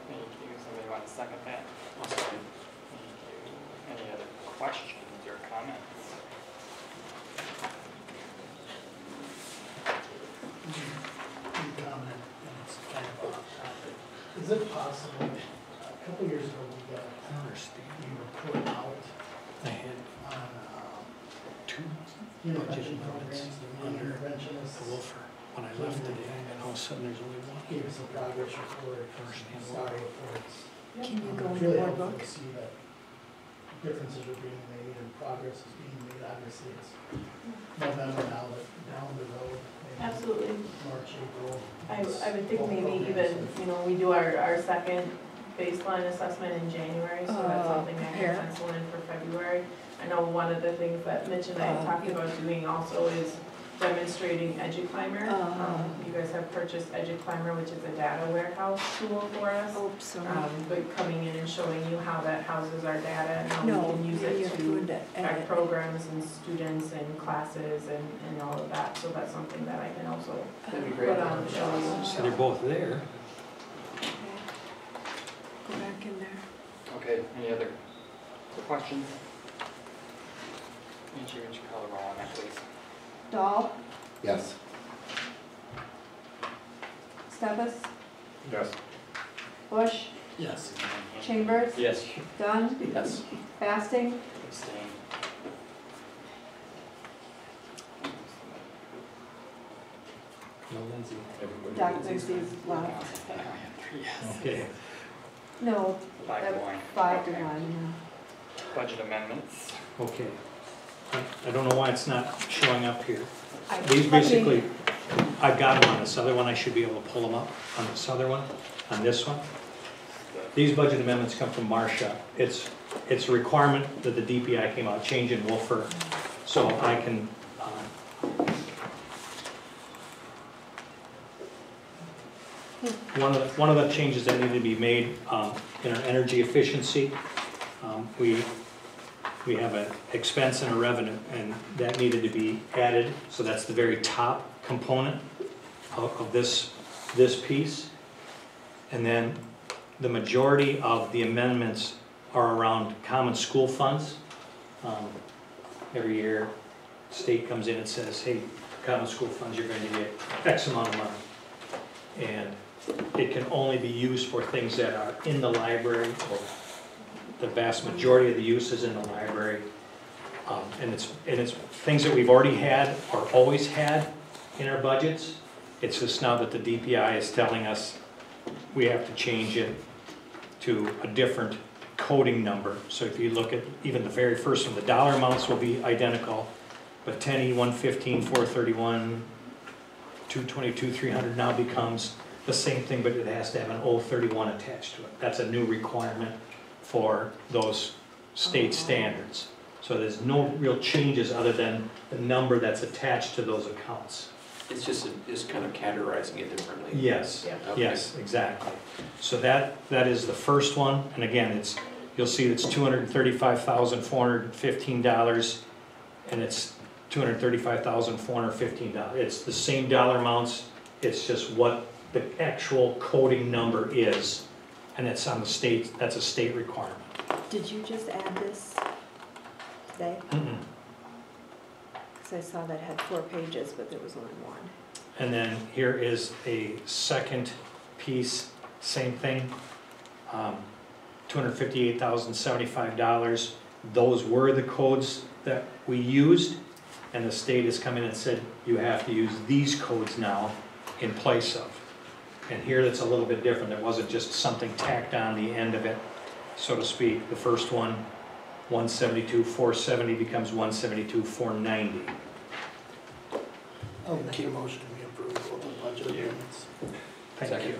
Thank you. Somebody want to second that? Thank you. Any other questions or comments? Comment, and it's kind of off topic. Is it possible, a couple years ago, we got a report out on, education programs, the interventionists. when I left today, and all of a sudden there's only one. Gave us a progress report, salary reports. Can you go It's in the really board helpful book? to see that differences are being made and progress is being made, obviously it's November now, but down the road. maybe Absolutely. March, April. I would think maybe even, you know, we do our second baseline assessment in January, so that's something I here. can pencil in for February. I know one of the things that Mitch and I talked about doing also is demonstrating EduClimber. You guys have purchased EduClimber, which is a data warehouse tool for us. Oh, sorry. But coming in and showing you how that houses our data and how No, we can use you it have to to go into track edit. programs and students and classes and all of that. So that's something that I can also That'd be great. put on and show you. So they're both there. Go back in there. Okay, any other questions? Need you to call the roll on that, please. Dahl, Yes. Stefas, Yes. Bush, Yes. Chambers, Yes. Dunn, Yes. Basting, Abstain. No, Lindsay. Dr. Lindsay's left. Okay. No, 5-1. 5-1, Budget amendments. Okay. I don't know why it's not showing up here. yeah. These basically, I've got them on this other one, I should be able to pull them up on this other one, on this one. These budget amendments come from Marcia. It's a requirement that the DPI came out, change in Wolfer, so I can, one of the changes that need to be made in our energy efficiency, we have an expense and a revenue, and that needed to be added, so that's the very top component of this piece. And then the majority of the amendments are around common school funds. Every year, state comes in and says, hey, common school funds, you're going to get X amount of money. And it can only be used for things that are in the library, or the vast majority of the use is in the library. And it's things that we've already had or always had in our budgets. It's just now that the DPI is telling us we have to change it to a different coding number. So if you look at even the very first one, the dollar amounts will be identical, but 10E, 115, 431, 222, 300 now becomes the same thing, but it has to have an 031 attached to it. That's a new requirement for those state standards. So there's no real changes other than the number that's attached to those accounts. It's just kind of categorizing it differently. Yes, Okay. yes, exactly. So that is the first one, and again, you'll see it's $235,415, and it's $235,415. It's the same dollar amounts, it's just what the actual coding number is, and it's on the state, that's a state requirement. Did you just add this today? Because I saw that had 4 pages, but there was only 1. And then here is a second piece, same thing, $258,075. Those were the codes that we used, and the state has come in and said, you have to use these codes now in place of. And here it's a little bit different. There wasn't just something tacked on the end of it, so to speak. The first one, 172,470 becomes 172,490. I'll make a motion we approve all the budget amendments. Thank Second. you.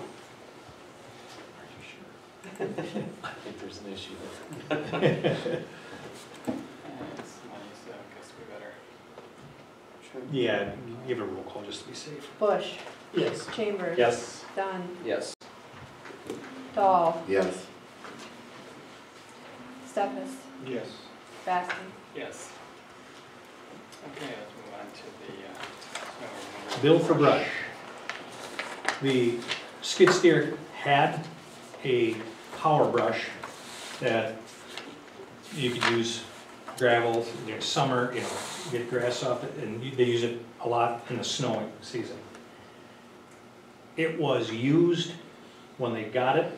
I think there's an issue there. It's money, so I guess we better. Yeah, give it a roll call just to be safe. Bush, Yes. Chambers. Yes. Dunn, Yes. Dahl, Yes. Stefas, Yes. Basting. Yes. Okay, let's move on to the snow removal. Bill for brush. The skid steer had a power brush that you could use gravel, summer, get grass off it, and they use it a lot in the snowing season. It was used when they got it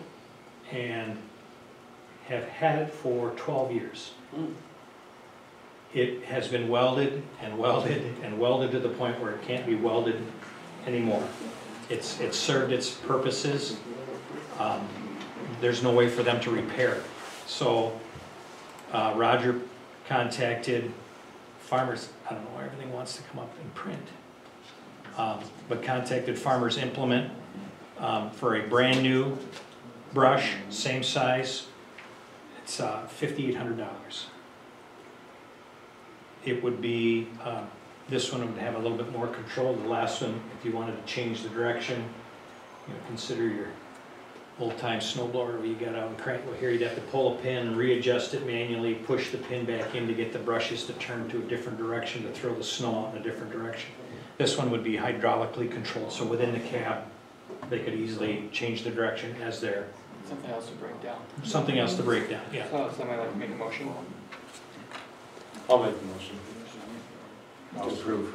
and have had it for 12 years. It has been welded and welded and welded to the point where it can't be welded anymore. It's served its purposes. There's no way for them to repair it. So Roger contacted Farmers, I don't know why everything wants to come up in print, but contacted Farmers Implement for a brand new brush, same size. It's $5,800. It would be, this one would have a little bit more control. The last one, if you wanted to change the direction, you know, consider your old-time snow blower where you got out and crank. Well, here you'd have to pull a pin, readjust it manually, push the pin back in to get the brushes to turn to a different direction, to throw the snow out in a different direction. This one would be hydraulically controlled, so within the cab, they could easily change the direction as they're. Something else to break down. Something else to break down, yeah. So somebody like to make a motion? I'll make the motion. To approve.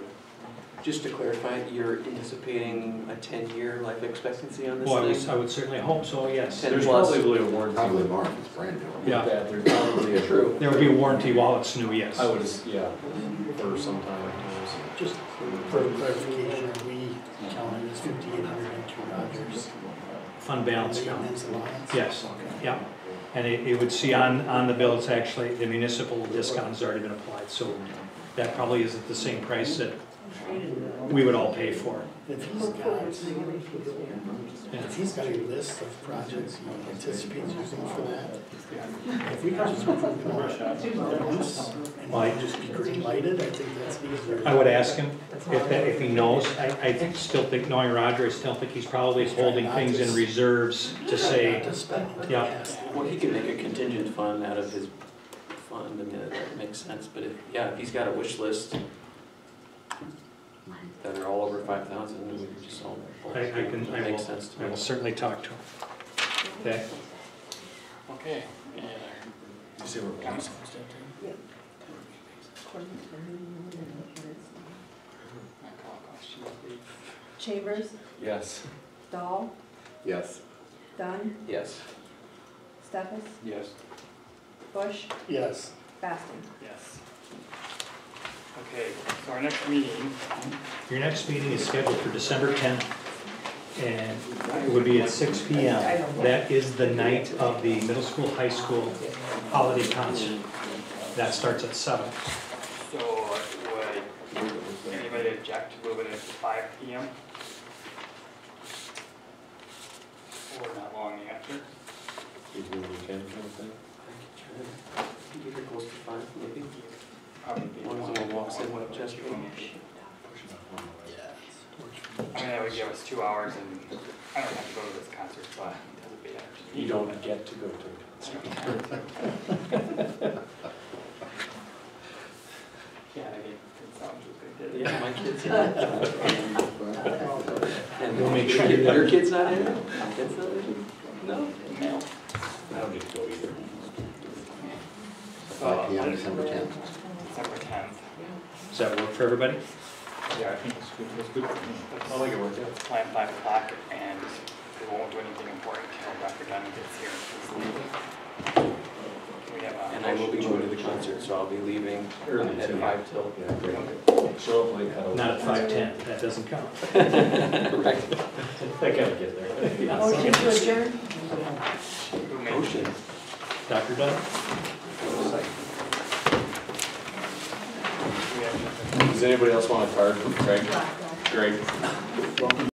Just to clarify, you're anticipating a 10-year life expectancy on this Well, thing? I would certainly hope so, yes. 10 There's plus. probably a warranty. Probably more if it's brand new. Yeah. There's probably a True. There would be a warranty while it's new, yes. I would, yeah, for some time. Just for clarification, are we counting as 5,800 into Rogers? Fund balance account. Maintenance allowance? Yes, yeah. And it would see on the bill, it's actually, the municipal discount has already been applied, so that probably is at the same price that we would all pay for it. If he's got a list of projects he anticipates using for that, if we could just approve them at once and just be green lighted, I think that's easier. I would ask him if he knows. I still think, knowing Roger, I still think he's probably holding things in reserves to say, yeah. Well, he could make a contingent fund out of his fund, I mean, that makes sense, but if he's got a wish list that are all over 5,000, we could just all. I will certainly talk to him. Okay? Okay. You say we're police? Chambers, Yes. Dahl, Yes. Dunn, Yes. Stefas, Yes. Bush, Yes. Basting. Yes. Okay, so our next meeting, Your next meeting is scheduled for December 10th, and it would be at 6 p.m. That is the night of the middle school, high school holiday concert. That starts at 7. so would anybody object to moving it to 5 p.m.? Or not long after? You do what you can, kind of thing. Keep it close to 5, maybe. Probably be As long as no one walks in with Jessica. I mean, that would give us 2 hours, and I don't have to go to this concert, but it would be actually. You don't get to go to a concert. Yeah, I mean, it sounds good, did it? Yeah, my kids. And We'll make sure your kid's not in it? Kid's not in it? No? No. I don't get to go either. 5 p.m. December 10th. December 10th. Does that work for everybody? Yeah, I think it's good, it's good for me. I'll make it work, yeah. Plan 5 o'clock, and we won't do anything important until Dr. Dunn gets here. He's leaving. We have a And I will be going to the concert, so I'll be leaving Early, at too. 5 till. Yeah, great. Show up late, cut over. Not at 5:10. That doesn't count. Right. I gotta get there. Motion to adjourn? Who made Motion. Dr. Dunn? Does anybody else want a card from Craig? Great.